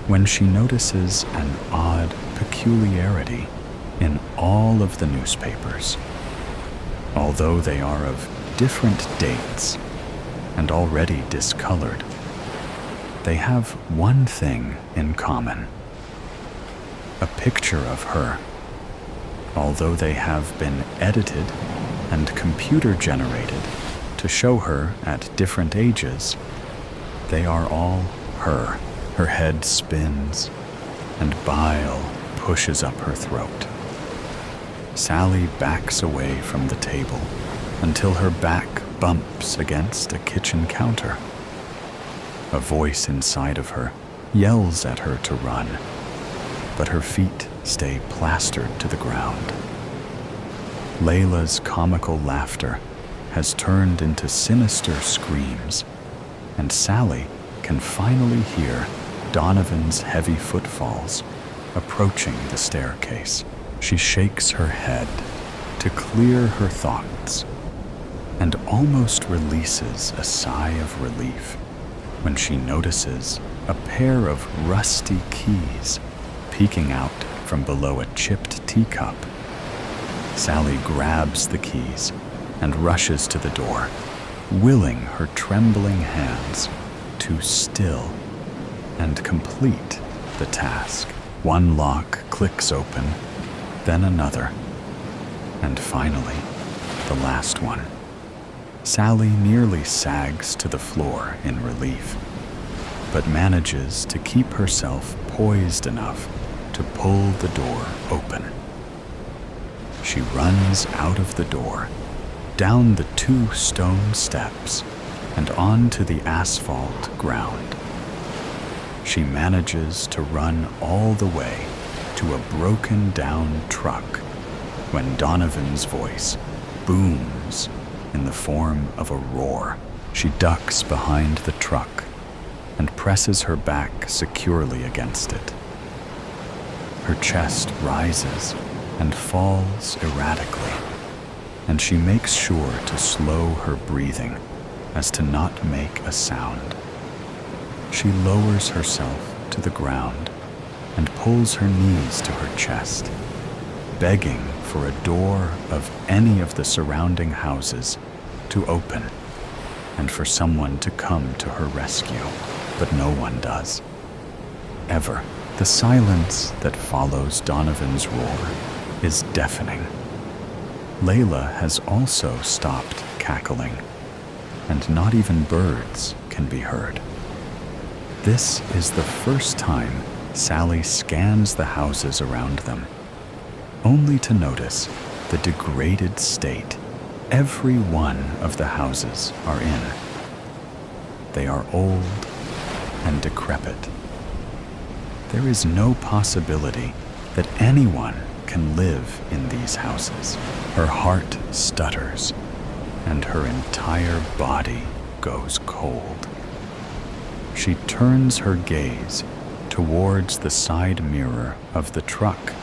when she notices an odd peculiarity in all of the newspapers. Although they are of different dates and already discolored, they have one thing in common: a picture of her. Although they have been edited and computer-generated to show her at different ages, they are all her. Her head spins, and bile pushes up her throat. Sally backs away from the table until her back bumps against a kitchen counter. A voice inside of her yells at her to run, but her feet stay plastered to the ground. Layla's comical laughter has turned into sinister screams, and Sally can finally hear Donovan's heavy footfalls approaching the staircase. She shakes her head to clear her thoughts and almost releases a sigh of relief when she notices a pair of rusty keys peeking out from below a chipped teacup. Sally grabs the keys and rushes to the door, willing her trembling hands to still and complete the task. One lock clicks open, then another, and finally, the last one. Sally nearly sags to the floor in relief, but manages to keep herself poised enough to pull the door open. She runs out of the door, down the 2 stone steps, and onto the asphalt ground. She manages to run all the way to a broken-down truck when Donovan's voice booms in the form of a roar. She ducks behind the truck and presses her back securely against it. Her chest rises and falls erratically, and she makes sure to slow her breathing as to not make a sound. She lowers herself to the ground and pulls her knees to her chest, begging for a door of any of the surrounding houses to open and for someone to come to her rescue, but no one does. Ever. The silence that follows Donovan's roar is deafening. Layla has also stopped cackling, and not even birds can be heard. This is the first time Sally scans the houses around them, only to notice the degraded state every one of the houses are in. They are old and decrepit. There is no possibility that anyone can live in these houses. Her heart stutters, and her entire body goes cold. She turns her gaze towards the side mirror of the truck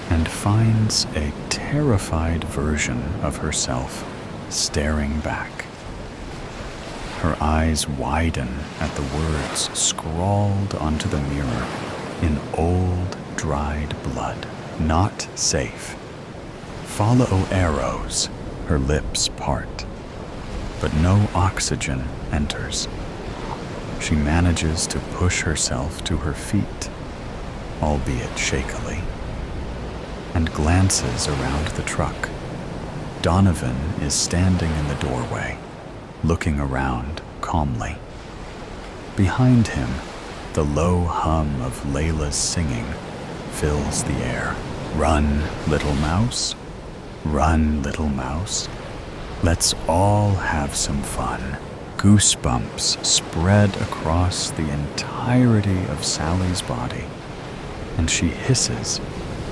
and finds a terrified version of herself staring back. Her eyes widen at the words scrawled onto the mirror in old, dried blood. Not safe. Follow arrows. Her lips part, but no oxygen enters. She manages to push herself to her feet, albeit shakily, and glances around the truck. Donovan is standing in the doorway, looking around calmly. Behind him, the low hum of Layla's singing fills the air. Run, little mouse. Run, little mouse. Let's all have some fun. Goosebumps spread across the entirety of Sally's body, and she hisses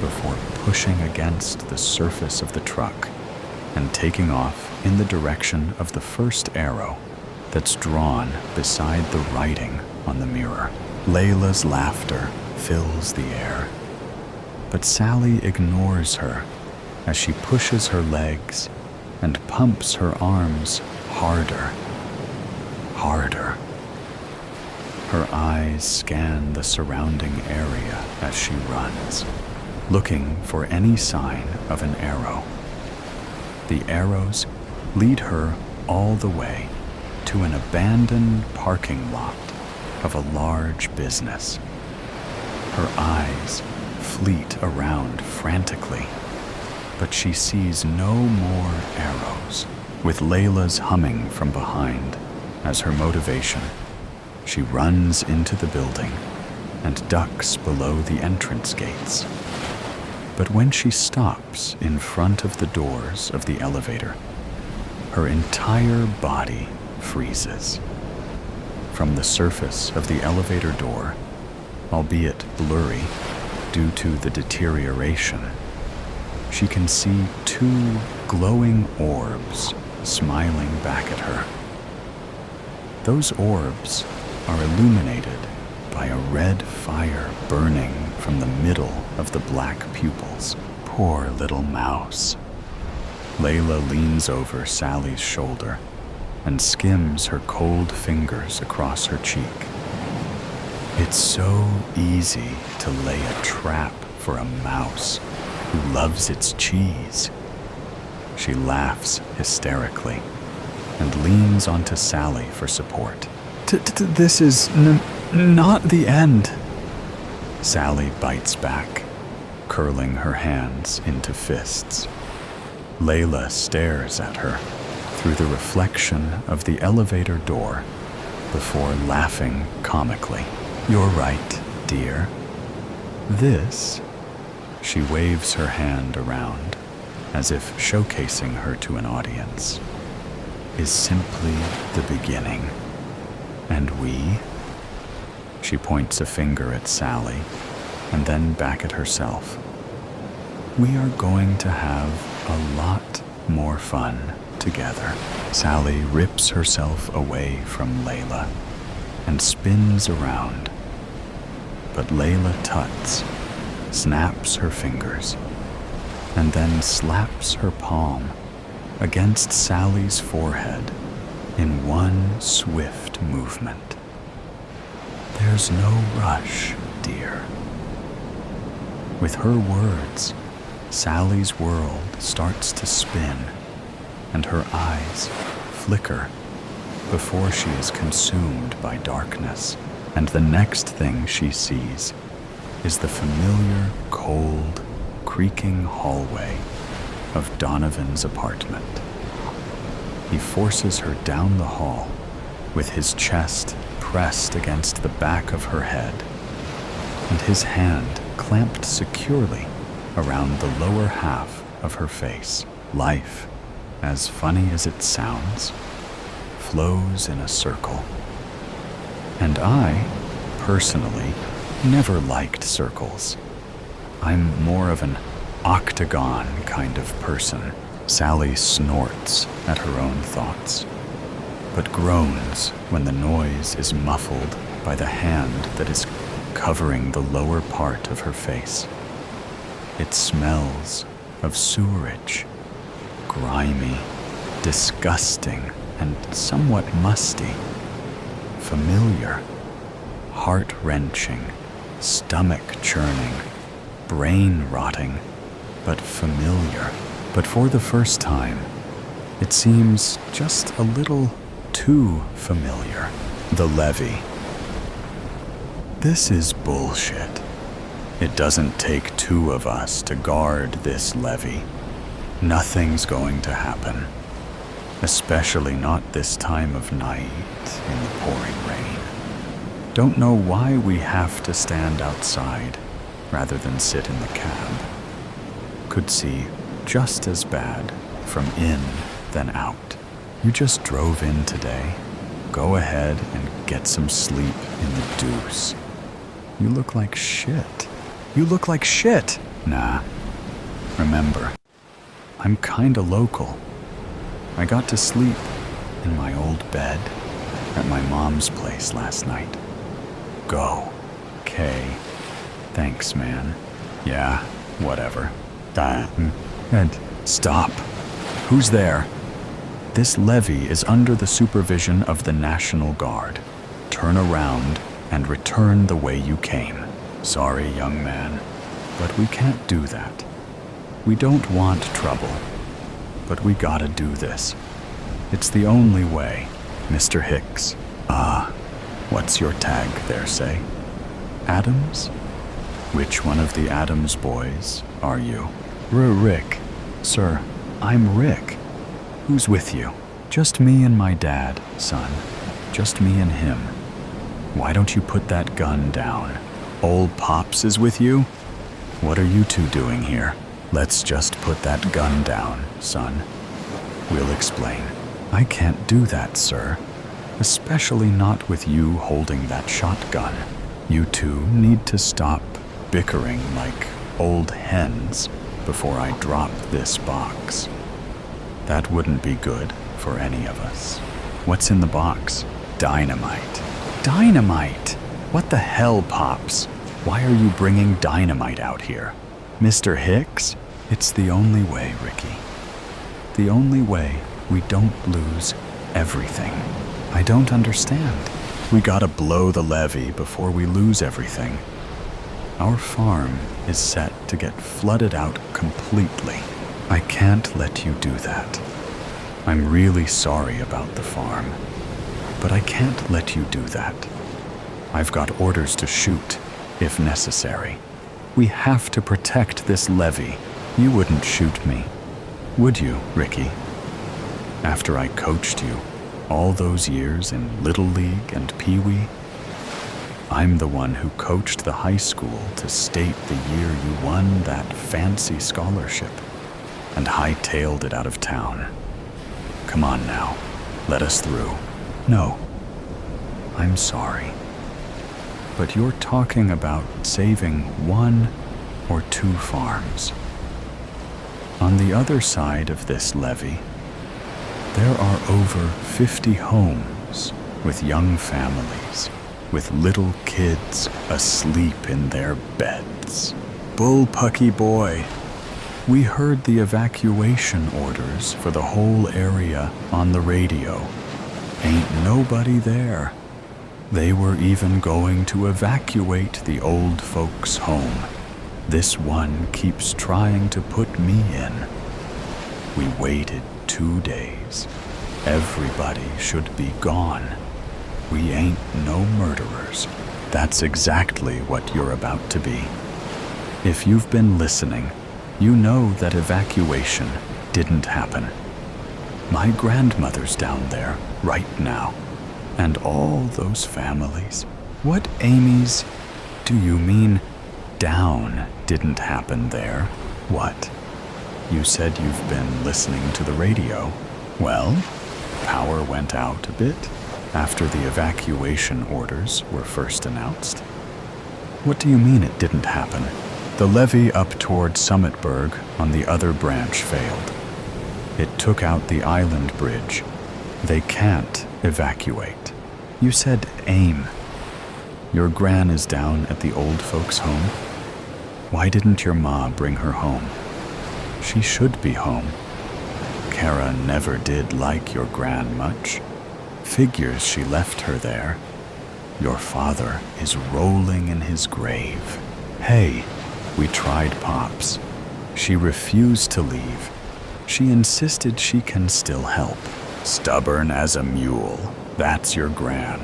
before pushing against the surface of the truck and taking off in the direction of the first arrow that's drawn beside the writing on the mirror. Layla's laughter fills the air, but Sally ignores her as she pushes her legs and pumps her arms harder, harder. Her eyes scan the surrounding area as she runs, looking for any sign of an arrow. The arrows lead her all the way to an abandoned parking lot of a large business. Her eyes fleet around frantically, but she sees no more arrows. With Layla's humming from behind as her motivation, she runs into the building and ducks below the entrance gates. But when she stops in front of the doors of the elevator, her entire body freezes. From the surface of the elevator door, albeit blurry due to the deterioration, she can see 2 glowing orbs smiling back at her. Those orbs are illuminated by a red fire burning from the middle of the black pupils. Poor little mouse. Layla leans over Sally's shoulder and skims her cold fingers across her cheek. It's so easy to lay a trap for a mouse who loves its cheese. She laughs hysterically, and leans onto Sally for support. This is not the end. Sally bites back, curling her hands into fists. Layla stares at her through the reflection of the elevator door before laughing comically. You're right, dear. This, she waves her hand around as if showcasing her to an audience, is simply the beginning. And we, she points a finger at Sally and then back at herself. We are going to have a lot more fun together. Sally rips herself away from Layla and spins around. But Layla tuts, snaps her fingers, and then slaps her palm against Sally's forehead in one swift movement. There's no rush, dear. With her words, Sally's world starts to spin, and her eyes flicker before she is consumed by darkness. And the next thing she sees is the familiar, cold, creaking hallway of Donovan's apartment. He forces her down the hall with his chest pressed against the back of her head and his hand clamped securely around the lower half of her face. Life, as funny as it sounds, flows in a circle. And I, personally, never liked circles. I'm more of an octagon kind of person. Sally snorts at her own thoughts, but groans when the noise is muffled by the hand that is covering the lower part of her face. It smells of sewerage, grimy, disgusting, and somewhat musty. Familiar, heart-wrenching, stomach-churning, brain-rotting, but familiar. But for the first time, it seems just a little too familiar. The levee. This is bullshit. It doesn't take two of us to guard this levee. Nothing's going to happen. Especially not this time of night in the pouring rain. Don't know why we have to stand outside rather than sit in the cab. Could see just as bad from in than out. You just drove in today. Go ahead and get some sleep in the deuce. You look like shit. You look like shit. Nah. Remember, I'm kinda local. I got to sleep in my old bed at my mom's place last night. Go. Kay. Thanks, man. Yeah, whatever. And stop. Who's there? This levee is under the supervision of the National Guard. Turn around and return the way you came. Sorry, young man, but we can't do that. We don't want trouble, but we gotta do this. It's the only way. Mr. Hicks. What's your tag there, say? Adams? Which one of the Adams boys are you? Rick. Sir, I'm Rick. Who's with you? Just me and my dad, son. Just me and him. Why don't you put that gun down? Old Pops is with you? What are you two doing here? Let's just put that gun down, son. We'll explain. I can't do that, sir. Especially not with you holding that shotgun. You two need to stop bickering like old hens before I drop this box. That wouldn't be good for any of us. What's in the box? Dynamite. Dynamite? What the hell, Pops? Why are you bringing dynamite out here? Mr. Hicks? It's the only way, Ricky. The only way we don't lose everything. I don't understand. We gotta blow the levee before we lose everything. Our farm is set to get flooded out completely. I can't let you do that. I'm really sorry about the farm, but I can't let you do that. I've got orders to shoot, if necessary. We have to protect this levee. You wouldn't shoot me, would you, Ricky? After I coached you all those years in Little League and Pee Wee? I'm the one who coached the high school to state the year you won that fancy scholarship and hightailed it out of town. Come on now, let us through. No, I'm sorry. But you're talking about saving 1 or 2 farms. On the other side of this levee, there are over 50 homes with young families, with little kids asleep in their beds. Bullpucky boy, we heard the evacuation orders for the whole area on the radio. Ain't nobody there. They were even going to evacuate the old folks' home. This one keeps trying to put me in. We waited 2 days. Everybody should be gone. We ain't no murderers. That's exactly what you're about to be. If you've been listening, you know that evacuation didn't happen. My grandmother's down there right now. And all those families. What Amy's do you mean down didn't happen there? What? You said you've been listening to the radio. Well, power went out a bit after the evacuation orders were first announced. What do you mean it didn't happen? The levee up toward Summitburg on the other branch failed. It took out the island bridge. They can't evacuate. You said aim. Your gran is down at the old folks' home. Why didn't your ma bring her home? She should be home. Kara never did like your gran much. Figures she left her there. Your father is rolling in his grave. Hey, we tried Pops. She refused to leave. She insisted she can still help. Stubborn as a mule. That's your gran.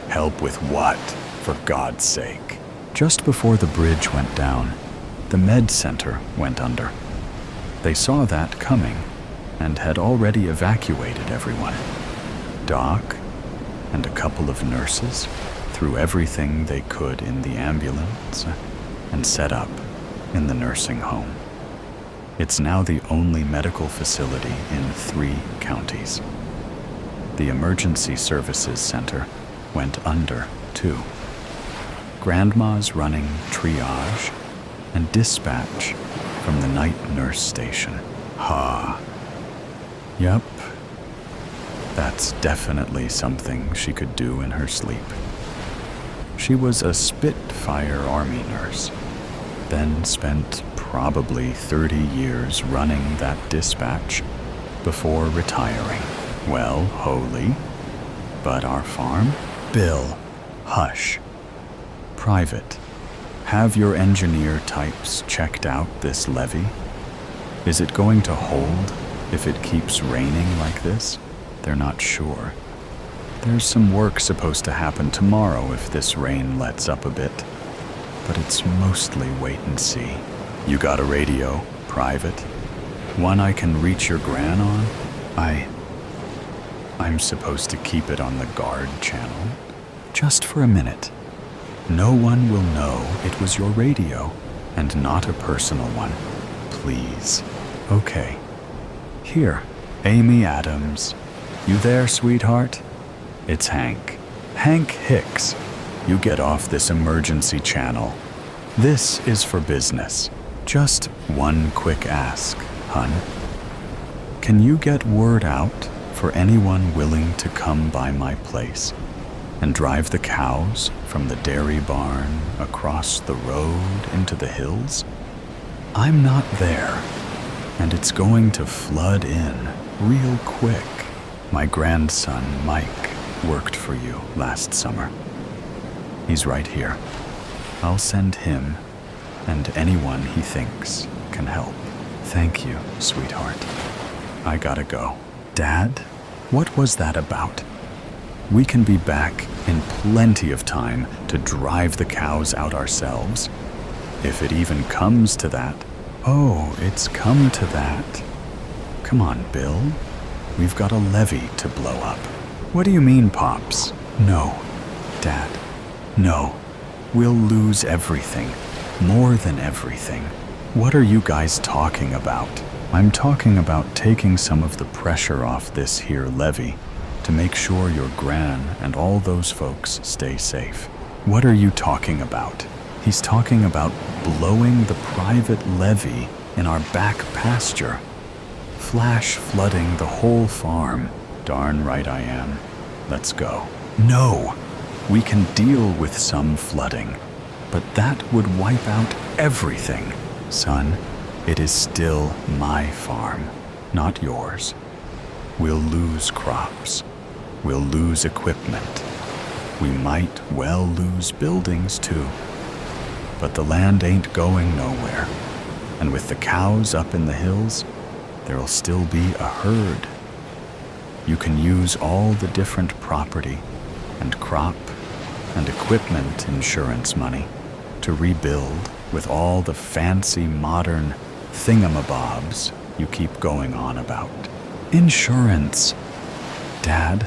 Help with what, for God's sake? Just before the bridge went down, the med center went under. They saw that coming and had already evacuated everyone. Doc and a couple of nurses threw everything they could in the ambulance and set up in the nursing home. It's now the only medical facility in 3 counties. The Emergency Services Center went under, too. Grandma's running triage and dispatch from the night nurse station. Ha. Yup. That's definitely something she could do in her sleep. She was a Spitfire Army nurse, then spent probably 30 years running that dispatch before retiring. Well, holy. But our farm? Bill, hush. Private. Have your engineer types checked out this levee? Is it going to hold if it keeps raining like this? They're not sure. There's some work supposed to happen tomorrow if this rain lets up a bit. But it's mostly wait and see. You got a radio, private? One I can reach your gran on? I'm supposed to keep it on the guard channel. Just for a minute. No one will know it was your radio, and not a personal one. Please. Okay. Here, Amy Adams. You there, sweetheart? It's Hank. Hank Hicks. You get off this emergency channel. This is for business. Just one quick ask, hun. Can you get word out for anyone willing to come by my place and drive the cows from the dairy barn across the road into the hills? I'm not there, and it's going to flood in real quick. My grandson, Mike, worked for you last summer. He's right here. I'll send him and anyone he thinks can help. Thank you, sweetheart. I gotta go. Dad, what was that about? We can be back in plenty of time to drive the cows out ourselves. If it even comes to that. Oh, it's come to that. Come on, Bill. We've got a levee to blow up. What do you mean, Pops? No, Dad. No. We'll lose everything. More than everything. What are you guys talking about? I'm talking about taking some of the pressure off this here levee to make sure your gran and all those folks stay safe. What are you talking about? He's talking about blowing the private levee in our back pasture. Flash flooding the whole farm. Darn right I am. Let's go. No! We can deal with some flooding, but that would wipe out everything. Son, it is still my farm, not yours. We'll lose crops. We'll lose equipment. We might well lose buildings too. But the land ain't going nowhere. And with the cows up in the hills, there'll still be a herd. You can use all the different property and crop and equipment insurance money to rebuild with all the fancy modern thingamabobs you keep going on about. Insurance. Dad,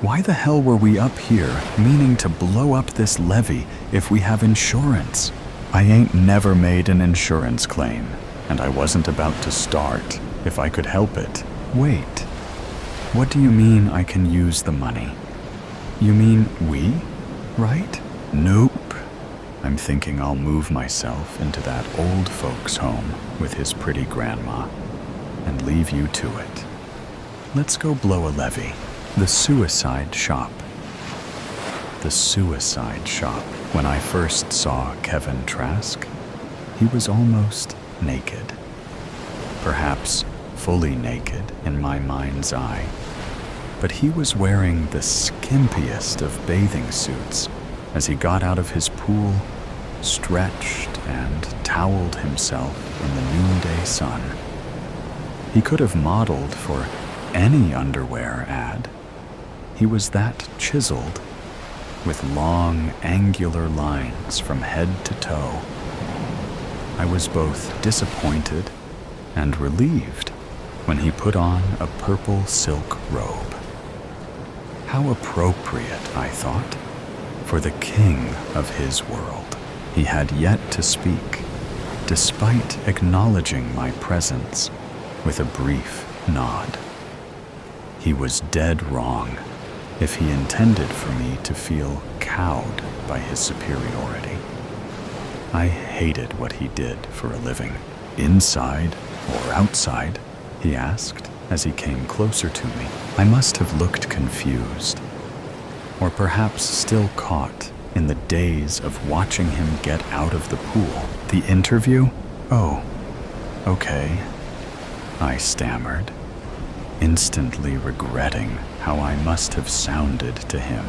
why the hell were we up here meaning to blow up this levee if we have insurance? I ain't never made an insurance claim, and I wasn't about to start if I could help it. Wait, what do you mean I can use the money? You mean we, right? Nope. I'm thinking I'll move myself into that old folks' home with his pretty grandma and leave you to it. Let's go blow a levee. The suicide shop. The suicide shop. When I first saw Kevin Trask, he was almost naked. Perhaps fully naked in my mind's eye. But he was wearing the skimpiest of bathing suits as he got out of his pool, stretched and toweled himself in the noonday sun. He could have modeled for any underwear ad. He was that chiseled, with long, angular lines from head to toe. I was both disappointed and relieved when he put on a purple silk robe. How appropriate, I thought, for the king of his world. He had yet to speak, despite acknowledging my presence with a brief nod. He was dead wrong if he intended for me to feel cowed by his superiority. I hated what he did for a living. Inside or outside? He asked as he came closer to me. I must have looked confused, or perhaps still caught in the daze of watching him get out of the pool. The interview? Oh, okay, I stammered, instantly regretting how I must have sounded to him,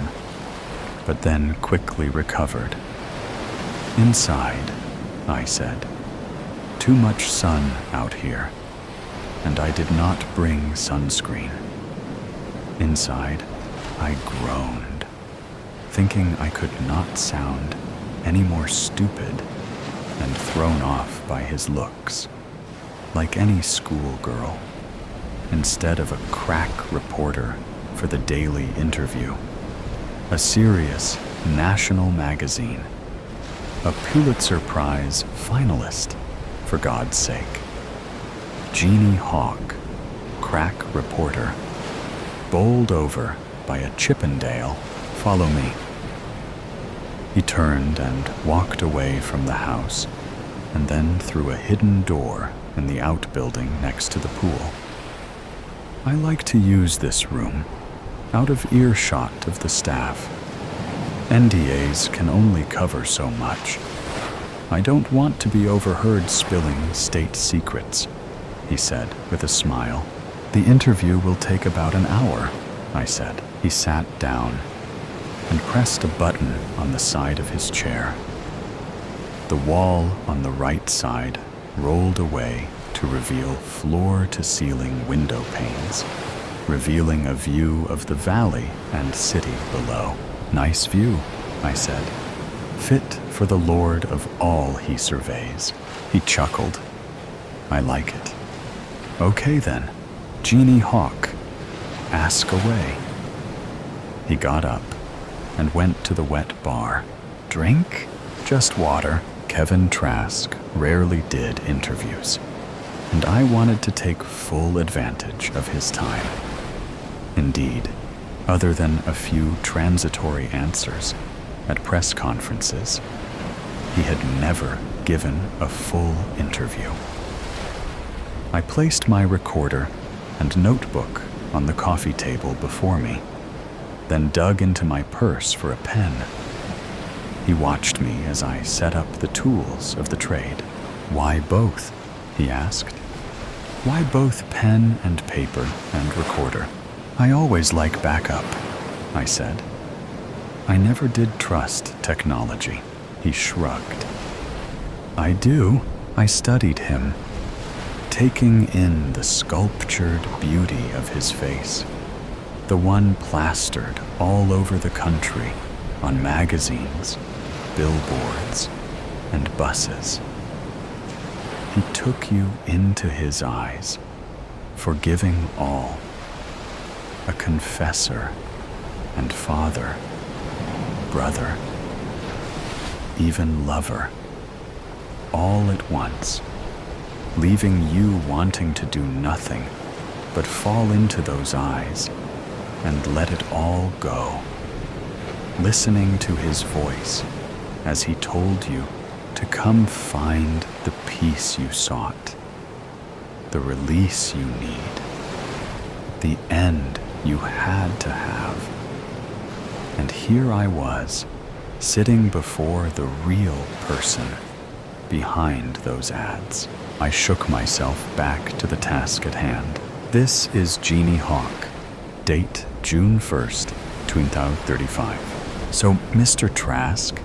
but then quickly recovered. Inside, I said. Too much sun out here, and I did not bring sunscreen. Inside, I groaned, thinking I could not sound any more stupid and thrown off by his looks, like any schoolgirl, instead of a crack reporter for the Daily Interview, a serious national magazine, a Pulitzer Prize finalist, for God's sake. Jeannie Hawk, crack reporter, bowled over by a Chippendale. Follow me. He turned and walked away from the house, and then through a hidden door in the outbuilding next to the pool. I like to use this room, out of earshot of the staff. NDAs can only cover so much. I don't want to be overheard spilling state secrets, he said with a smile. The interview will take about an hour, I said. He sat down and pressed a button on the side of his chair. The wall on the right side rolled away to reveal floor-to-ceiling window panes. revealing a view of the valley and city below. "Nice view," I said. "Fit for the Lord of all he surveys." He chuckled. "I like it." "Okay then, Genie Hawk, ask away." He got up and went to the wet bar. "Drink?" "Just water." Kevin Trask rarely did interviews, and I wanted to take full advantage of his time. Indeed, other than a few transitory answers at press conferences, he had never given a full interview. I placed my recorder and notebook on the coffee table before me, then dug into my purse for a pen. He watched me as I set up the tools of the trade. "Why both?" he asked. "Why both pen and paper and recorder?" "I always like backup," I said. "I never did trust technology." He shrugged. "I do." I studied him, taking in the sculptured beauty of his face, the one plastered all over the country on magazines, billboards, and buses. He took you into his eyes, forgiving all, a confessor and father, brother, even lover, all at once, leaving you wanting to do nothing but fall into those eyes and let it all go, listening to his voice as he told you to come find the peace you sought, the release you need, the end you had to have. And here I was, sitting before the real person behind those ads. I shook myself back to the task at hand. "This is Genie Hawk, date June 1st, 2035. So, Mr. Trask,"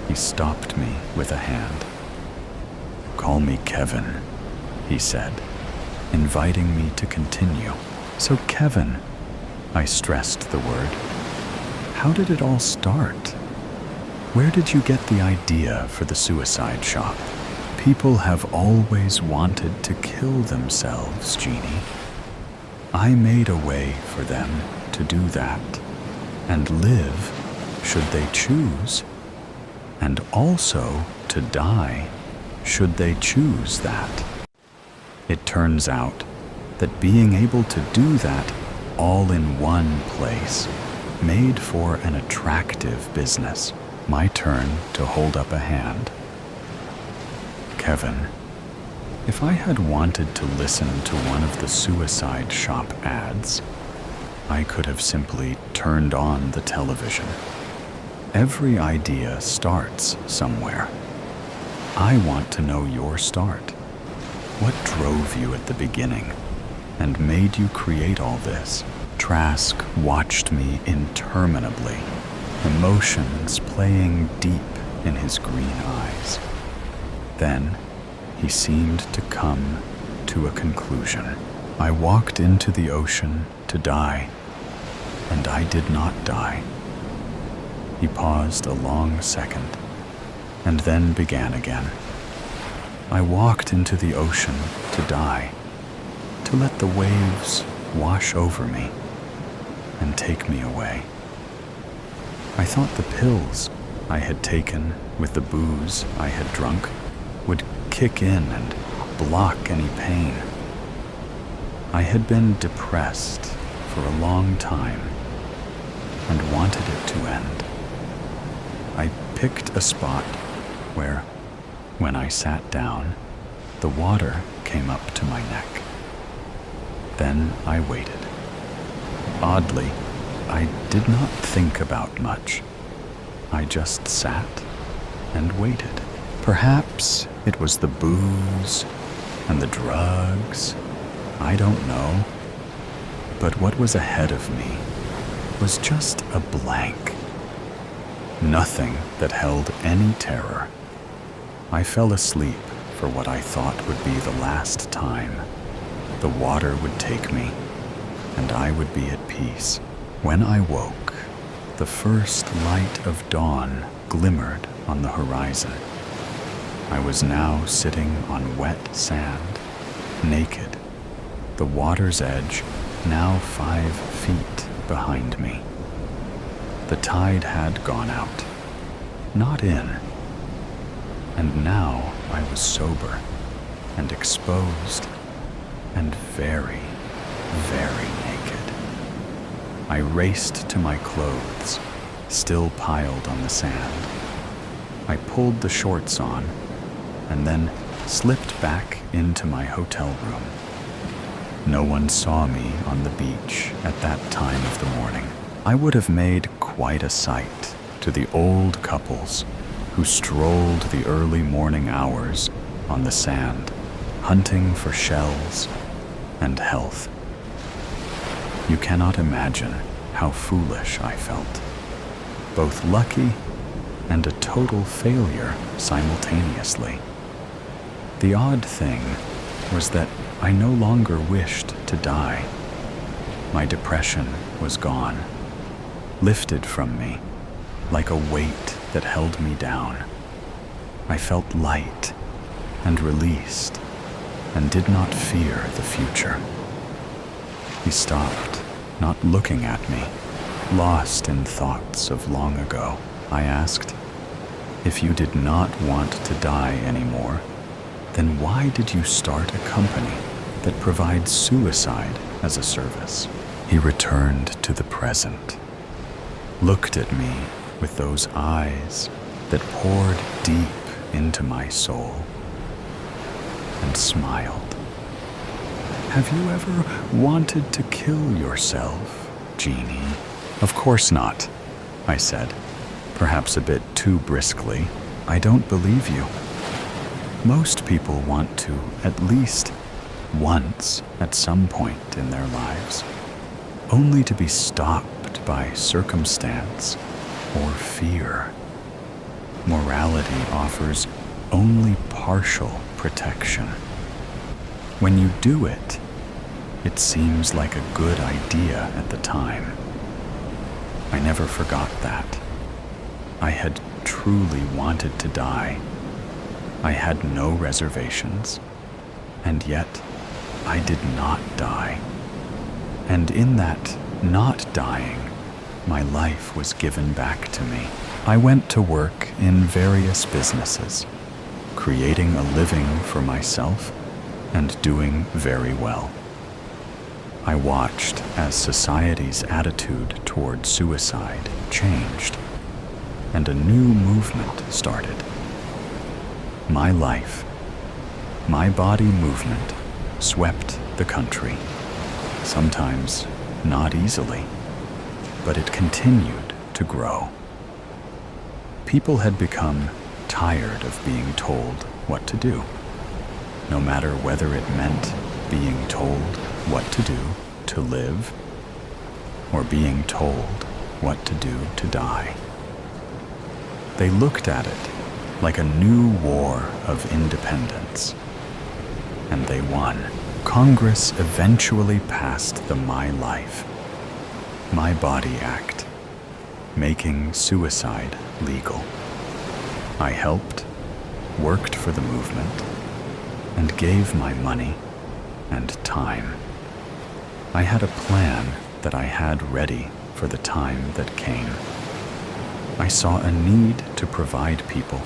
he stopped me with a hand. "Call me Kevin," he said, inviting me to continue. "So Kevin," I stressed the word, "how did it all start? Where did you get the idea for the suicide shop?" "People have always wanted to kill themselves, Jeannie. I made a way for them to do that, and live should they choose, and also to die should they choose that. It turns out that being able to do that all in one place made for an attractive business." My turn to hold up a hand. "Kevin, if I had wanted to listen to one of the suicide shop ads, I could have simply turned on the television. Every idea starts somewhere. I want to know your start. What drove you at the beginning and made you create all this?" Trask watched me interminably, emotions playing deep in his green eyes. Then he seemed to come to a conclusion. "I walked into the ocean to die, and I did not die." He paused a long second, and then began again. "I walked into the ocean to die, to let the waves wash over me and take me away. I thought the pills I had taken with the booze I had drunk would kick in and block any pain. I had been depressed for a long time and wanted it to end. I picked a spot where, when I sat down, the water came up to my neck. Then I waited. Oddly, I did not think about much. I just sat and waited. Perhaps it was the booze and the drugs. I don't know. But what was ahead of me was just a blank. Nothing that held any terror. I fell asleep for what I thought would be the last time. The water would take me, and I would be at peace. When I woke, the first light of dawn glimmered on the horizon. I was now sitting on wet sand, naked, the water's edge now 5 feet behind me. The tide had gone out, not in, and now I was sober and exposed and very, very naked. I raced to my clothes, still piled on the sand. I pulled the shorts on and then slipped back into my hotel room. No one saw me on the beach at that time of the morning. I would have made quite a sight to the old couples who strolled the early morning hours on the sand, hunting for shells and health. You cannot imagine how foolish I felt, both lucky and a total failure simultaneously. The odd thing was that I no longer wished to die. My depression was gone, lifted from me like a weight that held me down. I felt light and released and did not fear the future. He stopped, not looking at me, lost in thoughts of long ago. I asked, "If you did not want to die anymore, then why did you start a company that provides suicide as a service?" He returned to the present, looked at me with those eyes that poured deep into my soul, and smiled. "Have you ever wanted to kill yourself, Jeannie?" "Of course not," I said, perhaps a bit too briskly. "I don't believe you. Most people want to, at least once at some point in their lives, only to be stopped by circumstance or fear. Morality offers only partial protection. When you do it, it seems like a good idea at the time. I never forgot that. I had truly wanted to die. I had no reservations, and yet I did not die. And in that not dying, my life was given back to me. I went to work in various businesses, creating a living for myself and doing very well. I watched as society's attitude toward suicide changed, and a new movement started. My life, my body movement swept the country, sometimes not easily, but it continued to grow. People had become tired of being told what to do, no matter whether it meant being told what to do to live or being told what to do to die. They looked at it like a new war of independence, and they won. Congress eventually passed the My Life, My Body Act, making suicide legal. I helped, worked for the movement, and gave my money and time. I had a plan that I had ready for the time that came. I saw a need to provide people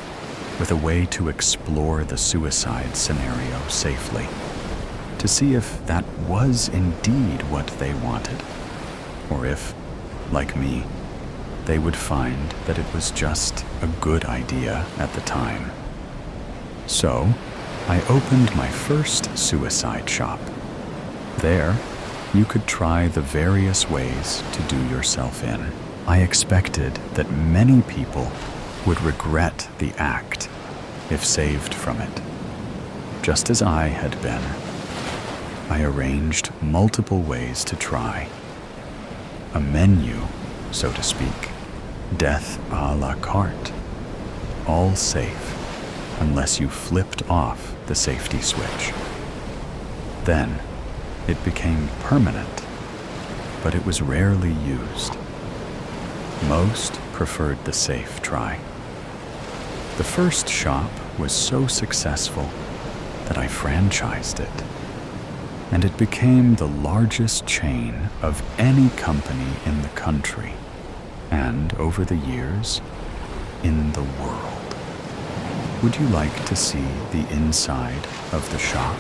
with a way to explore the suicide scenario safely, to see if that was indeed what they wanted, or if, like me, they would find that it was just a good idea at the time. So, I opened my first suicide shop. There, you could try the various ways to do yourself in. I expected that many people would regret the act if saved from it, just as I had been. I arranged multiple ways to try. A menu, so to speak, death a la carte, all safe unless you flipped off the safety switch. Then it became permanent but it was rarely used. Most preferred the safe try. The first shop was so successful that I franchised it, and it became the largest chain of any company in the country, and over the years, in the world. Would you like to see the inside of the shop?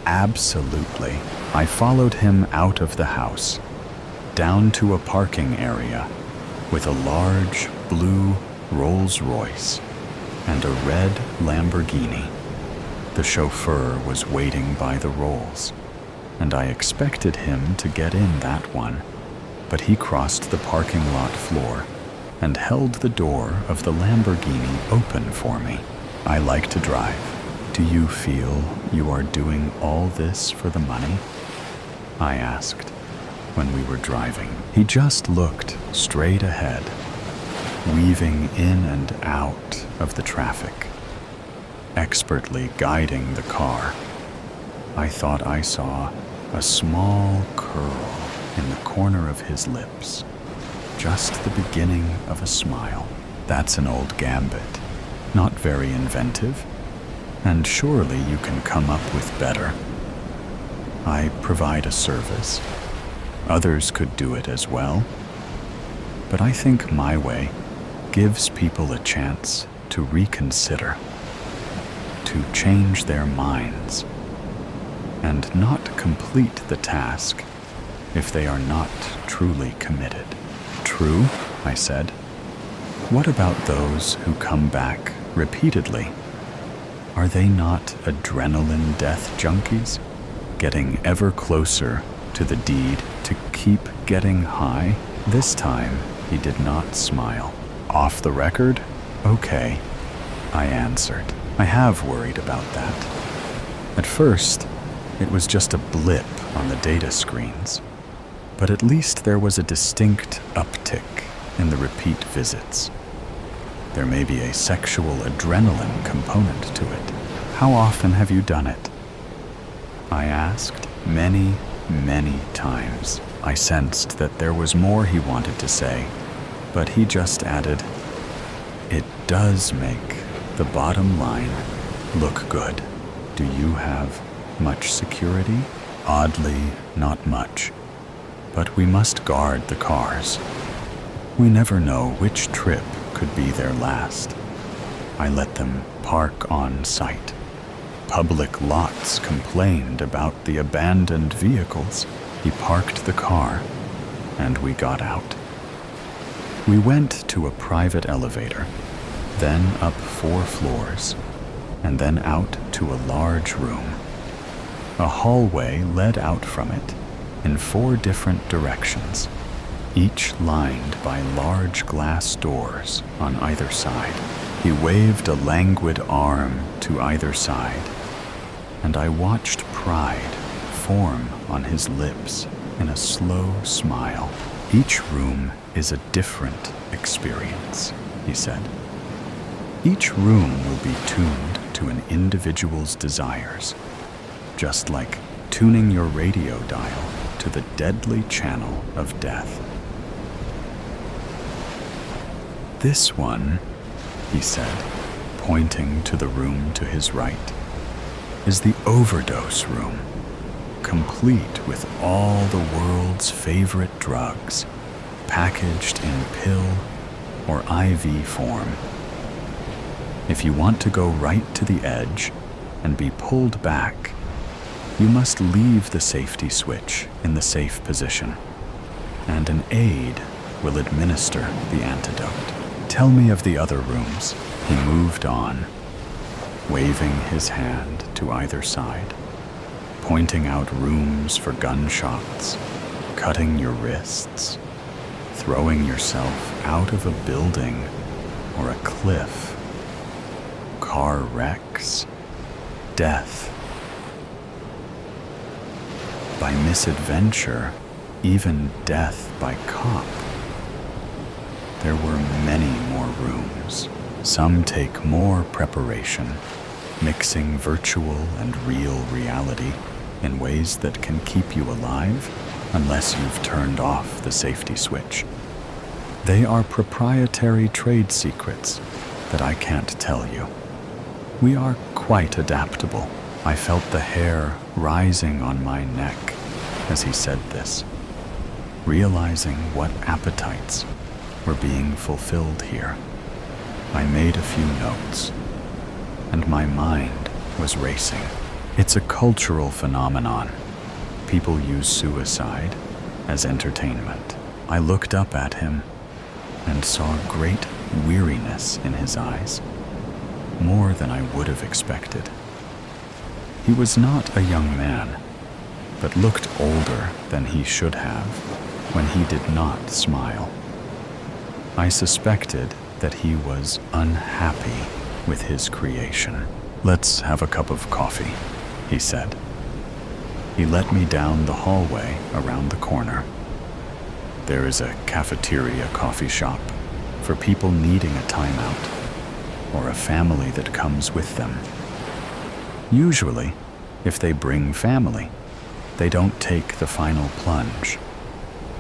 Absolutely. I followed him out of the house, down to a parking area with a large blue Rolls-Royce and a red Lamborghini. The chauffeur was waiting by the Rolls, and I expected him to get in that one, but he crossed the parking lot floor and held the door of the Lamborghini open for me. I like to drive. Do you feel you are doing all this for the money? I asked when we were driving. He just looked straight ahead, weaving in and out of the traffic, expertly guiding the car. I thought I saw a small curl in the corner of his lips, just the beginning of a smile. That's an old gambit, not very inventive, and surely you can come up with better. I provide a service. Others could do it as well, but I think my way gives people a chance to reconsider, to change their minds, and not complete the task if they are not truly committed. True, I said. What about those who come back repeatedly? Are they not adrenaline death junkies, getting ever closer to the deed to keep getting high? This time, he did not smile. Off the record? Okay, I answered. I have worried about that. At first, it was just a blip on the data screens, but at least there was a distinct uptick in the repeat visits. There may be a sexual adrenaline component to it. How often have you done it? I asked. Many times. I sensed that there was more he wanted to say, but he just added, "It does make the bottom line look good. Do you have much security?" Oddly, not much. But we must guard the cars. We never know which trip could be their last. I let them park on site. Public lots complained about the abandoned vehicles. He parked the car, and we got out. We went to a private elevator, then up 4 floors, and then out to a large room. A hallway led out from it in 4 different directions, each lined by large glass doors on either side. He waved a languid arm to either side, and I watched pride form on his lips in a slow smile. Each room is a different experience, he said. Each room will be tuned to an individual's desires, just like tuning your radio dial to the deadly channel of death. This one, he said, pointing to the room to his right, is the overdose room, complete with all the world's favorite drugs, packaged in pill or IV form. If you want to go right to the edge and be pulled back, you must leave the safety switch in the safe position, and an aide will administer the antidote. Tell me of the other rooms. He moved on, waving his hand to either side, pointing out rooms for gunshots, cutting your wrists, throwing yourself out of a building or a cliff, car wrecks, death. By misadventure, even death by cop. There were many more rooms. Some take more preparation, mixing virtual and real reality in ways that can keep you alive unless you've turned off the safety switch. They are proprietary trade secrets that I can't tell you. We are quite adaptable. I felt the hair rising on my neck as he said this, realizing what appetites were being fulfilled here. I made a few notes, and my mind was racing. It's a cultural phenomenon. People use suicide as entertainment. I looked up at him and saw great weariness in his eyes, more than I would have expected. He was not a young man, but looked older than he should have when he did not smile. I suspected that he was unhappy with his creation. "Let's have a cup of coffee," he said. He led me down the hallway around the corner. There is a cafeteria coffee shop for people needing a timeout or a family that comes with them. Usually, if they bring family, they don't take the final plunge.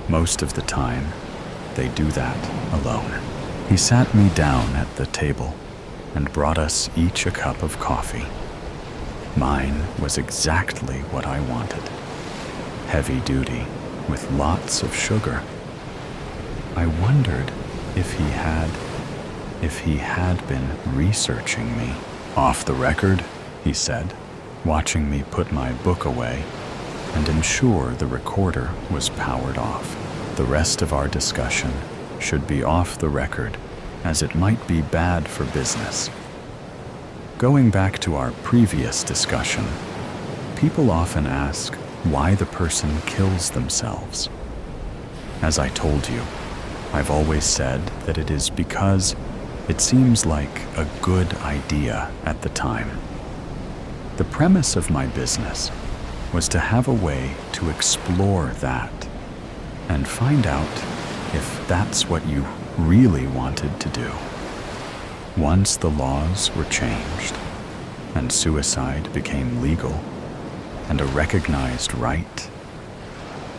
Most of the time, they do that alone. He sat me down at the table and brought us each a cup of coffee. Mine was exactly what I wanted. Heavy duty, with lots of sugar. I wondered if he had been researching me. "Off the record," he said, watching me put my book away and ensure the recorder was powered off. The rest of our discussion should be off the record, as it might be bad for business. Going back to our previous discussion, people often ask why the person kills themselves. As I told you, I've always said that it is because it seems like a good idea at the time. The premise of my business was to have a way to explore that and find out if that's what you really wanted to do. Once the laws were changed and suicide became legal and a recognized right,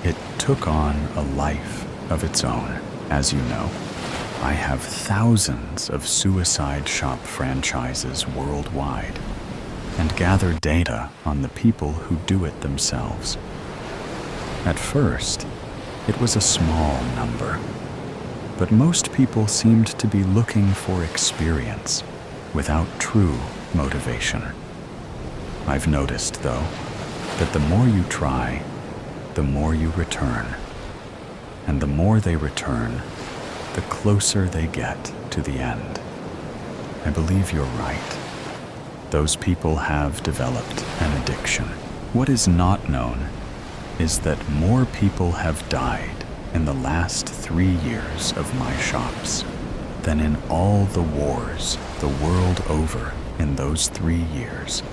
it took on a life of its own. As you know, I have thousands of suicide shop franchises worldwide and gather data on the people who do it themselves. At first, it was a small number, but most people seemed to be looking for experience without true motivation. I've noticed, though, that the more you try, the more you return. And the more they return, the closer they get to the end. I believe you're right. Those people have developed an addiction. What is not known is that more people have died in the last 3 years of my shops than in all the wars the world over in those 3 years.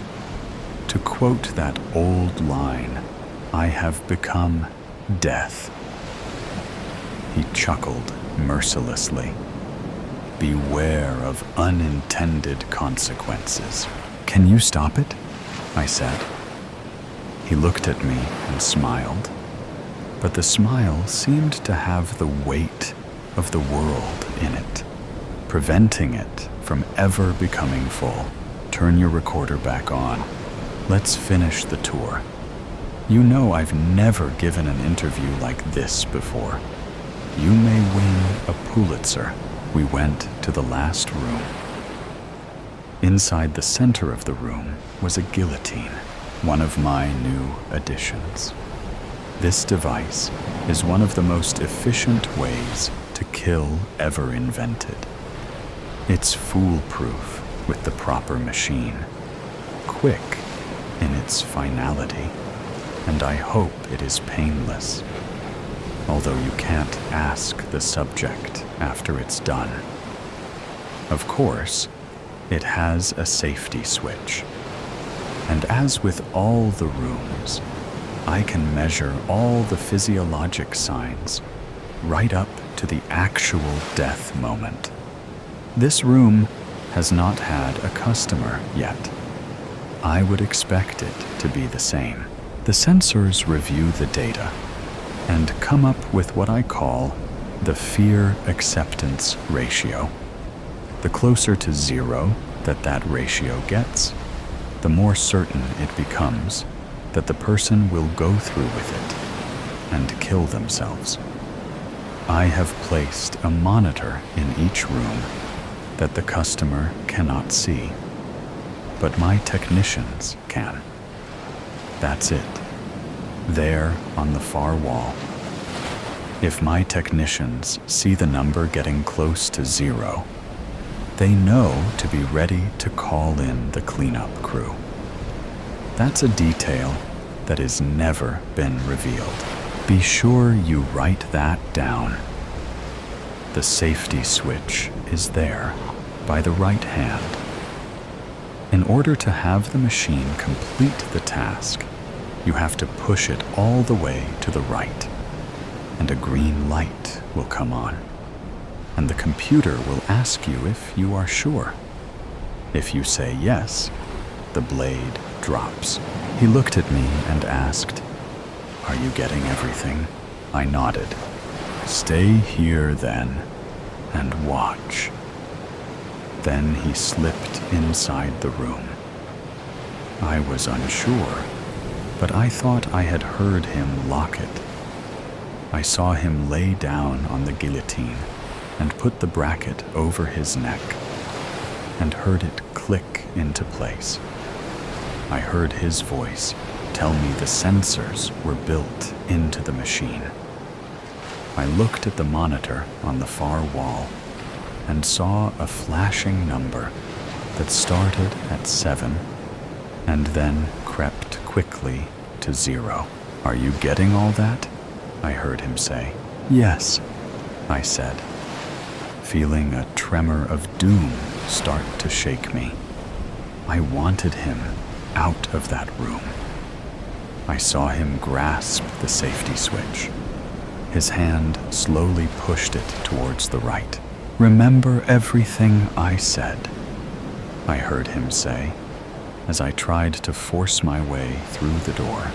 To quote that old line, I have become death. He chuckled mercilessly. Beware of unintended consequences. "Can you stop it?" I said. He looked at me and smiled, but the smile seemed to have the weight of the world in it, preventing it from ever becoming full. "Turn your recorder back on. Let's finish the tour. You know I've never given an interview like this before. You may win a Pulitzer." We went to the last room. Inside the center of the room was a guillotine, one of my new additions. This device is one of the most efficient ways to kill ever invented. It's foolproof with the proper machine, quick in its finality, and I hope it is painless. Although you can't ask the subject after it's done. Of course, it has a safety switch. And as with all the rooms, I can measure all the physiologic signs right up to the actual death moment. This room has not had a customer yet. I would expect it to be the same. The sensors review the data and come up with what I call the fear acceptance ratio. The closer to 0 that ratio gets, the more certain it becomes that the person will go through with it and kill themselves. I have placed a monitor in each room that the customer cannot see, but my technicians can. That's it, there on the far wall. If my technicians see the number getting close to 0, they know to be ready to call in the cleanup crew. That's a detail that has never been revealed. Be sure you write that down. The safety switch is there by the right hand. In order to have the machine complete the task, you have to push it all the way to the right, and a green light will come on, and the computer will ask you if you are sure. If you say yes, the blade drops. He looked at me and asked, "Are you getting everything?" I nodded. "Stay here then, and watch." Then he slipped inside the room. I was unsure, but I thought I had heard him lock it. I saw him lay down on the guillotine and put the bracket over his neck, and heard it click into place. I heard his voice tell me the sensors were built into the machine. I looked at the monitor on the far wall and saw a flashing number that started at 7 and then crept quickly to 0. "Are you getting all that?" I heard him say. "Yes," I said, feeling a tremor of doom start to shake me. I wanted him out of that room. I saw him grasp the safety switch. His hand slowly pushed it towards the right. "Remember everything I said," I heard him say, as I tried to force my way through the door,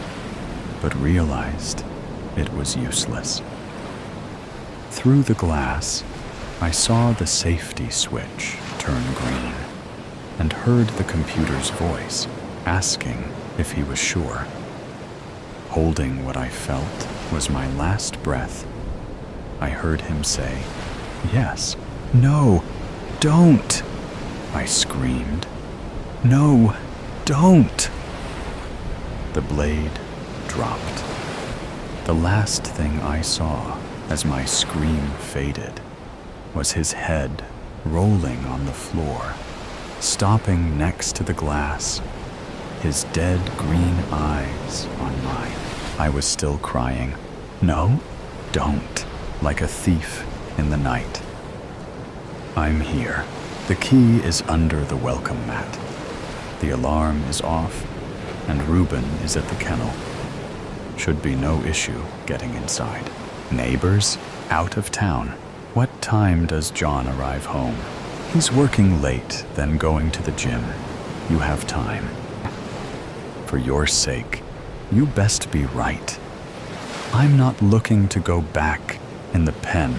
but realized it was useless. Through the glass, I saw the safety switch turn green and heard the computer's voice asking if he was sure. Holding what I felt was my last breath, I heard him say, "Yes." "No, don't!" I screamed. "No, don't!" The blade dropped. The last thing I saw as my scream faded was his head rolling on the floor, stopping next to the glass, his dead green eyes on mine. I was still crying, "No, don't," like a thief in the night. I'm here. The key is under the welcome mat. The alarm is off, and Reuben is at the kennel. Should be no issue getting inside. Neighbors? Out of town. What time does John arrive home? He's working late, then going to the gym. You have time. For your sake, you best be right. I'm not looking to go back in the pen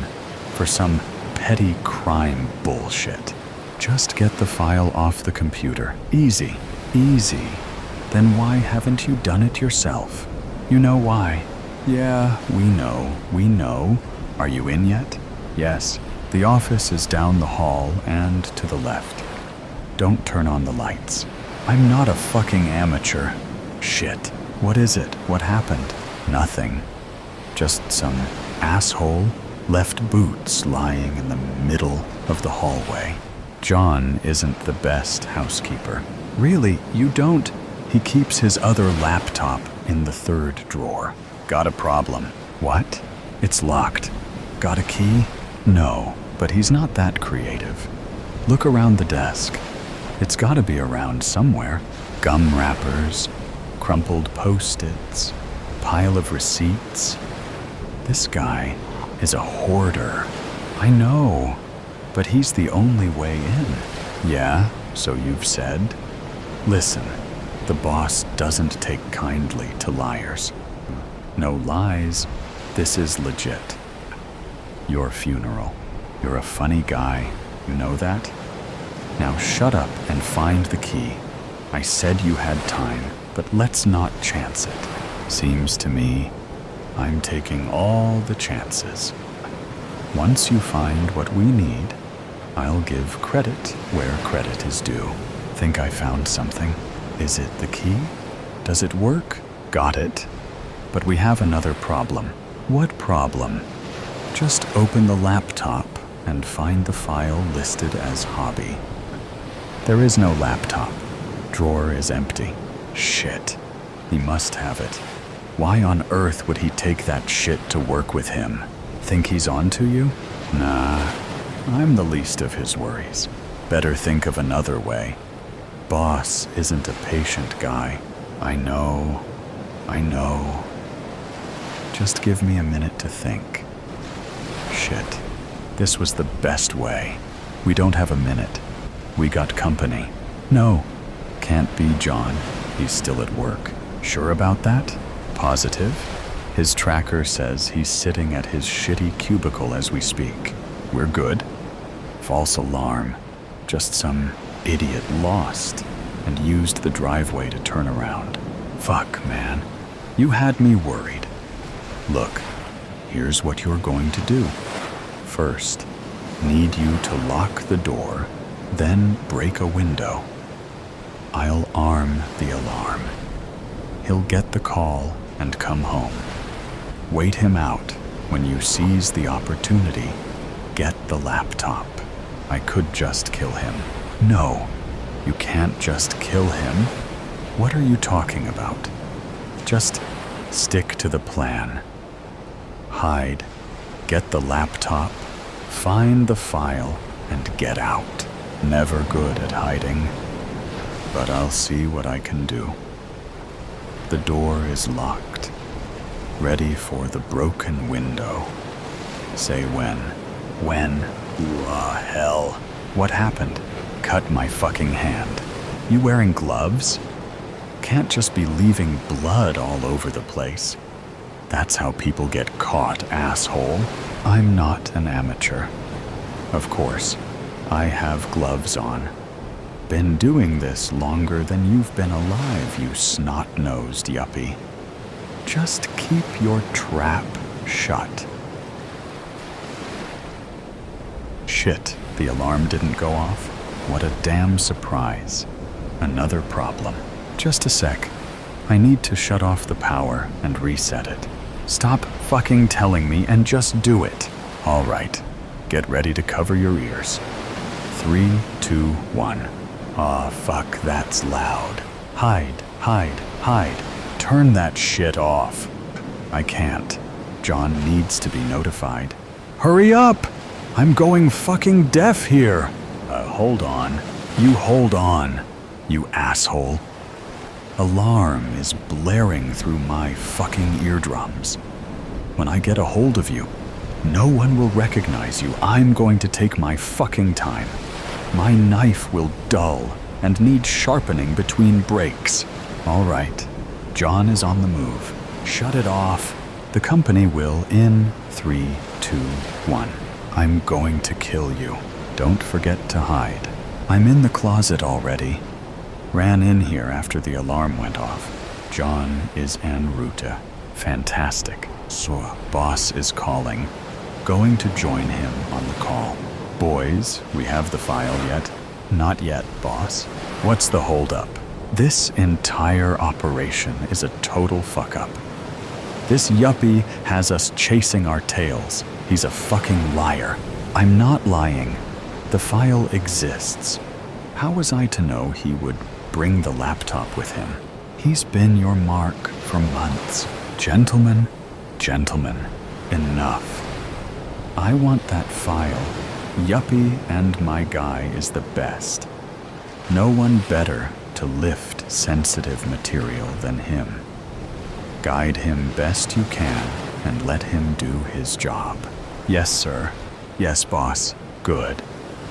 for some petty crime bullshit. Just get the file off the computer. Easy, easy. Then why haven't you done it yourself? You know why. Yeah, we know. Are you in yet? Yes. The office is down the hall and to the left. Don't turn on the lights. I'm not a fucking amateur. Shit. What is it? What happened? Nothing. Just some asshole left boots lying in the middle of the hallway. John isn't the best housekeeper. Really, you don't? He keeps his other laptop in the third drawer. Got a problem. What? It's locked. Got a key? No, but he's not that creative. Look around the desk. It's gotta be around somewhere. Gum wrappers, crumpled Post-its, pile of receipts. This guy is a hoarder. I know, but he's the only way in. Yeah, so you've said. Listen, the boss doesn't take kindly to liars. No lies, This is legit. Your funeral. You're a funny guy. You know that? Now shut up and find the key. I said you had time, but let's not chance it. Seems to me I'm taking all the chances. Once you find what we need, I'll give credit where credit is due. Think I found something? Is it the key? Does it work? Got it. But we have another problem. What problem? Just open the laptop and find the file listed as hobby. There is no laptop. Drawer is empty. Shit. He must have it. Why on earth would he take that shit to work with him? Think he's on to you? Nah, I'm the least of his worries. Better think of another way. Boss isn't a patient guy. I know. Just give me a minute to think. Shit. This was the best way. We don't have a minute. We got company. No, can't be John. He's still at work. Sure about that? Positive? His tracker says he's sitting at his shitty cubicle as we speak. We're good. False alarm. Just some idiot lost and used the driveway to turn around. Fuck, man. You had me worried. Look, here's what you're going to do. First, need you to lock the door, then break a window. I'll arm the alarm. He'll get the call and come home. Wait him out. When you seize the opportunity, get the laptop. I could just kill him. No, you can't just kill him. What are you talking about? Just stick to the plan. Hide, get the laptop, find the file, and get out. Never good at hiding, but I'll see what I can do. The door is locked, ready for the broken window. Say when. When? Hell. What happened? Cut my fucking hand. You wearing gloves? Can't just be leaving blood all over the place. That's how people get caught, asshole. I'm not an amateur. Of course, I have gloves on. Been doing this longer than you've been alive, you snot-nosed yuppie. Just keep your trap shut. Shit, the alarm didn't go off. What a damn surprise. Another problem. Just a sec. I need to shut off the power and reset it. Stop fucking telling me and just do it. All right, get ready to cover your ears. 3, 2, 1. Aw, fuck, that's loud. Hide, hide, hide. Turn that shit off. I can't. John needs to be notified. Hurry up! I'm going fucking deaf here. Hold on. You hold on, you asshole. Alarm is blaring through my fucking eardrums. When I get a hold of you, no one will recognize you. I'm going to take my fucking time. My knife will dull and need sharpening between breaks. All right, John is on the move. Shut it off. The company will in 3, 2, 1. I'm going to kill you. Don't forget to hide. I'm in the closet already. Ran in here after the alarm went off. John is en route. Fantastic. So, boss is calling. Going to join him on the call. Boys, we have the file yet? Not yet, boss. What's the holdup? This entire operation is a total fuck-up. This yuppie has us chasing our tails. He's a fucking liar. I'm not lying. The file exists. How was I to know he would bring the laptop with him? He's been your mark for months. Gentlemen, enough. I want that file. Yuppie and my guy is the best. No one better to lift sensitive material than him. Guide him best you can and let him do his job. Yes, sir. Yes, boss. Good.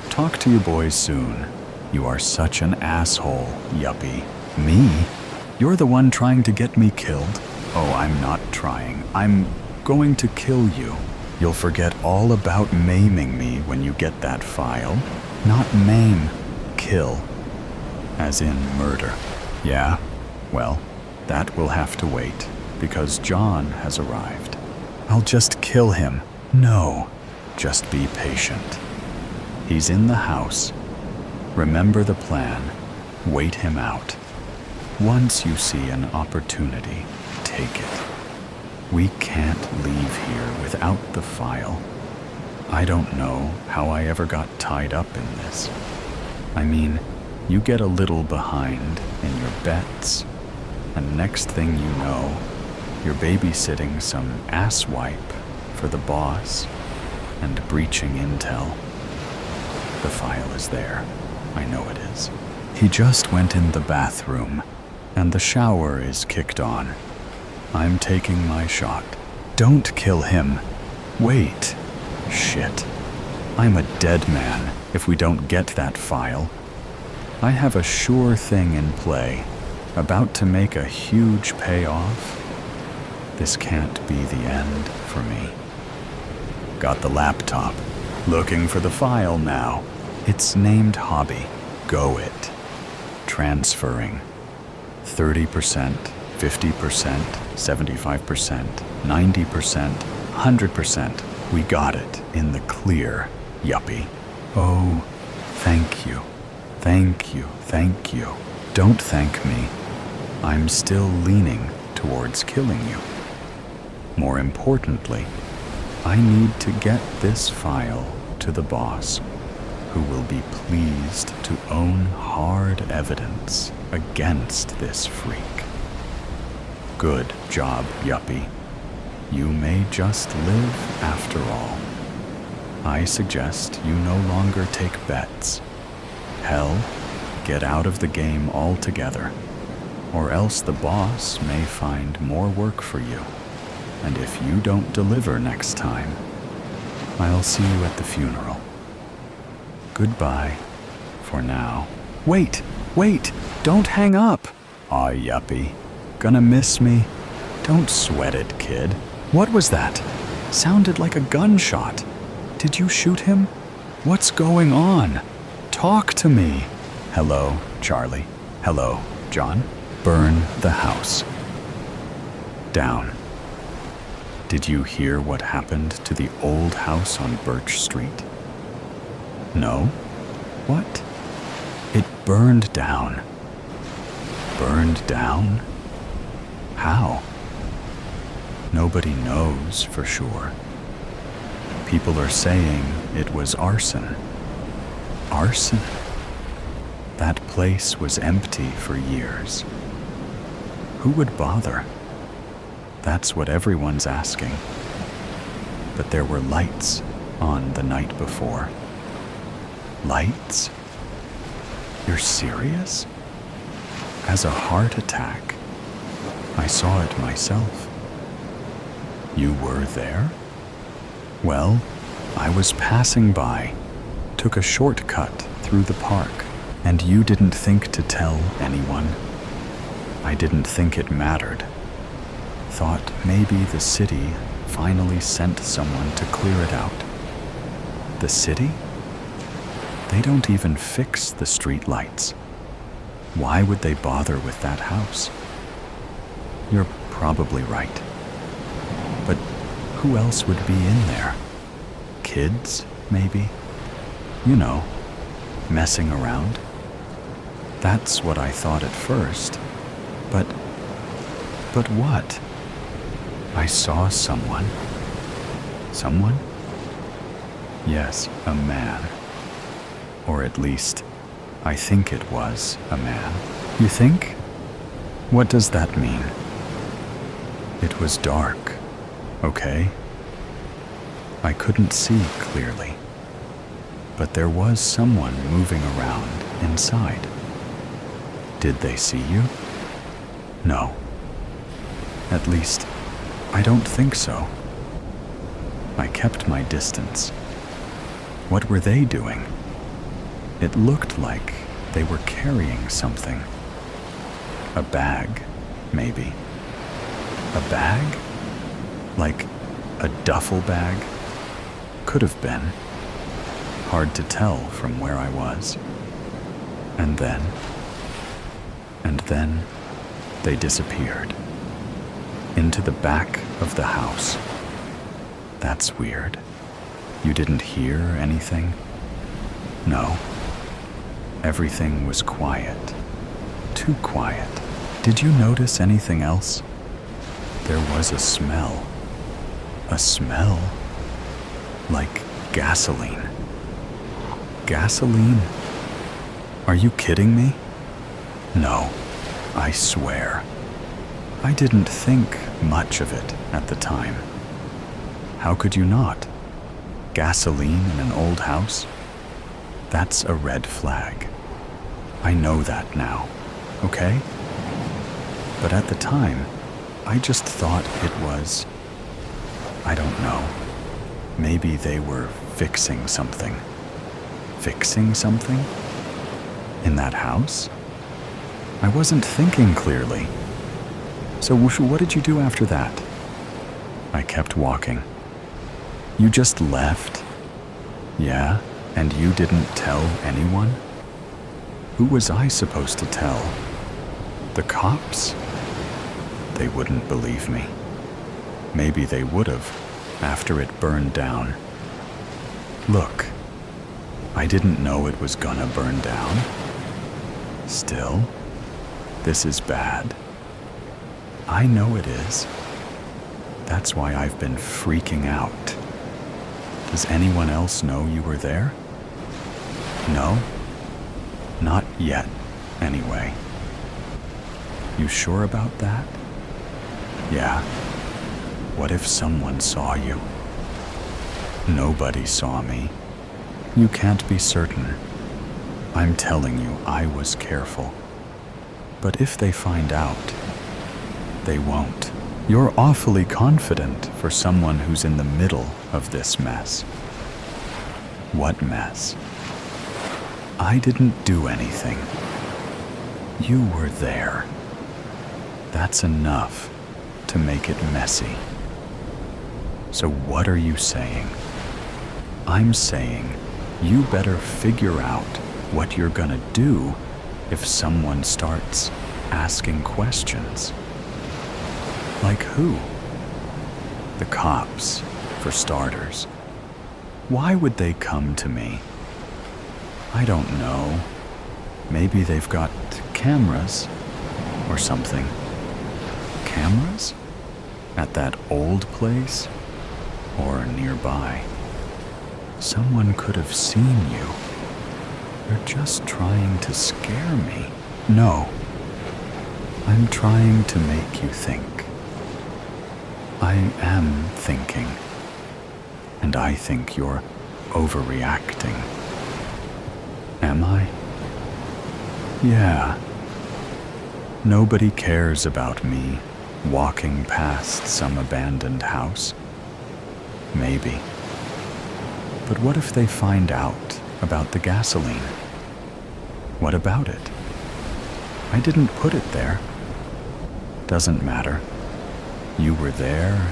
Talk to you boys soon. You are such an asshole, yuppie. Me? You're the one trying to get me killed? Oh, I'm not trying. I'm going to kill you. You'll forget all about maiming me when you get that file. Not maim, kill. As in murder. Yeah? Well, that will have to wait, because John has arrived. I'll just kill him. No, just be patient. He's in the house. Remember the plan. Wait him out. Once you see an opportunity, take it. We can't leave here without the file. I don't know how I ever got tied up in this. I mean, you get a little behind in your bets, and next thing you know, you're babysitting some asswipe for the boss and breaching intel. The file is there. I know it is. He just went in the bathroom, and the shower is kicked on. I'm taking my shot. Don't kill him. Wait. Shit. I'm a dead man if we don't get that file. I have a sure thing in play, about to make a huge payoff. This can't be the end for me. Got the laptop. Looking for the file now. It's named Hobby. Go it. Transferring. 30%, 50%, 75%, 90%, 100%. We got it in the clear, yuppie. Oh, thank you. Thank you, thank you. Don't thank me. I'm still leaning towards killing you. More importantly, I need to get this file to the boss, who will be pleased to own hard evidence against this freak. Good job, yuppie. You may just live after all. I suggest you no longer take bets. Hell, get out of the game altogether, or else the boss may find more work for you. And if you don't deliver next time, I'll see you at the funeral. Goodbye, for now. Wait, don't hang up. Aw, yuppie. Gonna miss me? Don't sweat it, kid. What was that? Sounded like a gunshot. Did you shoot him? What's going on? Talk to me. Hello, Charlie. Hello, John. Burn the house. Down. Did you hear what happened to the old house on Birch Street? No? What? It burned down. Burned down? How? Nobody knows for sure. People are saying it was arson. Arson? That place was empty for years. Who would bother? That's what everyone's asking. But there were lights on the night before. Lights? You're serious? As a heart attack. I saw it myself. You were there? Well, I was passing by, took a shortcut through the park, and you didn't think to tell anyone. I didn't think it mattered. Thought maybe the city finally sent someone to clear it out. The city? They don't even fix the street lights. Why would they bother with that house? You're probably right. But who else would be in there? Kids, maybe? You know, messing around. That's what I thought at first. But what? I saw someone. Someone? Yes, a man. Or at least, I think it was a man. You think? What does that mean? It was dark, okay? I couldn't see clearly. But there was someone moving around inside. Did they see you? No. At least, I don't think so. I kept my distance. What were they doing? It looked like they were carrying something. A bag, maybe. A bag? A duffel bag? Could have been. Hard to tell from where I was. And then they disappeared. Into the back of the house. That's weird. You didn't hear anything? No. Everything was quiet. Too quiet. Did you notice anything else? There was a smell. A smell? Like gasoline. Gasoline? Are you kidding me? No, I swear. I didn't think much of it at the time. How could you not? Gasoline in an old house? That's a red flag. I know that now, okay? But at the time, I just thought it was, I don't know, maybe they were fixing something. Fixing something? In that house? I wasn't thinking clearly. So what did you do after that? I kept walking. You just left? Yeah, and you didn't tell anyone? Who was I supposed to tell? The cops? They wouldn't believe me. Maybe they would have, after it burned down. Look, I didn't know it was gonna burn down. Still, this is bad. I know it is. That's why I've been freaking out. Does anyone else know you were there? No? Not yet, anyway. You sure about that? Yeah. What if someone saw you? Nobody saw me. You can't be certain. I'm telling you, I was careful. But if they find out, they won't. You're awfully confident for someone who's in the middle of this mess. What mess? I didn't do anything. You were there. That's enough to make it messy. So what are you saying? I'm saying you better figure out what you're gonna do if someone starts asking questions. Like who? The cops, for starters. Why would they come to me? I don't know. Maybe they've got cameras or something. Cameras? At that old place? Or nearby? Someone could have seen you. You're just trying to scare me. No. I'm trying to make you think. I am thinking. And I think you're overreacting. Am I? Yeah. Nobody cares about me walking past some abandoned house. Maybe. But what if they find out about the gasoline? What about it? I didn't put it there. Doesn't matter. You were there,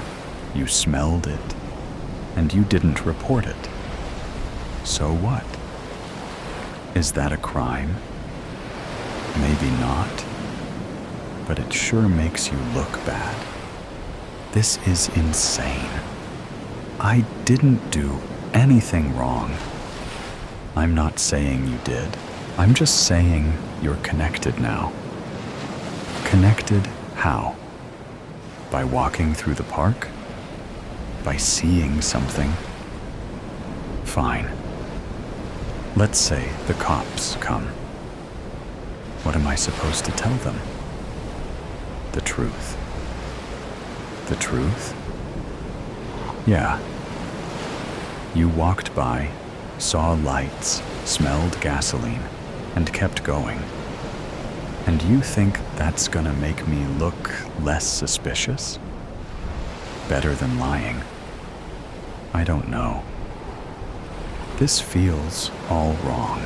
you smelled it, and you didn't report it. So what? Is that a crime? Maybe not. But it sure makes you look bad. This is insane. I didn't do anything wrong. I'm not saying you did. I'm just saying you're connected now. Connected how? By walking through the park? By seeing something? Fine. Let's say the cops come. What am I supposed to tell them? The truth. The truth? Yeah. You walked by, saw lights, smelled gasoline, and kept going. And you think that's gonna make me look less suspicious? Better than lying? I don't know. This feels all wrong.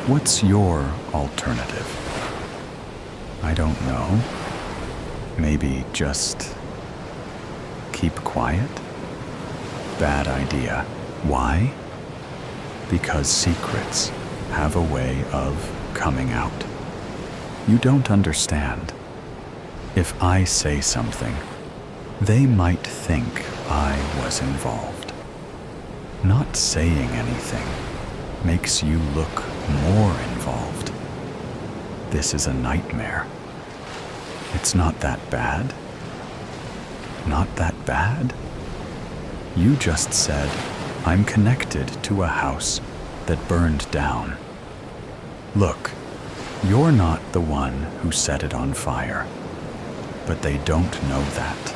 What's your alternative? I don't know. Maybe just keep quiet? Bad idea. Why? Because secrets have a way of coming out. You don't understand. If I say something, they might think I was involved. Not saying anything makes you look more involved. This is a nightmare. It's not that bad. Not that bad? You just said, I'm connected to a house that burned down. Look, you're not the one who set it on fire, but they don't know that.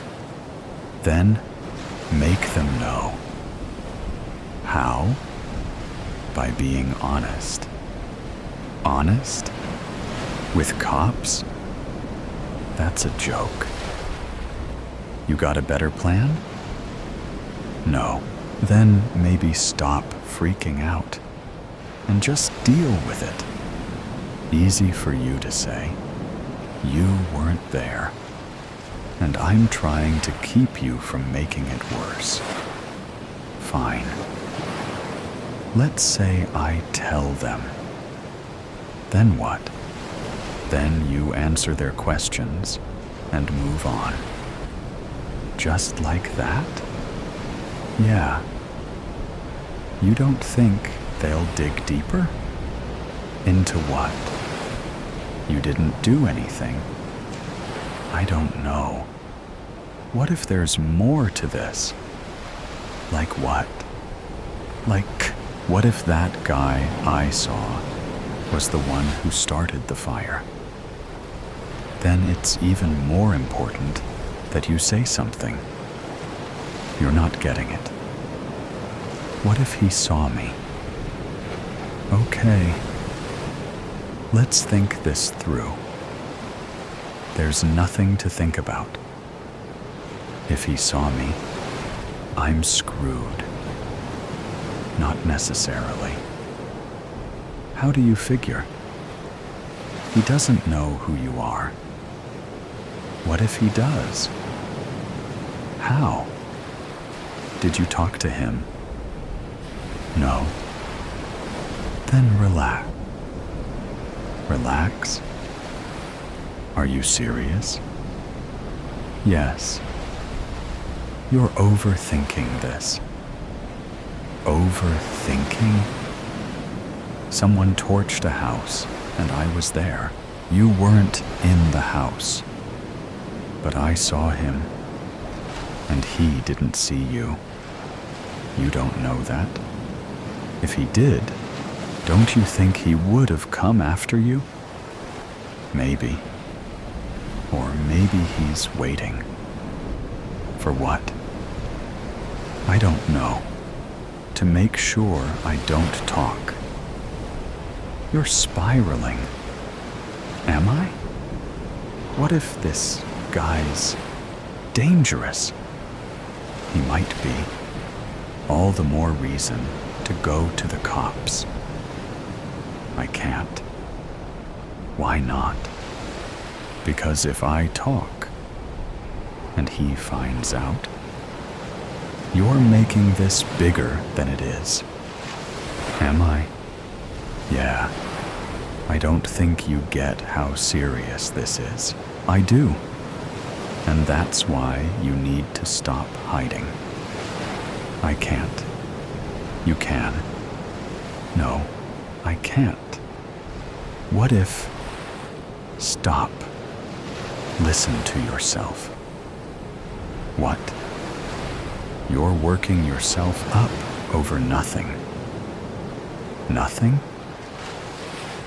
Then make them know. How? By being honest. Honest? With cops? That's a joke. You got a better plan? No. Then maybe stop freaking out and just deal with it. Easy for you to say. You weren't there, and I'm trying to keep you from making it worse. Fine. Let's say I tell them. Then what? Then you answer their questions and move on. Just like that? Yeah. You don't think they'll dig deeper? Into what? You didn't do anything. I don't know. What if there's more to this? Like what? Like, what if that guy I saw was the one who started the fire? Then it's even more important that you say something. You're not getting it. What if he saw me? Okay. Let's think this through. There's nothing to think about. If he saw me, I'm screwed. Not necessarily. How do you figure? He doesn't know who you are. What if he does? How? Did you talk to him? No. Then relax. Relax? Are you serious? Yes. You're overthinking this. Overthinking? Someone torched a house, and I was there. You weren't in the house. But I saw him, and he didn't see you. You don't know that? If he did, don't you think he would have come after you? Maybe. Or maybe he's waiting. For what? I don't know. To make sure I don't talk. You're spiraling. Am I? What if this guy's dangerous? He might be. All the more reason to go to the cops. I can't. Why not? Because if I talk, and he finds out, you're making this bigger than it is. Am I? Yeah. I don't think you get how serious this is. I do. And that's why you need to stop hiding. I can't. You can. No, I can't. What if... Stop. Listen to yourself. What? You're working yourself up over nothing. Nothing?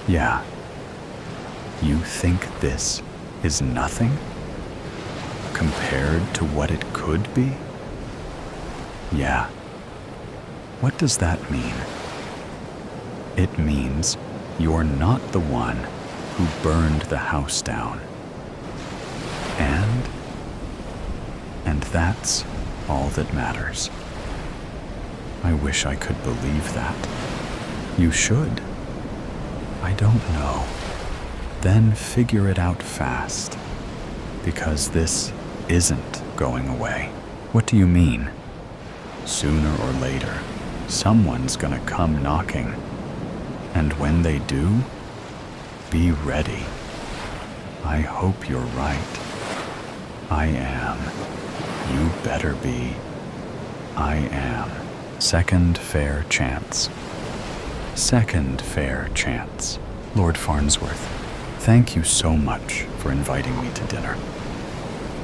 Yeah. You think this is nothing? Compared to what it could be? Yeah. What does that mean? It means you're not the one who burned the house down. And that's all that matters. I wish I could believe that. You should. I don't know. Then figure it out fast, because this isn't going away. What do you mean? Sooner or later, someone's gonna come knocking. And when they do, be ready. I hope you're right. I am. You better be. I am. Second fair chance. Second fair chance. Lord Farnsworth, thank you so much for inviting me to dinner.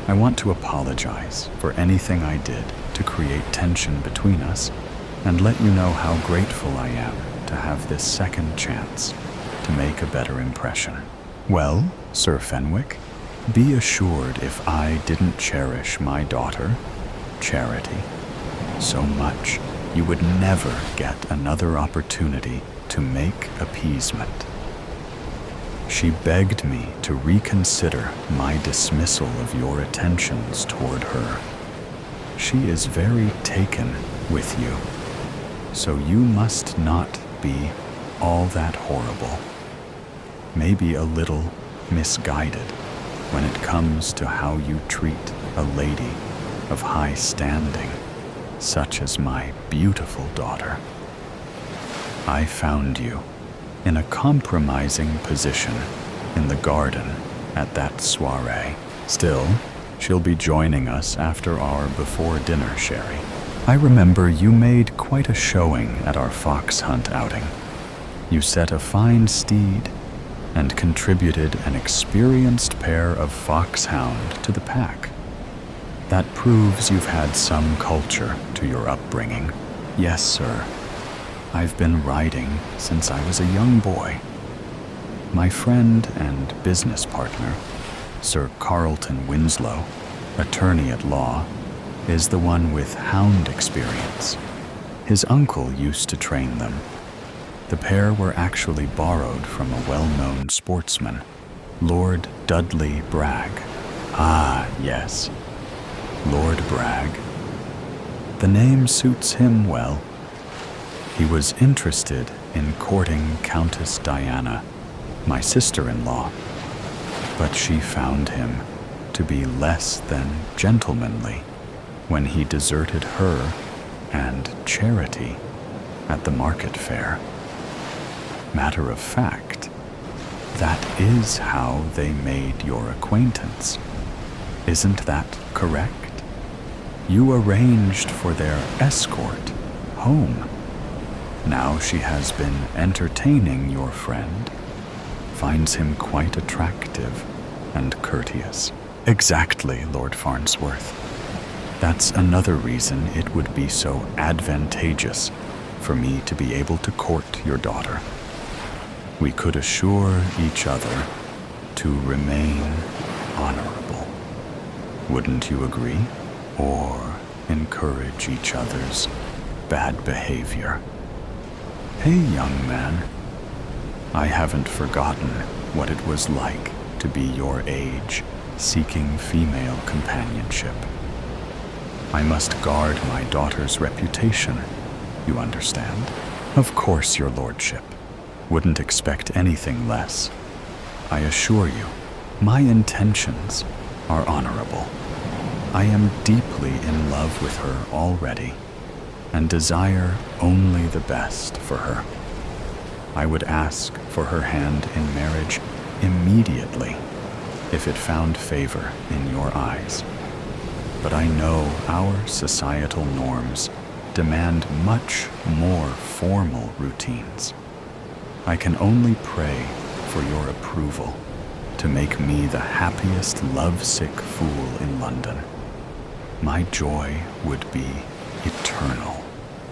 I want to apologize for anything I did to create tension between us and let you know how grateful I am to have this second chance to make a better impression. Well, Sir Fenwick, be assured if I didn't cherish my daughter, Charity, so much, you would never get another opportunity to make appeasement. She begged me to reconsider my dismissal of your attentions toward her. She is very taken with you, so you must not be all that horrible. Maybe a little misguided when it comes to how you treat a lady of high standing, such as my beautiful daughter. I found you in a compromising position in the garden at that soiree. Still, she'll be joining us after our before-dinner sherry. I remember you made quite a showing at our fox hunt outing. You set a fine steed and contributed an experienced pair of foxhound to the pack. That proves you've had some culture to your upbringing. Yes, sir. I've been riding since I was a young boy. My friend and business partner, Sir Carlton Winslow, attorney at law, is the one with hound experience. His uncle used to train them. The pair were actually borrowed from a well-known sportsman, Lord Dudley Bragg. Ah, yes, Lord Bragg. The name suits him well. He was interested in courting Countess Diana, my sister-in-law, but she found him to be less than gentlemanly when he deserted her and Charity at the market fair. Matter of fact, that is how they made your acquaintance. Isn't that correct? You arranged for their escort home. Now she has been entertaining your friend, finds him quite attractive and courteous. Exactly, Lord Farnsworth. That's another reason it would be so advantageous for me to be able to court your daughter. We could assure each other to remain honorable. Wouldn't you agree? Or encourage each other's bad behavior? Hey, young man, I haven't forgotten what it was like to be your age, seeking female companionship. I must guard my daughter's reputation, you understand? Of course, your lordship. Wouldn't expect anything less. I assure you, my intentions are honorable. I am deeply in love with her already, and desire only the best for her. I would ask for her hand in marriage immediately if it found favor in your eyes. But I know our societal norms demand much more formal routines. I can only pray for your approval to make me the happiest lovesick fool in London. My joy would be eternal.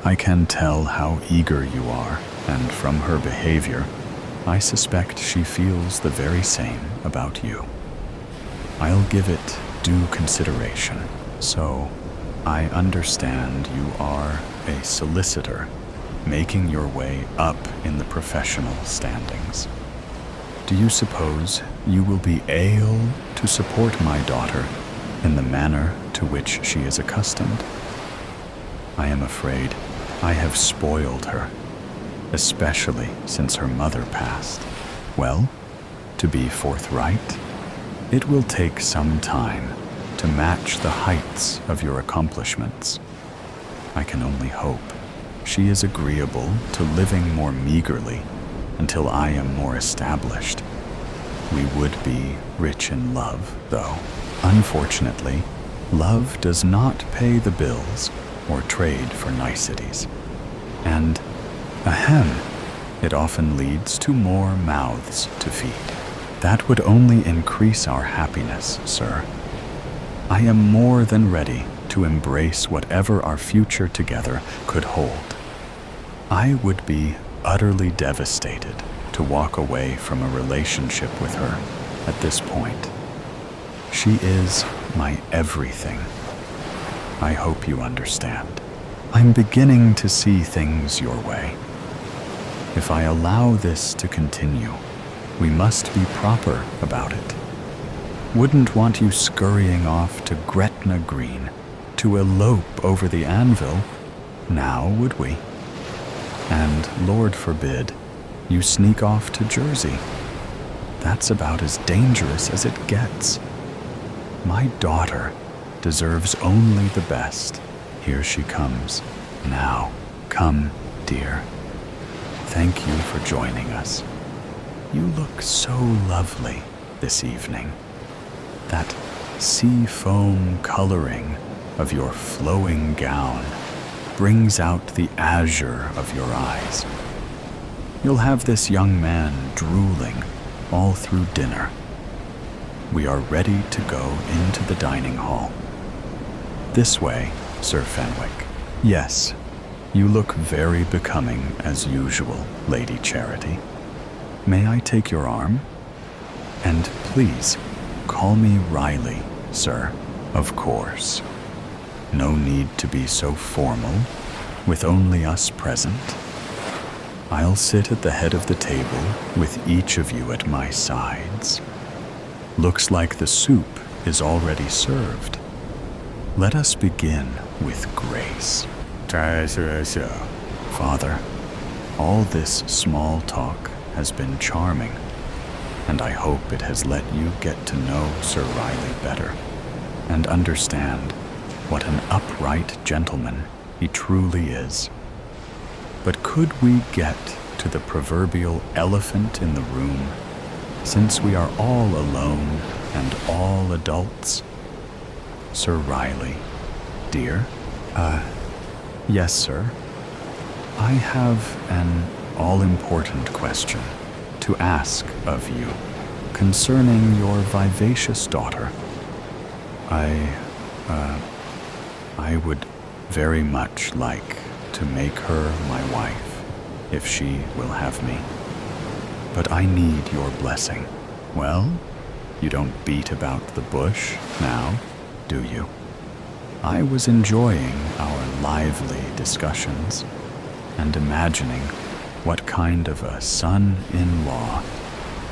I can tell how eager you are, and from her behavior, I suspect she feels the very same about you. I'll give it due consideration. So, I understand you are a solicitor, making your way up in the professional standings. Do you suppose you will be able to support my daughter in the manner to which she is accustomed? I am afraid I have spoiled her, especially since her mother passed. Well, to be forthright, it will take some time to match the heights of your accomplishments. I can only hope she is agreeable to living more meagerly until I am more established. We would be rich in love, though. Unfortunately, love does not pay the bills or trade for niceties. And, ahem, it often leads to more mouths to feed. That would only increase our happiness, sir. I am more than ready to embrace whatever our future together could hold. I would be utterly devastated to walk away from a relationship with her at this point. She is my everything. I hope you understand. I'm beginning to see things your way. If I allow this to continue, we must be proper about it. Wouldn't want you scurrying off to Gretna Green to elope over the anvil, now would we? And Lord forbid, you sneak off to Jersey. That's about as dangerous as it gets. My daughter deserves only the best. Here she comes. Now, come, dear. Thank you for joining us. You look so lovely this evening. That sea foam coloring of your flowing gown brings out the azure of your eyes. You'll have this young man drooling all through dinner. We are ready to go into the dining hall. This way, Sir Fenwick. Yes, you look very becoming as usual, Lady Charity. May I take your arm? And please, call me Riley, sir. Of course. No need to be so formal, with only us present. I'll sit at the head of the table with each of you at my sides. Looks like the soup is already served. Let us begin with grace. Father, all this small talk has been charming, and I hope it has let you get to know Sir Riley better and understand what an upright gentleman he truly is. But could we get to the proverbial elephant in the room, since we are all alone and all adults? Sir Riley, dear? Yes, sir. I have an all-important question to ask of you concerning your vivacious daughter. I would very much like to make her my wife, if she will have me. But I need your blessing. Well, you don't beat about the bush now, do you? I was enjoying our lively discussions and imagining what kind of a son-in-law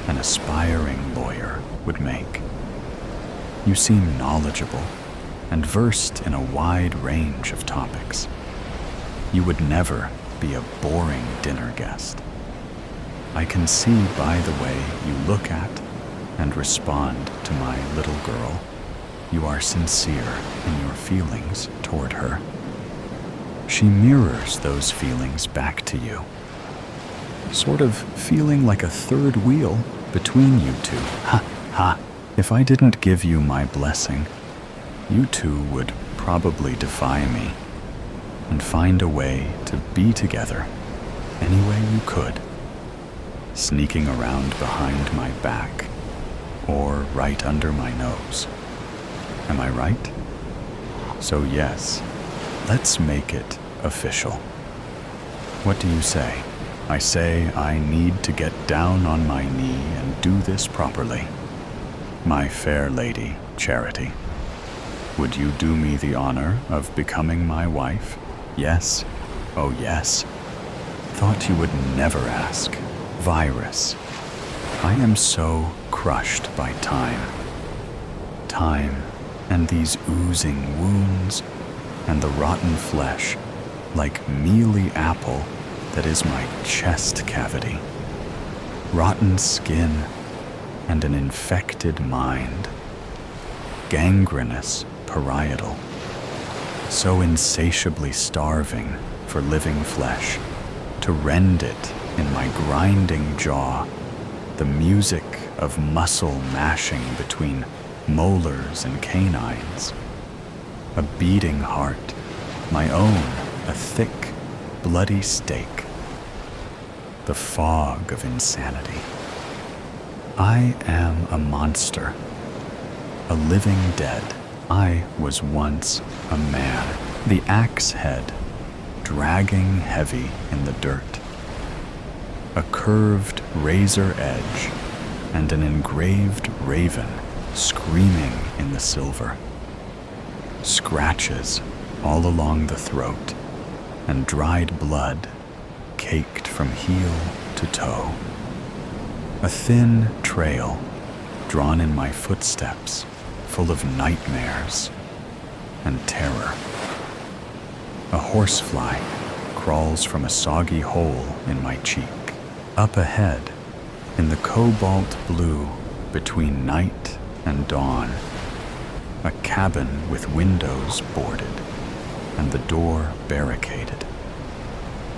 an aspiring lawyer would make. You seem knowledgeable and versed in a wide range of topics. You would never be a boring dinner guest. I can see by the way you look at and respond to my little girl, you are sincere in your feelings toward her. She mirrors those feelings back to you, sort of feeling like a third wheel between you two. Ha, ha. If I didn't give you my blessing, you two would probably defy me and find a way to be together any way you could, sneaking around behind my back or right under my nose. Am I right? So yes, let's make it official. What do you say? I say I need to get down on my knee and do this properly. My fair lady, Charity, would you do me the honor of becoming my wife? Yes? Oh yes. Thought you would never ask. Virus. I am so crushed by time. Time and these oozing wounds and the rotten flesh, like mealy apple that is my chest cavity. Rotten skin and an infected mind. gangrenous parietal, so insatiably starving for living flesh, to rend it in my grinding jaw, the music of muscle mashing between molars and canines. A beating heart, my own, a thick, bloody stake. The fog of insanity. I am a monster, a living dead. I was once a man, the axe head, dragging heavy in the dirt. A curved razor edge and an engraved raven screaming in the silver. Scratches all along the throat and dried blood caked from heel to toe. A thin trail drawn in my footsteps, full of nightmares and terror. A horsefly crawls from a soggy hole in my cheek. Up ahead, in the cobalt blue between night and dawn, a cabin with windows boarded and the door barricaded.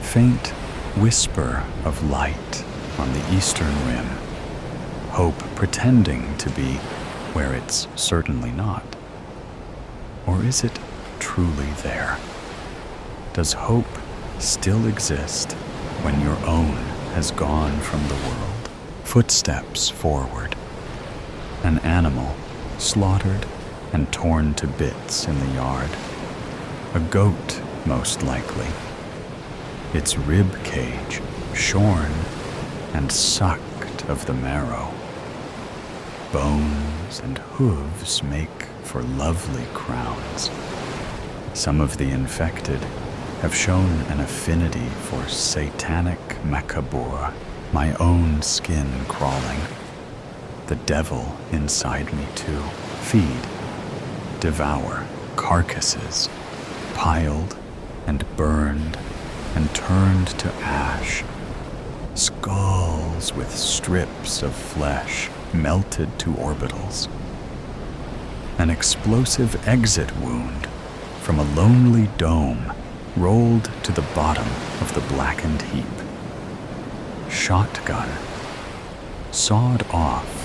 Faint whisper of light on the eastern rim, hope pretending to be where it's certainly not. Or is it truly there? Does hope still exist when your own has gone from the world? Footsteps forward. An animal slaughtered and torn to bits in the yard. A goat, most likely. Its rib cage shorn and sucked of the marrow. Bones and hooves make for lovely crowns. Some of the infected have shown an affinity for satanic macabre, my own skin crawling. The devil inside me too. Feed, devour carcasses, piled and burned and turned to ash. Skulls with strips of flesh melted to orbitals. An explosive exit wound from a lonely dome rolled to the bottom of the blackened heap. Shotgun sawed off.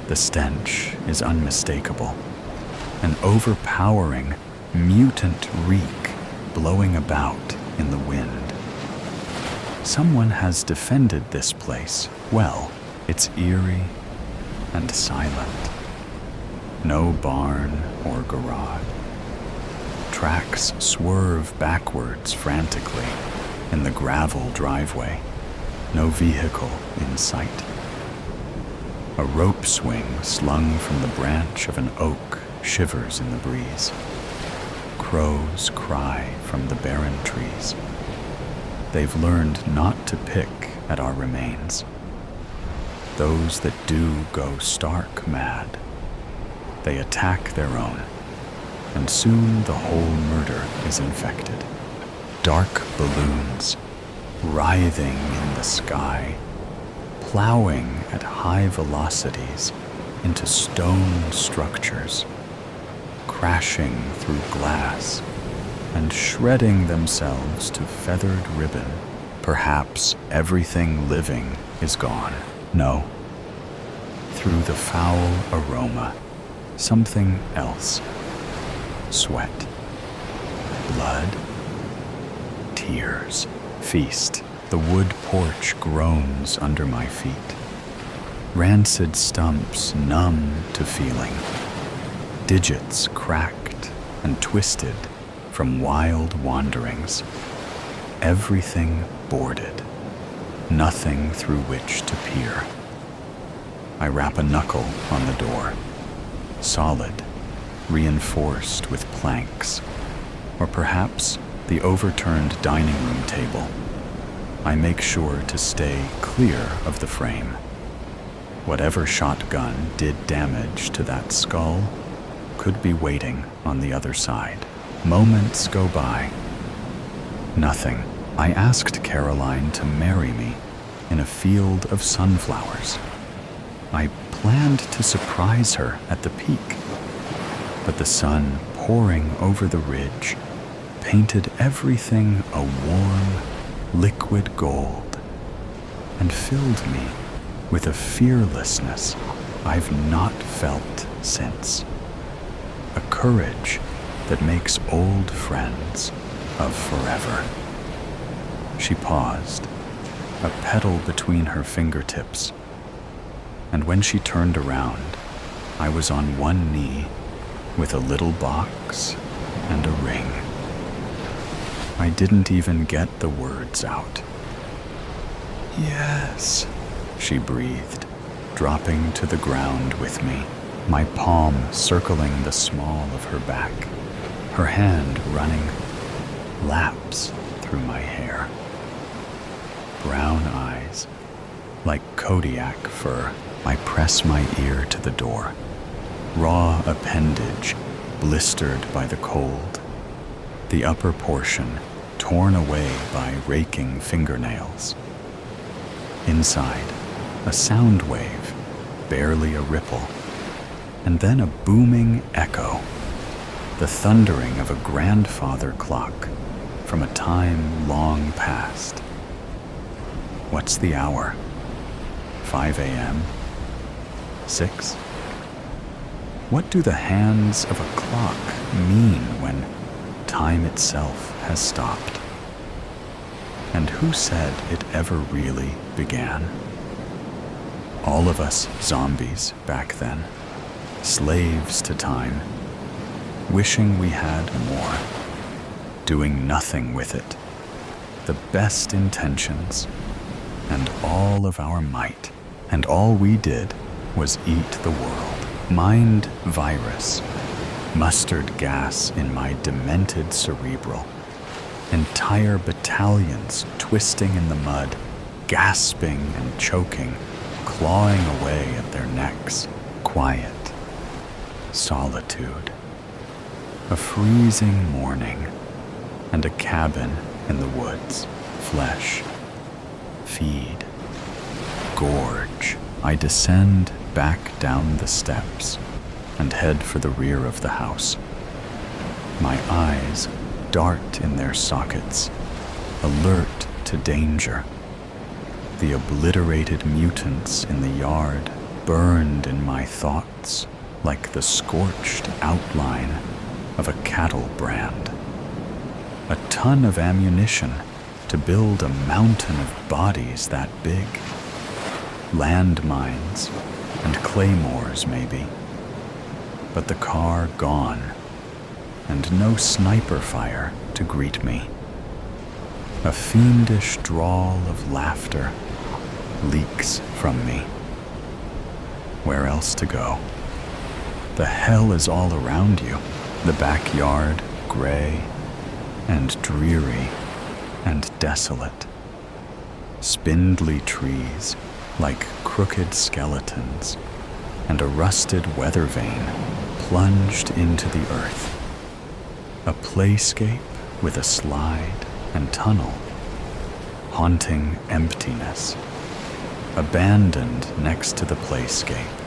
The stench is unmistakable, an overpowering, mutant reek blowing about in the wind. Someone has defended this place well. It's eerie and silent. No barn or garage. Tracks swerve backwards frantically in the gravel driveway. No vehicle in sight. A rope swing slung from the branch of an oak shivers in the breeze. Crows cry from the barren trees. They've learned not to pick at our remains. Those that do go stark mad. They attack their own, and soon the whole murder is infected. Dark balloons, writhing in the sky, plowing at high velocities into stone structures, crashing through glass and shredding themselves to feathered ribbon. Perhaps everything living is gone. No. Through the foul aroma, something else. Sweat. Blood. Tears. Feast. The wood porch groans under my feet. Rancid stumps numb to feeling. Digits cracked and twisted from wild wanderings. Everything boarded. Nothing through which to peer. I rap a knuckle on the door. Solid, reinforced with planks, or perhaps the overturned dining room table. I make sure to stay clear of the frame. Whatever shotgun did damage to that skull could be waiting on the other side. Moments go by. Nothing. I asked Caroline to marry me in a field of sunflowers. I planned to surprise her at the peak, but the sun pouring over the ridge painted everything a warm, liquid gold and filled me with a fearlessness I've not felt since. A courage that makes old friends of forever. She paused, a petal between her fingertips, and when she turned around, I was on one knee with a little box and a ring. I didn't even get the words out. "Yes," she breathed, dropping to the ground with me, my palm circling the small of her back, her hand running laps through my hair. Brown eyes, like Kodiak fur. I press my ear to the door, raw appendage blistered by the cold, the upper portion torn away by raking fingernails. Inside, a sound wave, barely a ripple, and then a booming echo, the thundering of a grandfather clock from a time long past. What's the hour? 5 a.m.? 6? What do the hands of a clock mean when time itself has stopped? And who said it ever really began? All of us zombies back then, slaves to time, wishing we had more, doing nothing with it, the best intentions, and all of our might, and all we did was eat the world. Mind virus, mustard gas in my demented cerebral, entire battalions twisting in the mud, gasping and choking, clawing away at their necks. Quiet, solitude, a freezing morning, and a cabin in the woods. Flesh, feed, gorge. I descend back down the steps and head for the rear of the house. My eyes dart in their sockets, alert to danger. The obliterated mutants in the yard burned in my thoughts like the scorched outline of a cattle brand. A ton of ammunition to build a mountain of bodies that big. Landmines and claymores, maybe. But the car gone, and no sniper fire to greet me. A fiendish drawl of laughter leaks from me. Where else to go? The hell is all around you. The backyard, gray and dreary and desolate. Spindly trees like crooked skeletons, and a rusted weather vane plunged into the earth. A playscape with a slide and tunnel. Haunting emptiness. Abandoned next to the playscape.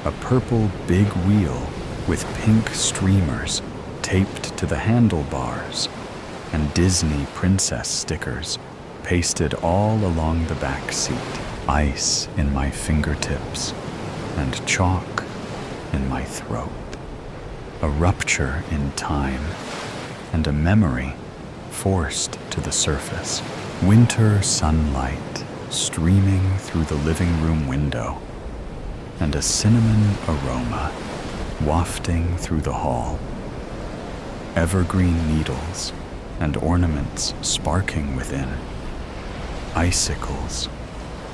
A purple big wheel with pink streamers taped to the handlebars, and Disney princess stickers pasted all along the back seat. Ice in my fingertips and chalk in my throat. A rupture in time and a memory forced to the surface. Winter sunlight streaming through the living room window, and a cinnamon aroma wafting through the hall. Evergreen needles and ornaments sparking within. Icicles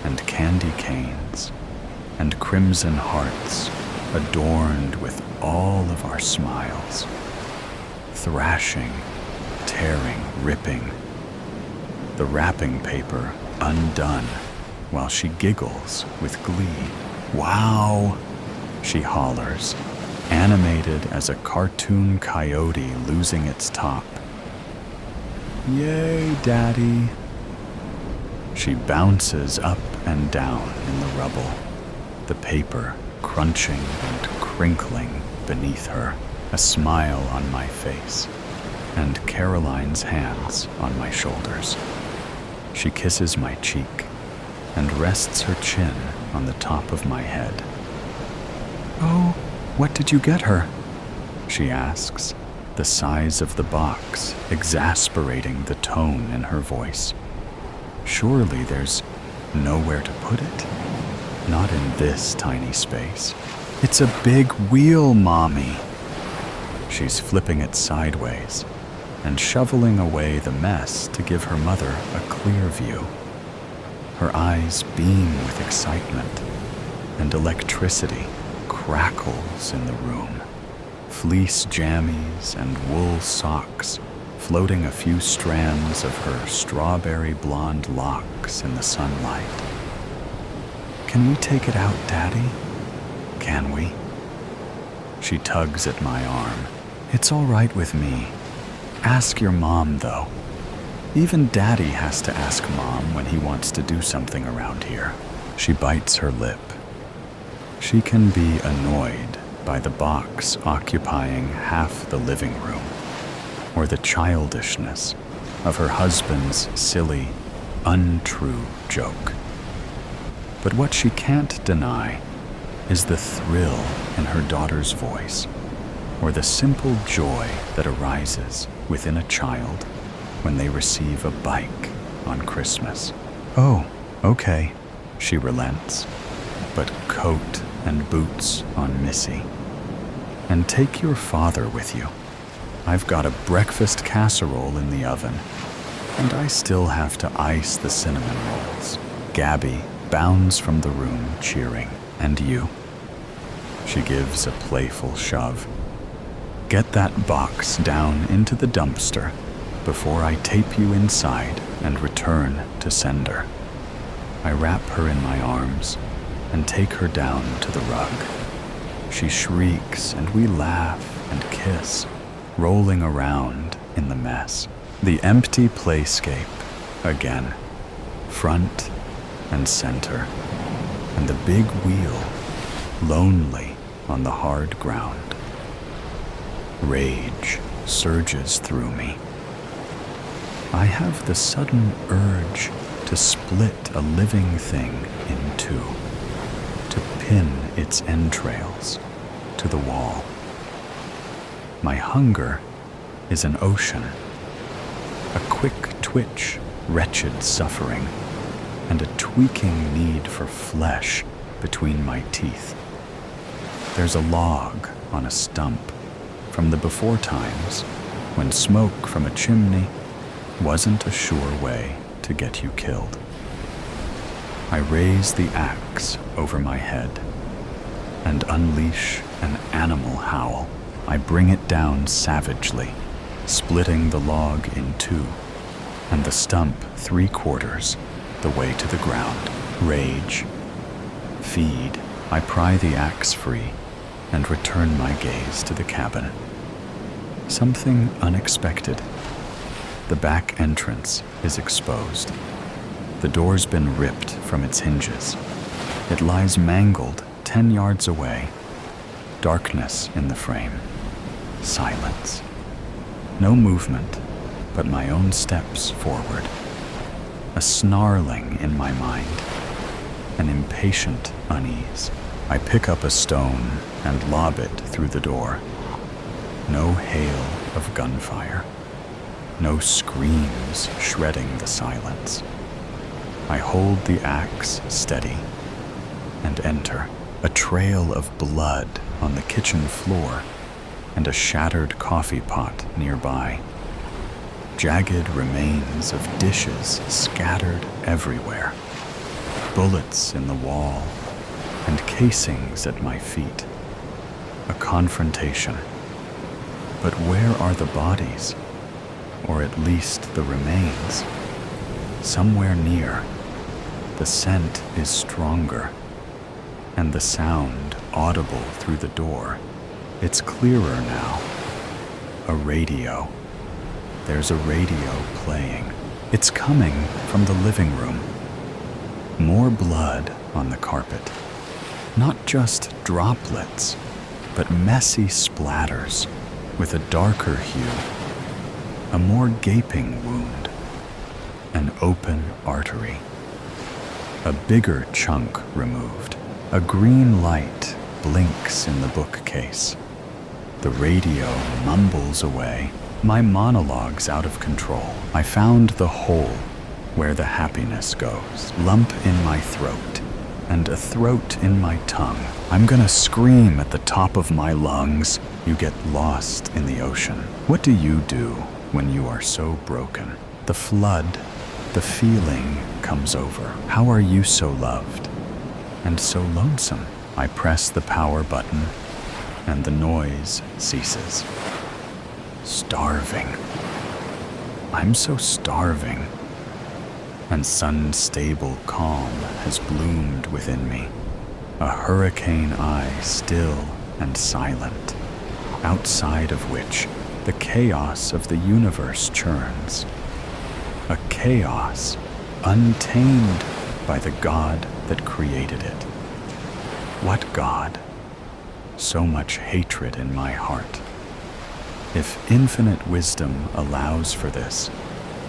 and candy canes and crimson hearts adorned with all of our smiles. Thrashing, tearing, ripping. The wrapping paper undone while she giggles with glee. "Wow!" she hollers, animated as a cartoon coyote losing its top. "Yay, Daddy!" She bounces up and down in the rubble, the paper crunching and crinkling beneath her, a smile on my face, and Caroline's hands on my shoulders. She kisses my cheek and rests her chin on the top of my head. "Oh, what did you get her?" she asks, the size of the box exasperating the tone in her voice. Surely there's nowhere to put it? Not in this tiny space. "It's a big wheel, Mommy." She's flipping it sideways and shoveling away the mess to give her mother a clear view. Her eyes beam with excitement, and electricity crackles in the room. Fleece jammies and wool socks floating a few strands of her strawberry blonde locks in the sunlight. "Can we take it out, Daddy? Can we?" She tugs at my arm. "It's all right with me. Ask your mom, though. Even Daddy has to ask Mom when he wants to do something around here." She bites her lip. She can be annoyed by the box occupying half the living room, or the childishness of her husband's silly, untrue joke. But what she can't deny is the thrill in her daughter's voice, or the simple joy that arises within a child when they receive a bike on Christmas. "Oh, okay," she relents, "but coat and boots on Missy. And take your father with you. I've got a breakfast casserole in the oven, and I still have to ice the cinnamon rolls." Gabby bounds from the room cheering. "And you?" She gives a playful shove. "Get that box down into the dumpster before I tape you inside and return to sender." I wrap her in my arms and take her down to the rug. She shrieks and we laugh and kiss, rolling around in the mess. The empty playscape again, front and center, and the big wheel lonely on the hard ground. Rage surges through me. I have the sudden urge to split a living thing in two, to pin its entrails to the wall. My hunger is an ocean, a quick twitch, wretched suffering, and a tweaking need for flesh between my teeth. There's a log on a stump from the before times when smoke from a chimney wasn't a sure way to get you killed. I raise the axe over my head and unleash an animal howl. I bring it down savagely, splitting the log in two, and the stump 3/4 the way to the ground. Rage. Feed. I pry the axe free and return my gaze to the cabin. Something unexpected. The back entrance is exposed. The door's been ripped from its hinges. It lies mangled 10 yards away. Darkness in the frame. Silence. No movement, but my own steps forward. A snarling in my mind. An impatient unease. I pick up a stone and lob it through the door. No hail of gunfire. No screams shredding the silence. I hold the axe steady and enter. A trail of blood on the kitchen floor and a shattered coffee pot nearby. Jagged remains of dishes scattered everywhere. Bullets in the wall and casings at my feet. A confrontation. But where are the bodies? Or at least the remains? Somewhere near. The scent is stronger, and the sound audible through the door. It's clearer now. A radio. There's a radio playing. It's coming from the living room. More blood on the carpet. Not just droplets, but messy splatters with a darker hue, a more gaping wound, an open artery, a bigger chunk removed. A green light blinks in the bookcase. The radio mumbles away. My monologue's out of control. I found the hole where the happiness goes. Lump in my throat and a throat in my tongue. I'm gonna scream at the top of my lungs. You get lost in the ocean. What do you do when you are so broken? The flood, the feeling comes over. How are you so loved and so lonesome? I press the power button and the noise ceases. Starving. I'm so starving. And sun-stable calm has bloomed within me. A hurricane eye still and silent, outside of which the chaos of the universe churns. A chaos untamed by the God that created it. What God? So much hatred in my heart. If infinite wisdom allows for this,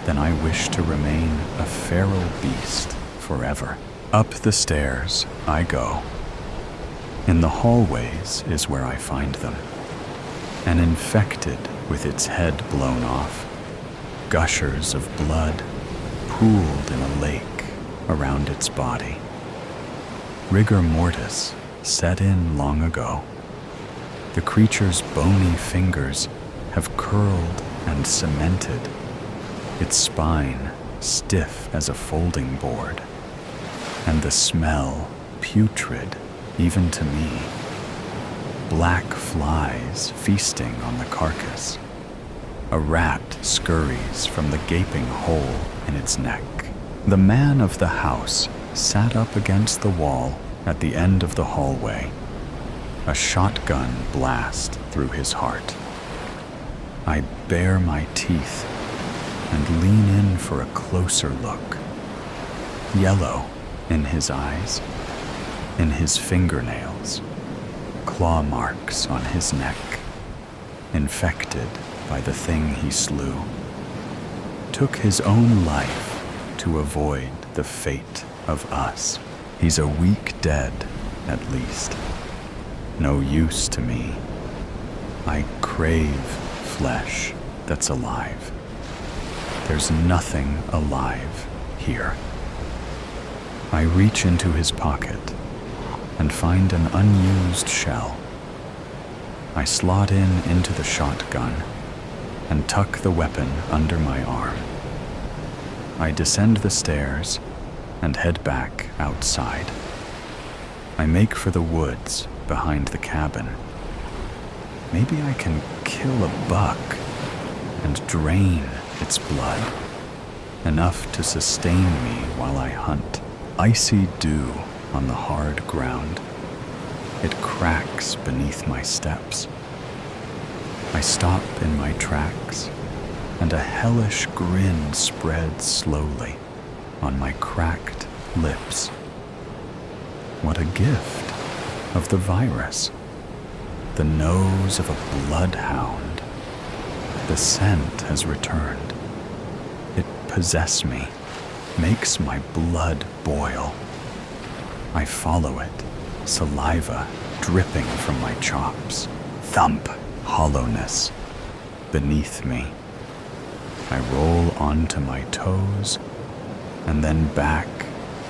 then I wish to remain a feral beast forever. Up the stairs I go. In the hallways is where I find them. An infected with its head blown off, gushers of blood pooled in a lake around its body. Rigor mortis set in long ago. The creature's bony fingers have curled and cemented, its spine stiff as a folding board, and the smell putrid even to me. Black flies feasting on the carcass. A rat scurries from the gaping hole in its neck. The man of the house sat up against the wall at the end of the hallway, a shotgun blast through his heart. I bare my teeth and lean in for a closer look. Yellow in his eyes, in his fingernails, claw marks on his neck, infected by the thing he slew. Took his own life to avoid the fate of us. He's a weak dead, at least. No use to me. I crave flesh that's alive. There's nothing alive here. I reach into his pocket and find an unused shell. I slot into the shotgun and tuck the weapon under my arm. I descend the stairs and head back outside. I make for the woods behind the cabin. Maybe I can kill a buck and drain its blood, enough to sustain me while I hunt. Icy dew on the hard ground. It cracks beneath my steps. I stop in my tracks, and a hellish grin spreads slowly on my cracked lips. What a gift of the virus. The nose of a bloodhound. The scent has returned. It possesses me, makes my blood boil. I follow it, saliva dripping from my chops. Thump, hollowness beneath me. I roll onto my toes and then back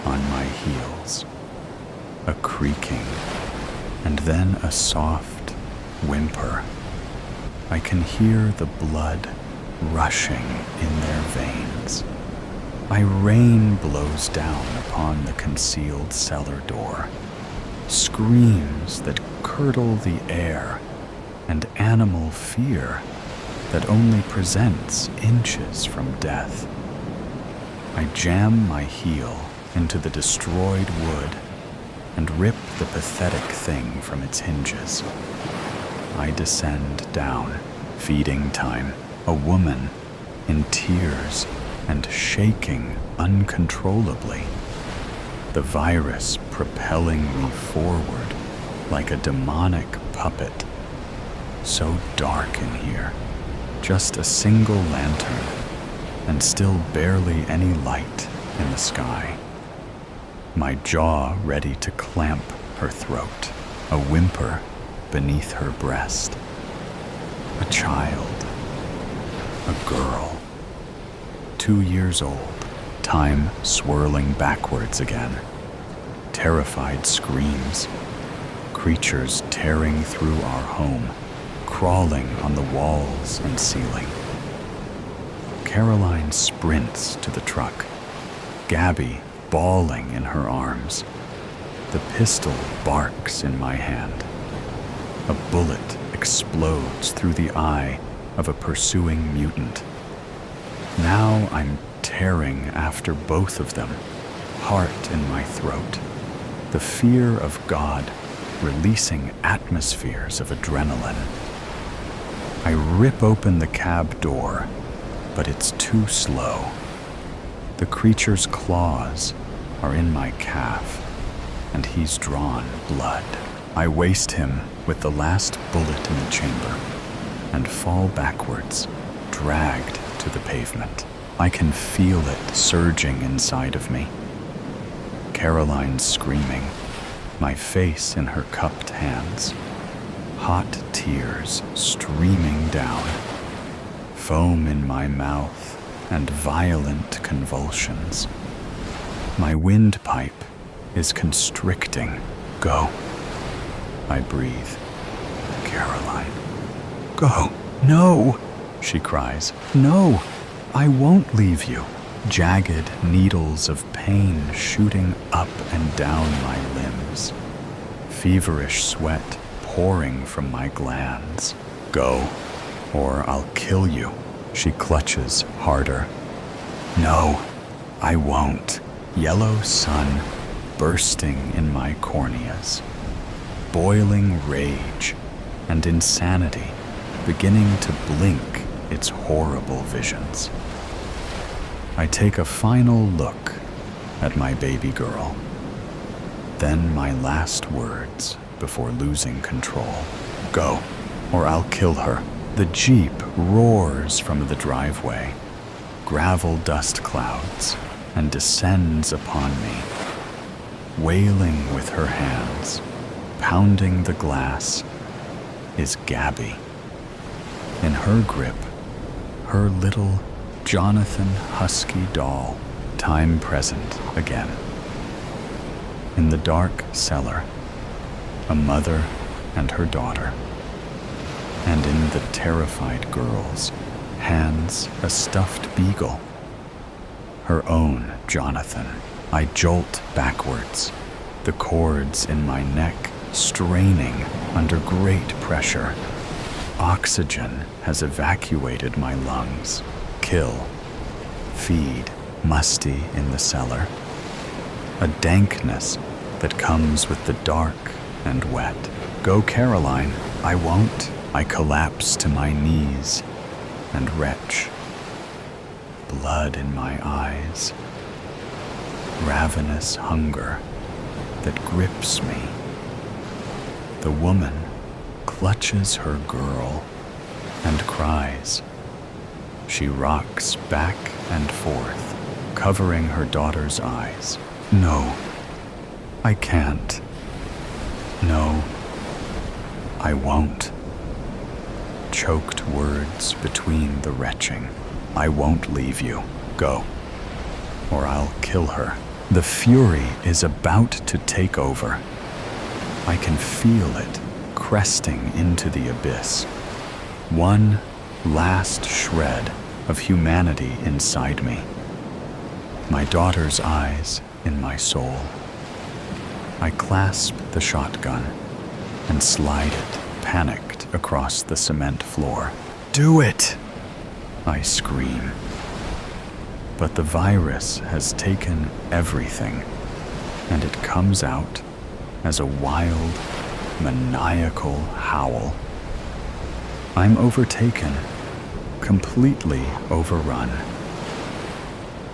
on my heels. A creaking and then a soft whimper. I can hear the blood rushing in their veins. My rain blows down upon the concealed cellar door. Screams that curdle the air and animal fear that only presents inches from death. I jam my heel into the destroyed wood and rip the pathetic thing from its hinges. I descend down, feeding time, a woman in tears and shaking uncontrollably. the virus propelling me forward like a demonic puppet. So dark in here, just a single lantern, and still barely any light in the sky. My jaw ready to clamp her throat, a whimper beneath her breast. A child, a girl, 2 years old, time swirling backwards again. Terrified screams, creatures tearing through our home, crawling on the walls and ceiling. Caroline sprints to the truck, Gabby bawling in her arms. The pistol barks in my hand. A bullet explodes through the eye of a pursuing mutant. Now I'm tearing after both of them, heart in my throat. The fear of God releasing atmospheres of adrenaline. I rip open the cab door, but it's too slow. The creature's claws are in my calf, and he's drawn blood. I waste him with the last bullet in the chamber and fall backwards, dragged to the pavement. I can feel it surging inside of me. Caroline screaming, my face in her cupped hands, hot tears streaming down, foam in my mouth and violent convulsions. My windpipe is constricting. Go. I breathe. Caroline. Go. No, she cries. No, I won't leave you. Jagged needles of pain shooting up and down my limbs. Feverish sweat pouring from my glands. Go, or I'll kill you. She clutches harder. No, I won't. Yellow sun bursting in my corneas. Boiling rage and insanity beginning to blink its horrible visions. I take a final look at my baby girl. Then my last words before losing control. Go, or I'll kill her. The Jeep roars from the driveway, gravel dust clouds, and descends upon me. Wailing with her hands, pounding the glass, is Gabby. In her grip, her little Jonathan husky doll, time present again. In the dark cellar, a mother and her daughter. And in the terrified girl's hands, a stuffed beagle. Her own Jonathan. I jolt backwards, the cords in my neck straining under great pressure. Oxygen has evacuated my lungs. Kill, feed, musty in the cellar. A dankness that comes with the dark and wet. Go, Caroline, I won't. I collapse to my knees and retch. Blood in my eyes. Ravenous hunger that grips me. The woman clutches her girl and cries. She rocks back and forth, covering her daughter's eyes. No, I can't. No, I won't. Choked words between the retching. I won't leave you. Go, or I'll kill her. The fury is about to take over. I can feel it cresting into the abyss. One last shred of humanity inside me. My daughter's eyes in my soul. I clasp the shotgun and slide it, panicked, across the cement floor. Do it! I scream. But the virus has taken everything, and it comes out as a wild, maniacal howl. I'm overtaken, completely overrun.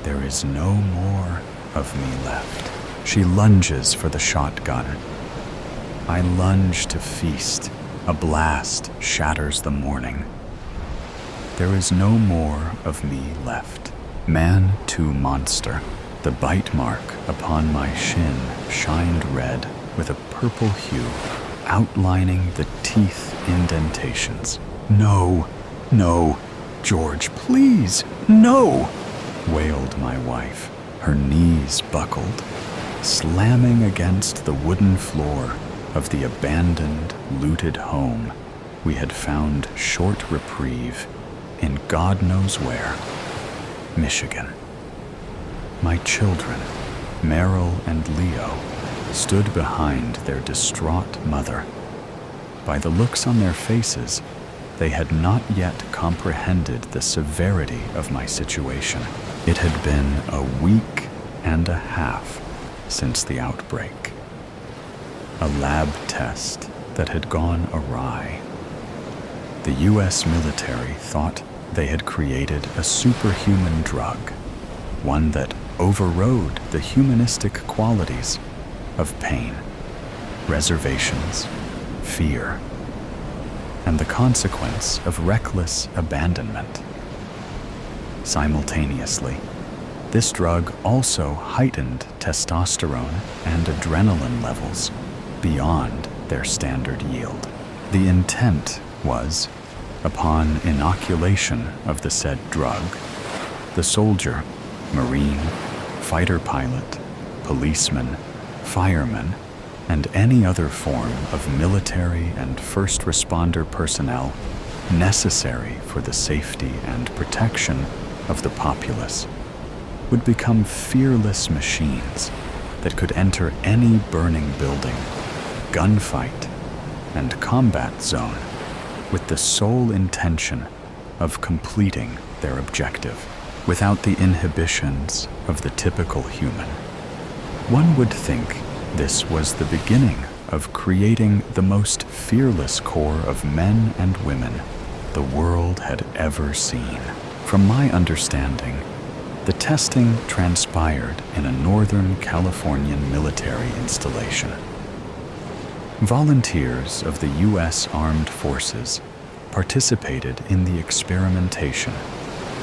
There is no more of me left. She lunges for the shotgun. I lunge to feast. A blast shatters the morning. There is no more of me left. Man to monster. The bite mark upon my shin shined red with a purple hue, outlining the teeth indentations. No, no, George, please, no, wailed my wife, her knees buckled, slamming against the wooden floor of the abandoned, looted home we had found short reprieve in God knows where, Michigan. My children, Merrill and Leo, stood behind their distraught mother. By the looks on their faces, they had not yet comprehended the severity of my situation. It had been a week and a half since the outbreak. A lab test that had gone awry. The U.S. military thought they had created a superhuman drug, one that overrode the humanistic qualities of pain, reservations, fear, and the consequence of reckless abandonment. Simultaneously, this drug also heightened testosterone and adrenaline levels beyond their standard yield. The intent was, upon inoculation of the said drug, the soldier, Marine, fighter pilot, policeman, fireman, and any other form of military and first responder personnel necessary for the safety and protection of the populace would become fearless machines that could enter any burning building, gunfight, and combat zone with the sole intention of completing their objective without the inhibitions of the typical human. One would think this was the beginning of creating the most fearless corps of men and women the world had ever seen. From my understanding, the testing transpired in a Northern Californian military installation. Volunteers of the U.S. Armed Forces participated in the experimentation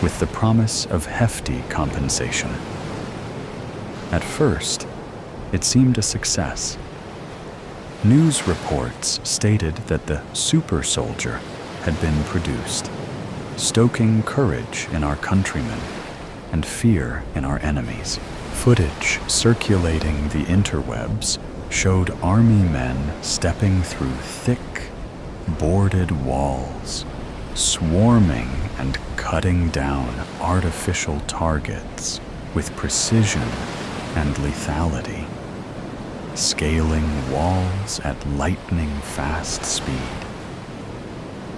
with the promise of hefty compensation. At first, it seemed a success. News reports stated that the super soldier had been produced, stoking courage in our countrymen and fear in our enemies. Footage circulating the interwebs showed army men stepping through thick, boarded walls, swarming and cutting down artificial targets with precision and lethality, scaling walls at lightning-fast speed,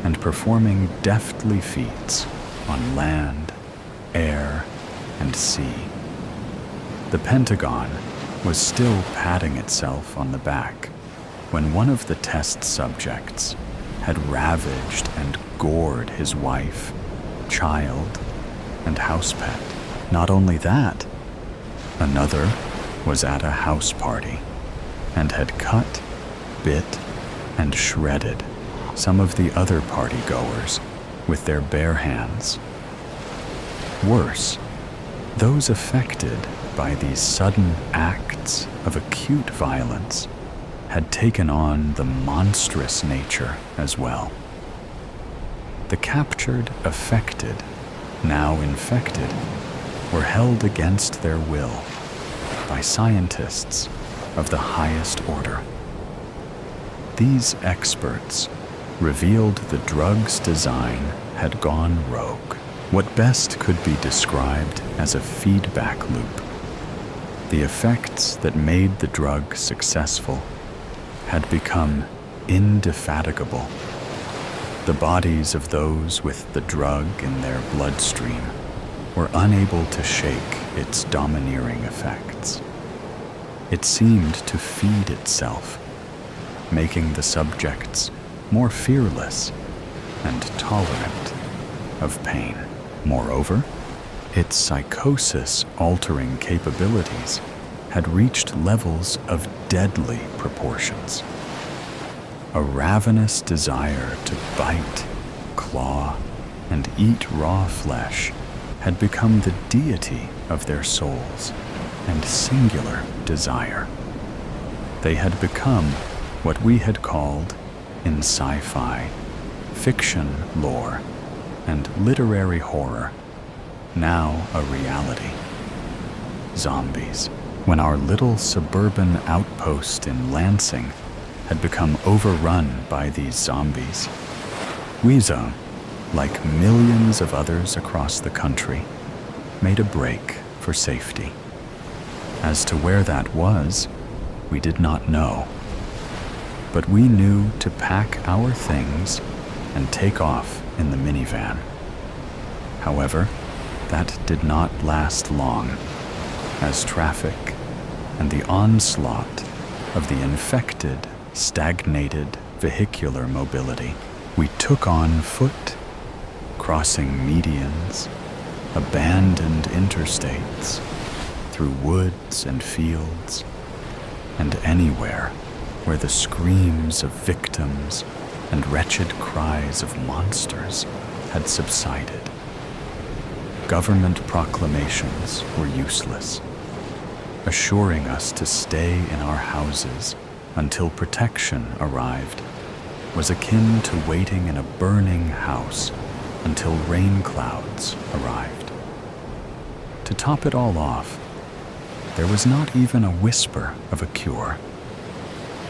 and performing deftly feats on land, air, and sea. The Pentagon was still patting itself on the back when one of the test subjects had ravaged and gored his wife, child, and house pet. Not only that, another was at a house party and had cut, bit, and shredded some of the other party-goers with their bare hands. Worse, those affected by these sudden acts of acute violence had taken on the monstrous nature as well. The captured affected, now infected, were held against their will by scientists of the highest order. These experts revealed the drug's design had gone rogue, what best could be described as a feedback loop. The effects that made the drug successful had become indefatigable. The bodies of those with the drug in their bloodstream were unable to shake its domineering effects. It seemed to feed itself, making the subjects more fearless and tolerant of pain. Moreover, its psychosis-altering capabilities had reached levels of deadly proportions. A ravenous desire to bite, claw, and eat raw flesh had become the deity of their souls and singular desire. They had become what we had called, in sci-fi, fiction lore, and literary horror, now a reality. Zombies. When our little suburban outpost in Lansing had become overrun by these zombies, Weezone, like millions of others across the country, made a break for safety. As to where that was, we did not know. But we knew to pack our things and take off in the minivan. However, that did not last long, as traffic and the onslaught of the infected, stagnated vehicular mobility we took on foot, crossing medians, abandoned interstates, through woods and fields, and anywhere where the screams of victims and wretched cries of monsters had subsided. Government proclamations were useless. Assuring us to stay in our houses until protection arrived was akin to waiting in a burning house until rain clouds arrived. To top it all off, there was not even a whisper of a cure.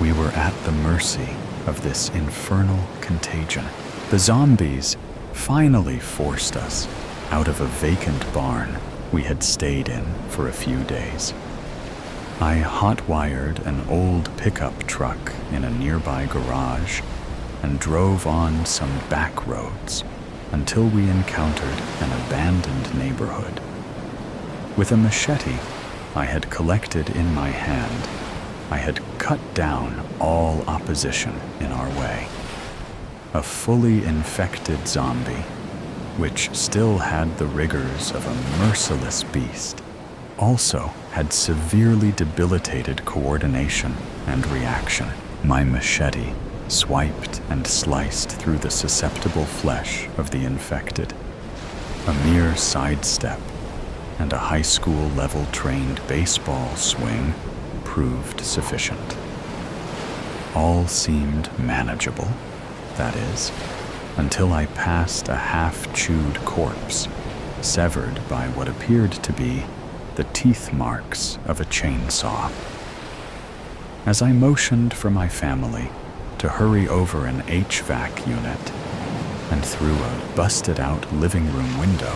We were at the mercy of this infernal contagion. The zombies finally forced us out of a vacant barn we had stayed in for a few days. I hot-wired an old pickup truck in a nearby garage and drove on some back roads until we encountered an abandoned neighborhood. With a machete I had collected in my hand, I had cut down all opposition in our way. A fully infected zombie, which still had the rigors of a merciless beast, also had severely debilitated coordination and reaction. My machete swiped and sliced through the susceptible flesh of the infected. A mere sidestep and a high school level trained baseball swing proved sufficient. All seemed manageable, that is, until I passed a half-chewed corpse, severed by what appeared to be the teeth marks of a chainsaw. As I motioned for my family to hurry over an HVAC unit and through a busted-out living room window,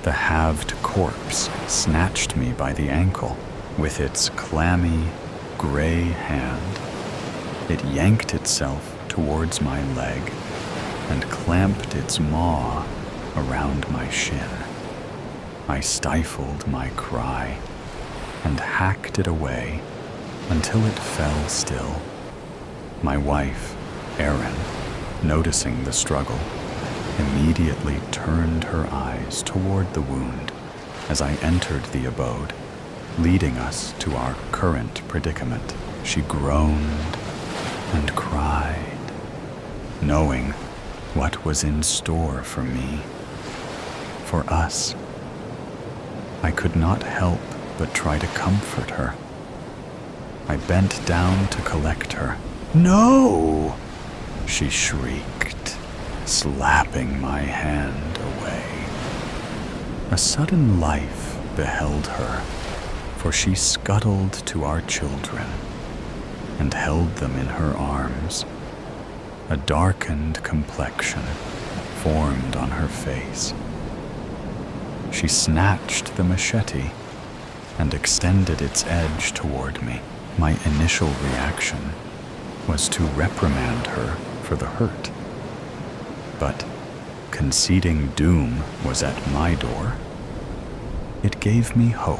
the halved corpse snatched me by the ankle with its clammy, gray hand. It yanked itself towards my leg and clamped its maw around my shin. I stifled my cry and hacked it away until it fell still. My wife, Erin, noticing the struggle, immediately turned her eyes toward the wound as I entered the abode, leading us to our current predicament. She groaned and cried, knowing what was in store for me, for us. I could not help but try to comfort her. I bent down to collect her. "No!" she shrieked, slapping my hand away. A sudden life beheld her, for she scuttled to our children and held them in her arms. A darkened complexion formed on her face. She snatched the machete and extended its edge toward me. My initial reaction was to reprimand her for the hurt. But conceding doom was at my door, it gave me hope.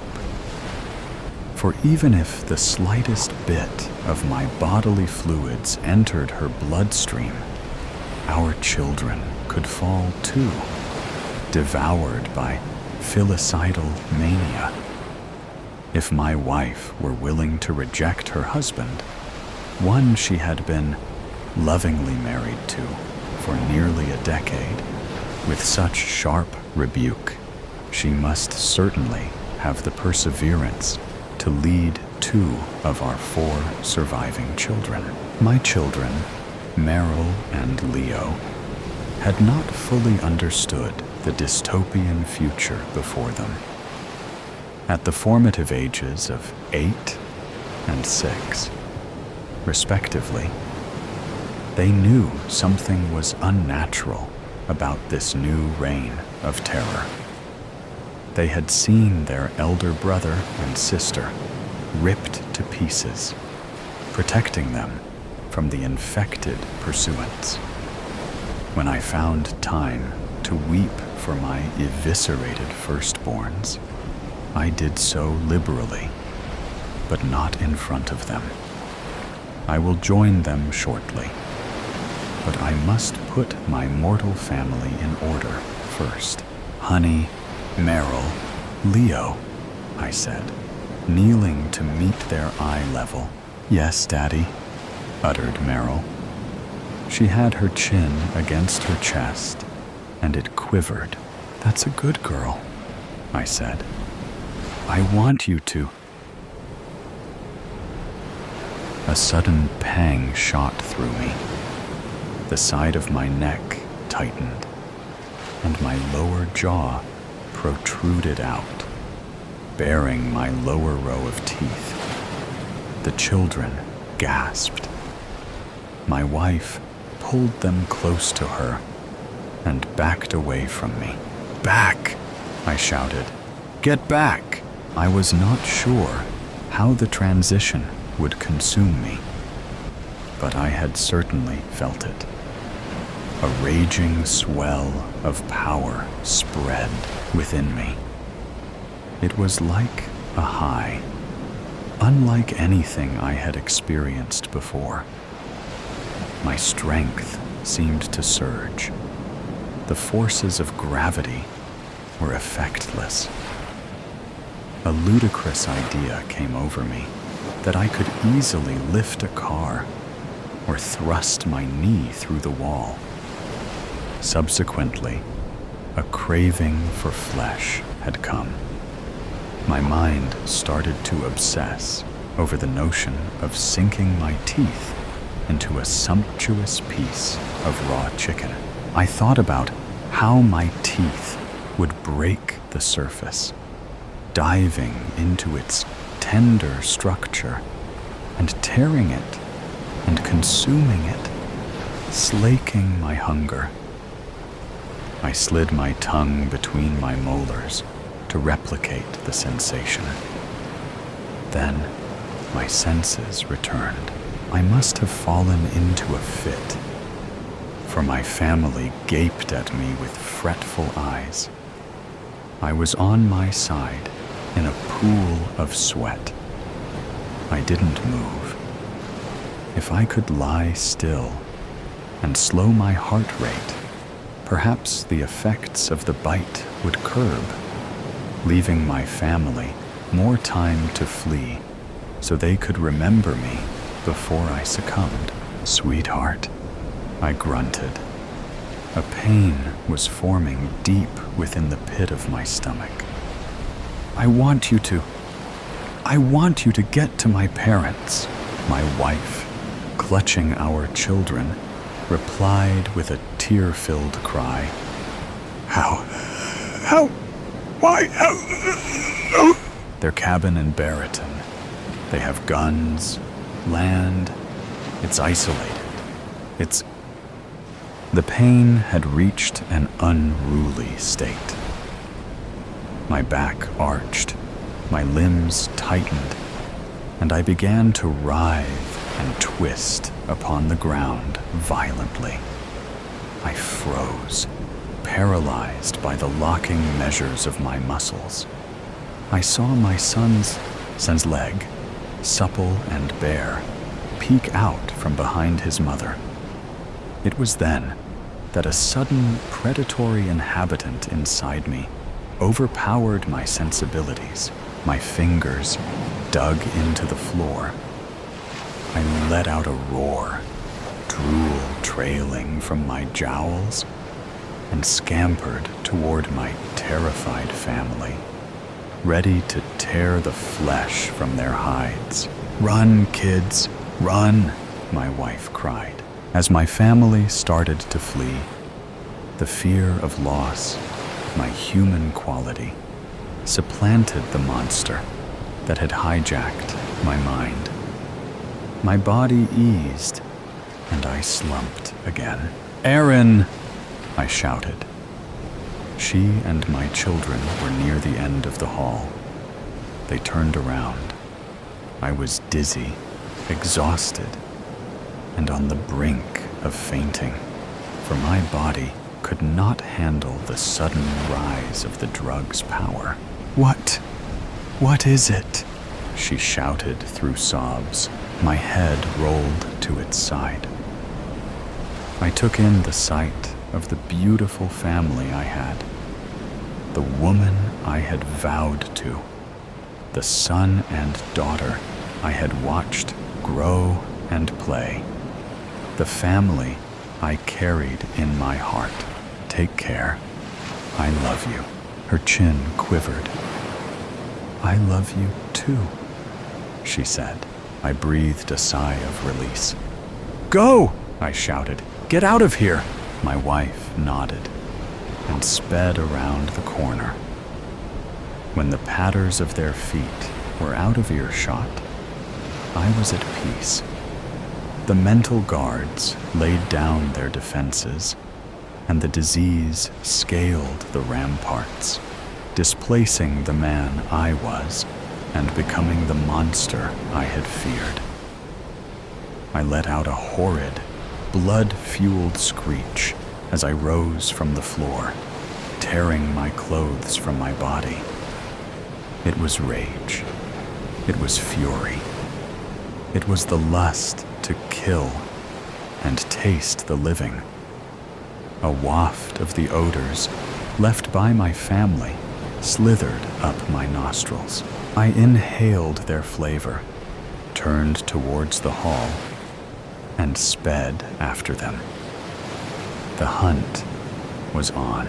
For even if the slightest bit of my bodily fluids entered her bloodstream, our children could fall too, devoured by filicidal mania. If my wife were willing to reject her husband, one she had been lovingly married to for nearly a decade, with such sharp rebuke, she must certainly have the perseverance to lead 2 of our 4 surviving children. My children, Meryl and Leo, had not fully understood the dystopian future before them. At the formative ages of 8 and 6, respectively, they knew something was unnatural about this new reign of terror. They had seen their elder brother and sister ripped to pieces, protecting them from the infected pursuants. When I found time to weep for my eviscerated firstborns, I did so liberally, but not in front of them. I will join them shortly, but I must put my mortal family in order first. Honey, Meryl, Leo, I said, kneeling to meet their eye level. Yes, Daddy, uttered Meryl. She had her chin against her chest, and it quivered. That's a good girl, I said. I want you to. A sudden pang shot through me. The side of my neck tightened, and my lower jaw protruded out, baring my lower row of teeth. The children gasped. My wife pulled them close to her and backed away from me. Back, I shouted. Get back! I was not sure how the transition would consume me, but I had certainly felt it. A raging swell of power spread within me. It was like a high, unlike anything I had experienced before. My strength seemed to surge. The forces of gravity were effectless. A ludicrous idea came over me that I could easily lift a car or thrust my knee through the wall. Subsequently, a craving for flesh had come. My mind started to obsess over the notion of sinking my teeth into a sumptuous piece of raw chicken. I thought about how my teeth would break the surface, diving into its tender structure and tearing it and consuming it, slaking my hunger. I slid my tongue between my molars to replicate the sensation. Then my senses returned. I must have fallen into a fit, for my family gaped at me with fretful eyes. I was on my side in a pool of sweat. I didn't move. If I could lie still and slow my heart rate, perhaps the effects of the bite would curb, leaving my family more time to flee so they could remember me before I succumbed. Sweetheart, I grunted. A pain was forming deep within the pit of my stomach. I want you to get to my parents. My wife, clutching our children, replied with a tear-filled cry. Why? Their cabin in Barreton. They have guns, land. It's isolated. The pain had reached an unruly state. My back arched, my limbs tightened, and I began to writhe and twist upon the ground violently. I froze, paralyzed by the locking measures of my muscles. I saw my son's leg, supple and bare, peek out from behind his mother. It was then that a sudden predatory inhabitant inside me overpowered my sensibilities My fingers dug into the floor. I let out a roar, drool trailing from my jowls, and scampered toward my terrified family, ready to tear the flesh from their hides. "Run, kids, run," my wife cried. As my family started to flee, the fear of loss, my human quality, supplanted the monster that had hijacked my mind. My body eased, and I slumped again. "Erin!" I shouted. She and my children were near the end of the hall. They turned around. I was dizzy, exhausted, and on the brink of fainting, for my body could not handle the sudden rise of the drug's power. What is it?" she shouted through sobs. My head rolled to its side. I took in the sight of the beautiful family I had, the woman I had vowed to, the son and daughter I had watched grow and play, the family I carried in my heart. "Take care. I love you." Her chin quivered. "I love you too," she said. I breathed a sigh of release. "Go!" I shouted. "Get out of here!" My wife nodded and sped around the corner. When the patters of their feet were out of earshot, I was at peace. The mental guards laid down their defenses, and the disease scaled the ramparts, displacing the man I was and becoming the monster I had feared. I let out a horrid, blood-fueled screech as I rose from the floor, tearing my clothes from my body. It was rage. It was fury. It was the lust to kill and taste the living. A waft of the odors left by my family slithered up my nostrils. I inhaled their flavor, turned towards the hall, and sped after them. The hunt was on.